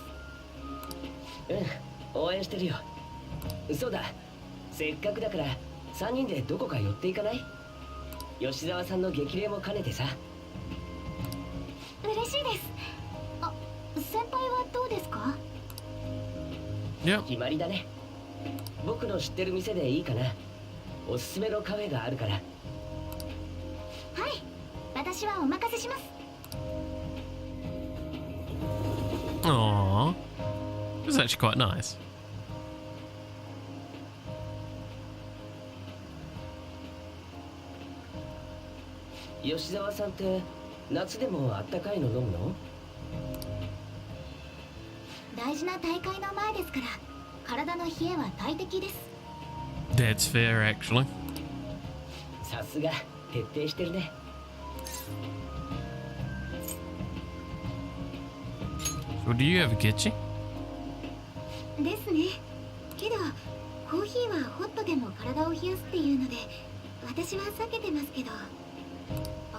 うん、応援してるよ。そうだ、せっかくだから3人でどこか寄っていかない？吉沢さんの激励も兼ねてさ。嬉しいです。あ、先輩はどうですか？ Yep. 決まりだね。僕の知ってる店でいいかな。おすすめのカフェがあるから。はい、私はお任せします。 Aww. It was actually quite nice. 吉沢さんって夏でもあったかいの飲むの？大事な大会の前ですから、体の冷えは大敵です。 That's fair, actually. さすが徹底してるね。 So do you have a kitchen? ですね。けどコーヒーはホットでも体を冷やすっていうので、私は避けてますけど。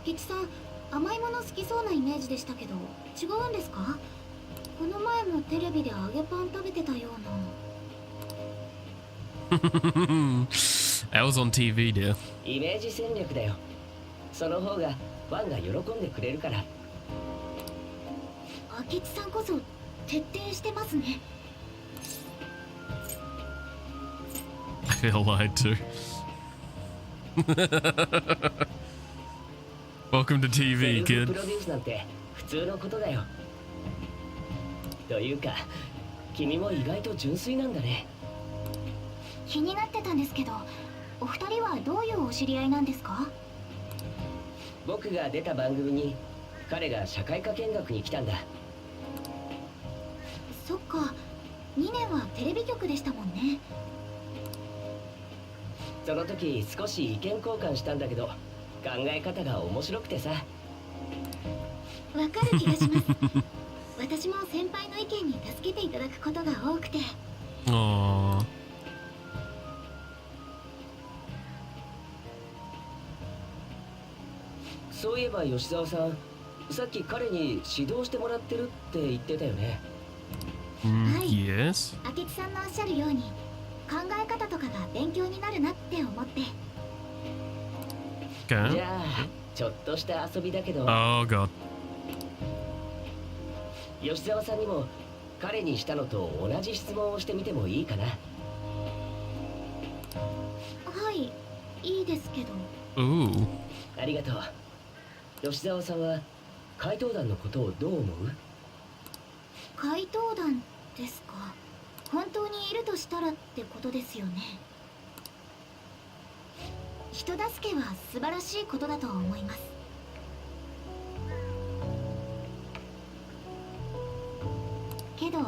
明智さん、甘いもの好きそうなイメージでしたけど、違うんですか？この前もテレビで揚げパン食べてたような。 That was on TV, dear. イメージ戦略だよ。その方がファンが喜んでくれるから。明智さんこそ徹底してますね。 I feel lied to. Welcome to セ TV, ルフ kid. プロデュースなんて普通のことだよ。というか君も意外と純粋なんだね。気になってたんですけど、お二人はどういうお知り合いなんですか？僕が出た番組に彼が社会科見学に来たんだ。そっか、2年はテレビ局でしたもんね。その時少し意見交換したんだけど、考え方が面白くてさ。わかる気がします。私も先輩の意見に助けていただくことが多くて。 Aww. そういえば吉沢さん、さっき彼に指導してもらってるって言ってたよね。Mm, Hi. yes. 明智さんのおっしゃるように、考え方とかが勉強になるなって思って。じ Okay. ゃあちょっとした遊びだけど、 Oh, God. 吉沢さんにも彼にしたのと同じ質問をしてみてもいいかな。はい、いいですけど。 Ooh. ありがとう。吉沢さんは怪盗団のことをどう思う？怪盗団ですか？本当にいるとしたらってことですよね。人助けは素晴らしいことだと思います。けど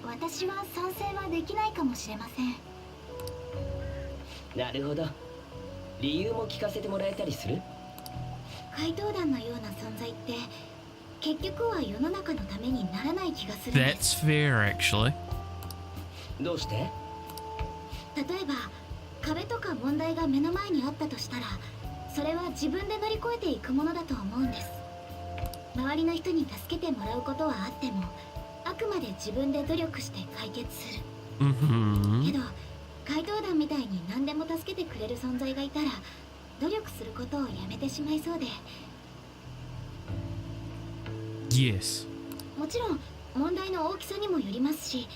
私は賛成はできないかもしれません。なるほど。理由も聞かせてもらえたりする？怪盗団のような存在って結局は世の中のためにならない気がするんです。 That's fair, actually. どうして？例えば壁とか問題が目の前にあったとしたら、それは自分で乗り越えていくものだと思うんです。周りの人に助けてもらうことはあっても、あくまで自分で努力して解決する。 Mm-hmm. けど怪盗団みたいに何でも助けてくれる存在がいたら努力することをやめてしまいそうで。 Yes. もちろん問題の大きさにもよりますし、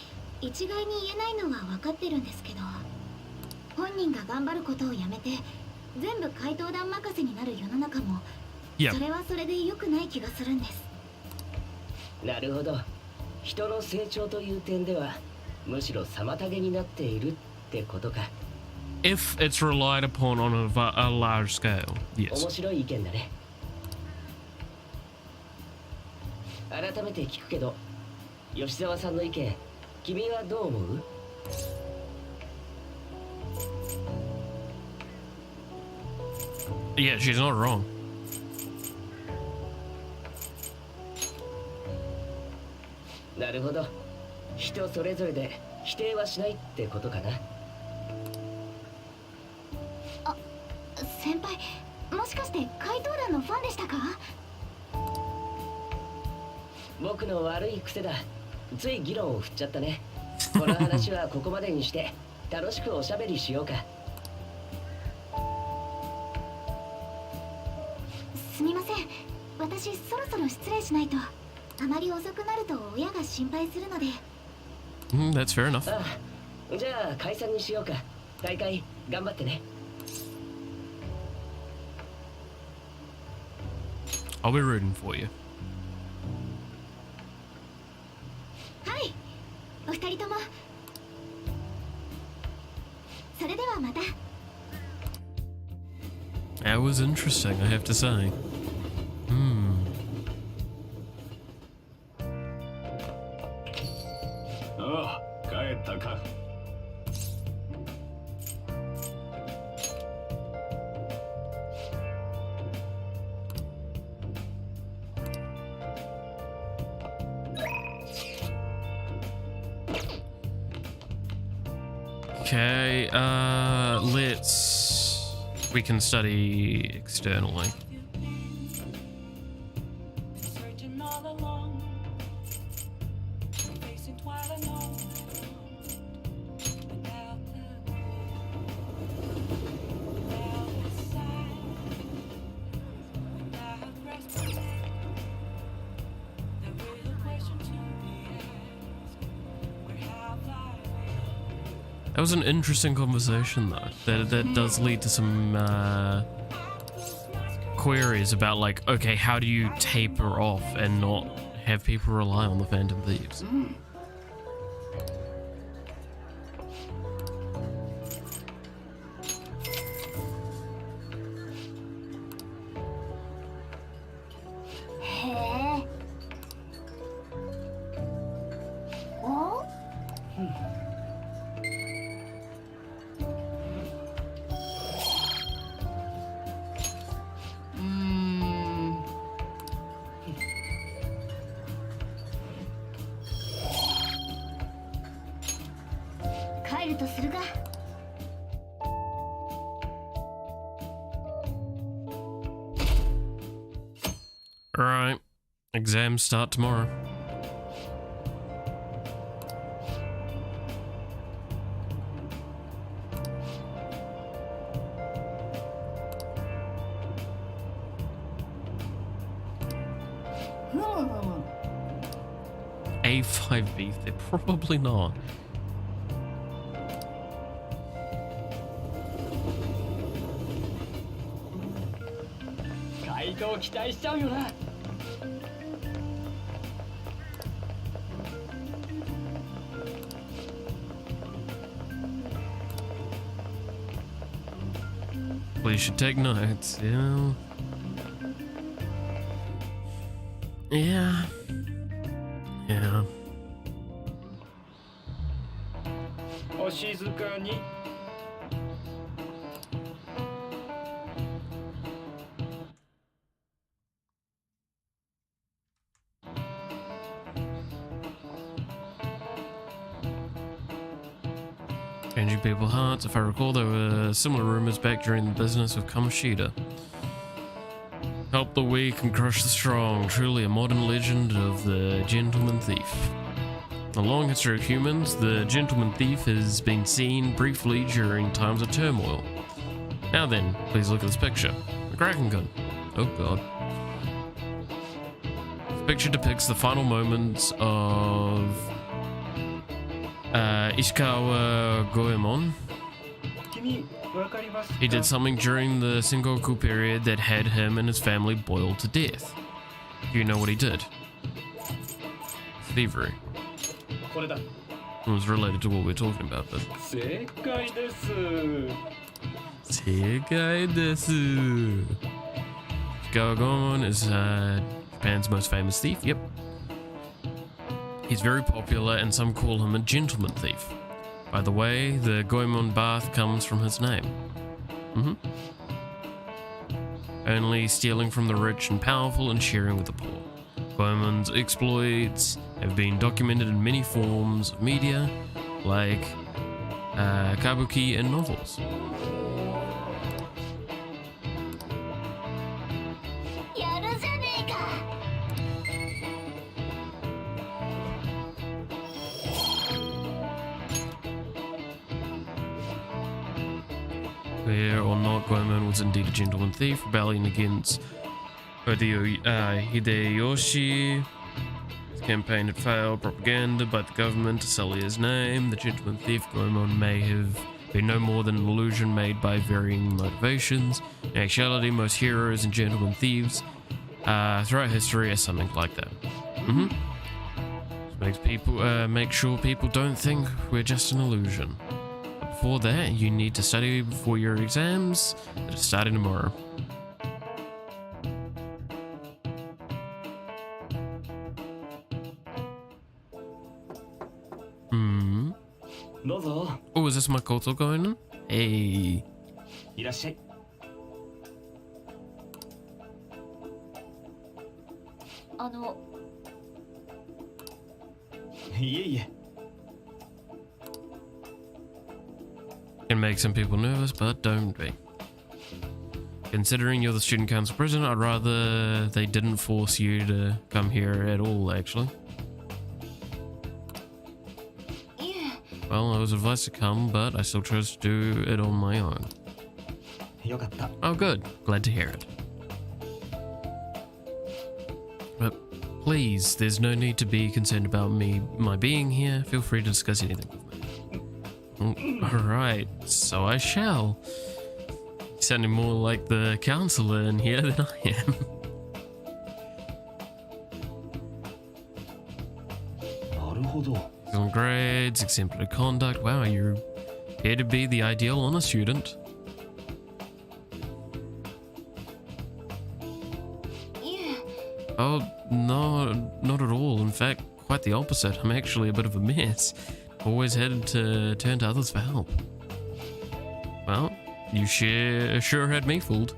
一概に言えないのは分かってるんですけど、本人が頑張ることをやめて全部怪盗団任せになる世の中も、 Yeah. それはそれで良くない気がするんです。なるほど。人の成長という点ではむしろ妨げになっているってことか。 If it's relied upon on a large scale, yes. 面白い意見だね。改めて聞くけど、吉沢さんの意見、君はどう思う？ Yeah, she's not wrong. なるほど。人それぞれで否定はしないってことかな。あ、先輩、もしかして怪盗団のファンでしたか？僕の悪い癖だ。つい議論を振っちゃったね。この話はここまでにして楽しくおしゃべりしようか。すみません、私そろそろ失礼しないと。あまり遅くなると親が心配するので。 That's fair enough. ああ、じゃあ解散にしようか。大会頑張ってね。 I'll be rooting for you. はい、お二人とも。それではまた。 That was interesting, I have to say. Hmm. ああ、帰ったか。Okay, we can study externally. Searching all along, facing twilight alone, without the sign, without resting. The real question to be asked: where have I been? That was an interesting conversation, though. That does lead to some queries about, like, okay, how do you taper off and not have people rely on the Phantom Thieves? Mm. 帰るとするか。 Alright, exams start tomorrow. A5B, they're probably not. 回答期待しちゃうよな。 Well, you should take notes, yeah. Yeah. Yeah. お静かに。Changing people's hearts. If I recall, there were similar rumors back during the business of Kamoshida. Help the weak and crush the strong. Truly a modern legend of the gentleman thief. A long history of humans, the gentleman thief has been seen briefly during times of turmoil. Now then, please look at this picture. A Kraken gun. Oh god. The picture depicts the final moments of Ishikawa Goemon. He did something during the Sengoku period that had him and his family boiled to death. Do you know what he did? Thievery. It was related to what we're talking about, but... 正解です。正解です. Ishikawa Goemon is Japan's most famous thief. Yep. He's very popular and some call him a gentleman thief. By the way, the Goemon bath comes from his name. Only stealing from the rich and powerful and sharing with the poor. Goemon's exploits have been documented in many forms of media, like kabuki and novels. やるじゃねえか。 Whether or not Goemon was indeed a gentleman thief, rebelling against Hideyoshi. His campaign had failed, propaganda by the government to sully his name. The gentleman thief Goemon may have been no more than an illusion made by varying motivations. In actuality, most heroes and gentleman thieves throughout history are something like that. Makes people make sure people don't think we're just an illusion. But before that, you need to study before your exams that are starting tomorrow. Oh, is this my Koto going on? Hey. いらっしゃい。いえいえ。 Can make some people nervous, but don't be. Considering you're the student council president, I'd rather they didn't force you to come here at all, actually. Well, I was advised to come, but I still chose to do it on my own. よかった。 Oh, good. Glad to hear it. But please, there's no need to be concerned about my being here. Feel free to discuss anything with me. Alright, so I shall. You're sounding more like the counselor in here than I am. なるほど。 Excellent grades, exemplary conduct. Wow, you appear to be the ideal honor student. Oh, no, not at all. In fact, quite the opposite. I'm actually a bit of a mess. Always had to turn to others for help. Well, you sure had me fooled.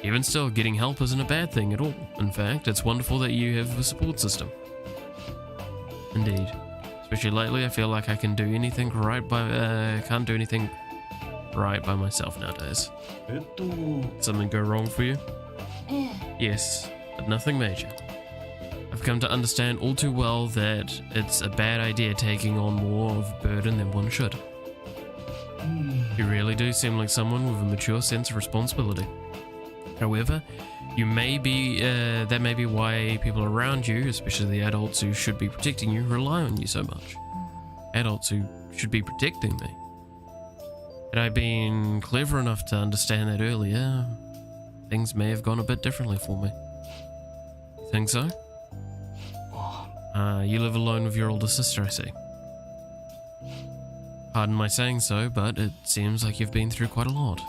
Even still, getting help isn't a bad thing at all. In fact, it's wonderful that you have a support system. Indeed. Especially lately, I feel like I can do anything right by can't do anything right by myself nowadays. Something go wrong for you? Yes, but nothing major. I've come to understand all too well that it's a bad idea taking on more of a burden than one should. You really do seem like someone with a mature sense of responsibility. However, you may be, that may be why people around you, especially the adults who should be protecting you, rely on you so much. Adults who should be protecting me. Had I been clever enough to understand that earlier, things may have gone a bit differently for me. You think so? You live alone with your older sister, I see. Pardon my saying so, but it seems like you've been through quite a lot.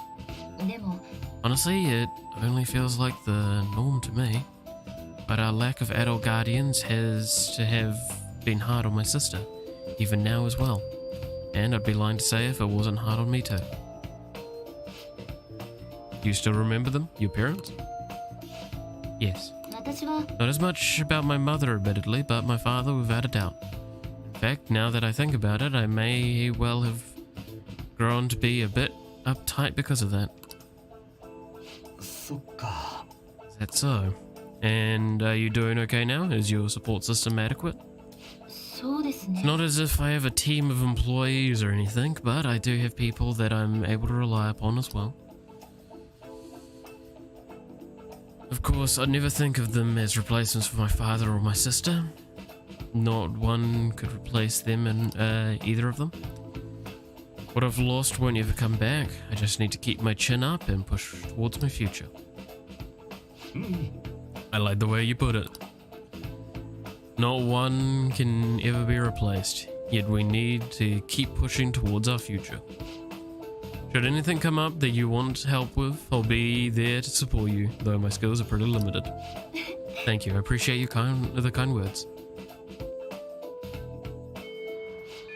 Honestly, it only feels like the norm to me. But our lack of adult guardians has to have been hard on my sister, even now as well. And I'd be lying to say if it wasn't hard on me too. You still remember them, your parents? Yes. Not as much about my mother, admittedly, but my father without a doubt. In fact, now that I think about it, I may well have grown to be a bit uptight because of that. そっか。 Is that so? And are you doing okay now? Is your support system adequate? そうでですね。 It's not as if I have a team of employees or anything, but I do have people that I'm able to rely upon as well. Of course, I'd never think of them as replacements for my father or my sister. Not one could replace them in either of them. What I've lost won't ever come back. I just need to keep my chin up and push towards my future. I like the way you put it. Not one can ever be replaced, yet we need to keep pushing towards our future. Should anything come up that you want help with, I'll be there to support you, though my skills are pretty limited. Thank you, I appreciate the kind words.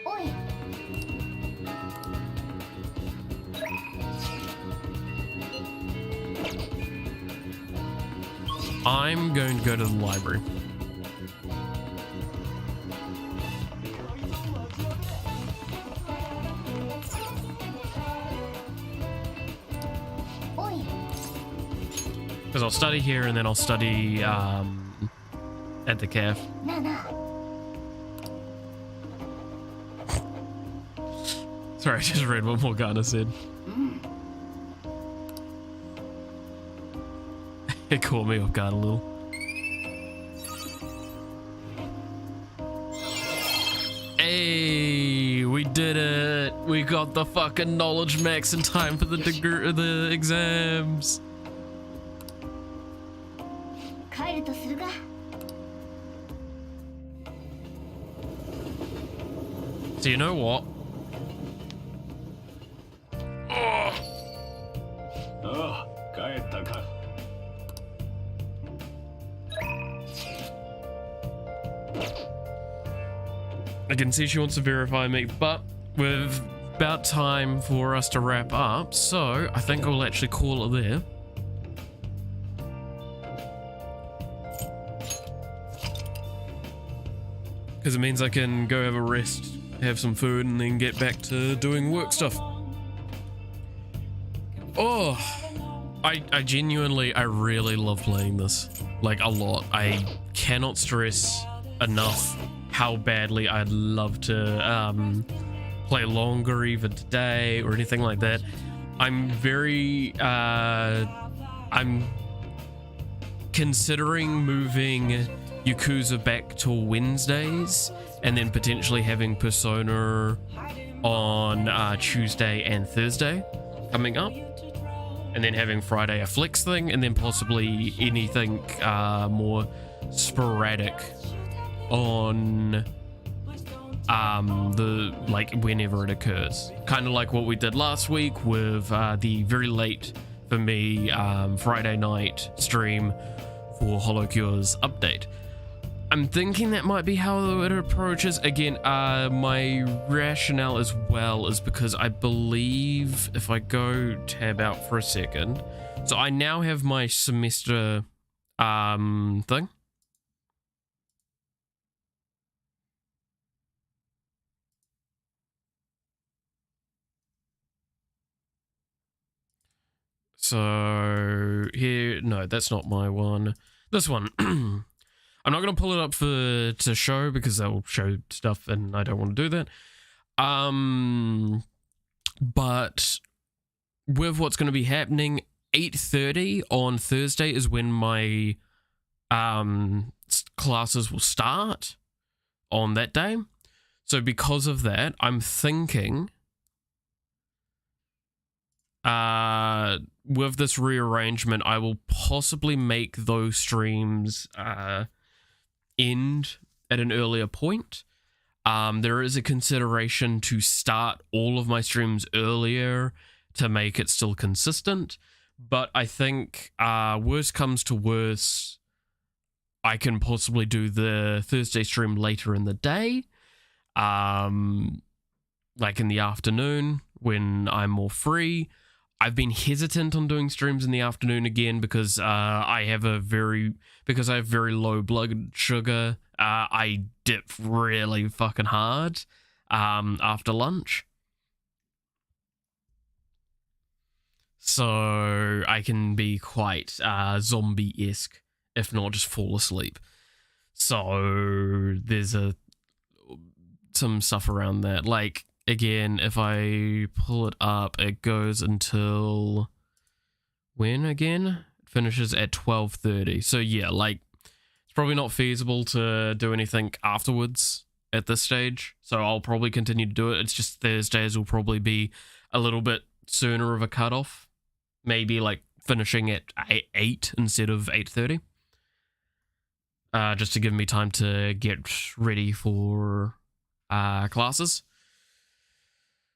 おい I'm going to go to the library. Because I'll study here and then I'll study at the caf. なあなあ Sorry, I just read what Morgana said. It caught me off guard a little. Hey, we did it! We got the fucking knowledge max in time for the exams. 帰るとするか So you know what? ああ、帰ったか。 I can see she wants to verify me, but with about time for us to wrap up, so I think we'll actually call it there. Because it means I can go have a rest, have some food, and then get back to doing work stuff. Oh, I genuinely, I really love playing this. Like, a lot. I cannot stress enough how badly I'd love to play longer, even today, or anything like that. I'm very, I'm considering moving Yakuza back to Wednesdays, and then potentially having Persona on Tuesday and Thursday coming up, and then having Friday a flex thing, and then possibly anything more sporadic on the, like, whenever it occurs, kind of like what we did last week with the very late for me Friday night stream for HoloCure's update. I'm thinking that might be how it approaches. Again, my rationale as well is because I believe, if I go tab out for a second, so I now have my semester thing. So here, no, that's not my one. This one. I'm not going to pull it up to show because that will show stuff and I don't want to do that. But with what's going to be happening, 8:30 on Thursday is when my classes will start on that day. So because of that, I'm thinking with this rearrangement, I will possibly make those streams end at an earlier point. There is a consideration to start all of my streams earlier to make it still consistent, but I think worst comes to worst, I can possibly do the Thursday stream later in the day, like in the afternoon when I'm more free. I've been hesitant on doing streams in the afternoon again because I have very low blood sugar. I dip really fucking hard after lunch. So I can be quite zombie-esque, if not just fall asleep. So there's a some stuff around that. Like, again, if I pull it up, it goes until when again? It finishes at 12:30. So yeah, like, it's probably not feasible to do anything afterwards at this stage. So I'll probably continue to do it. It's just Thursdays will probably be a little bit sooner of a cutoff. Maybe like finishing at 8 instead of 8:30. Just to give me time to get ready for classes.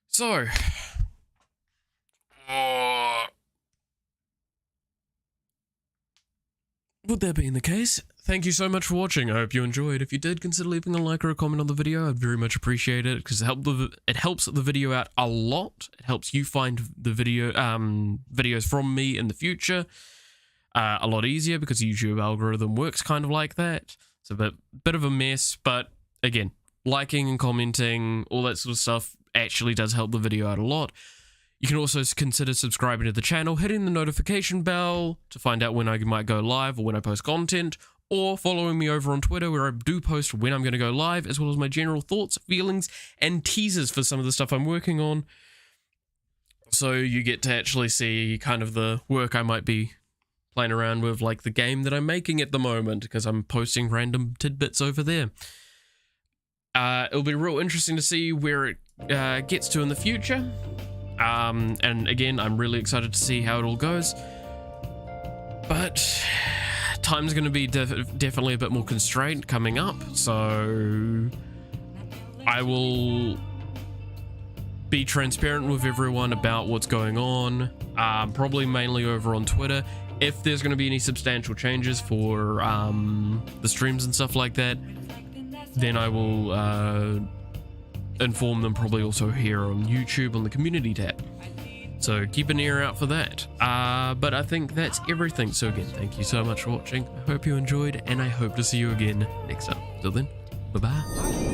So, with that being the case, thank you so much for watching. I hope you enjoyed. If you did, consider leaving a like or a comment on the video. I'd very much appreciate it, because it helps the video out a lot. It helps you find the videos from me in the future a lot easier, because the YouTube algorithm works kind of like that. It's a bit of a mess, but again, liking and commenting, all that sort of stuff actually does help the video out a lot. You can also consider subscribing to the channel, hitting the notification bell to find out when I might go live or when I post content, or following me over on Twitter, where I do post when I'm going to go live, as well as my general thoughts, feelings, and teasers for some of the stuff I'm working on. So you get to actually see kind of the work I might be playing around with, like the game that I'm making at the moment, because I'm posting random tidbits over there. It'll be real interesting to see where it gets to in the future. And again, I'm really excited to see how it all goes. But time's going to be definitely a bit more constrained coming up, so I will be transparent with everyone about what's going on, probably mainly over on Twitter. If there's going to be any substantial changes for the streams and stuff like that, then I will inform them, probably also here on YouTube on the community tab. So keep an ear out for that. But I think that's everything. So again, thank you so much for watching. I hope you enjoyed, and I hope to see you again next time. Till then, bye-bye.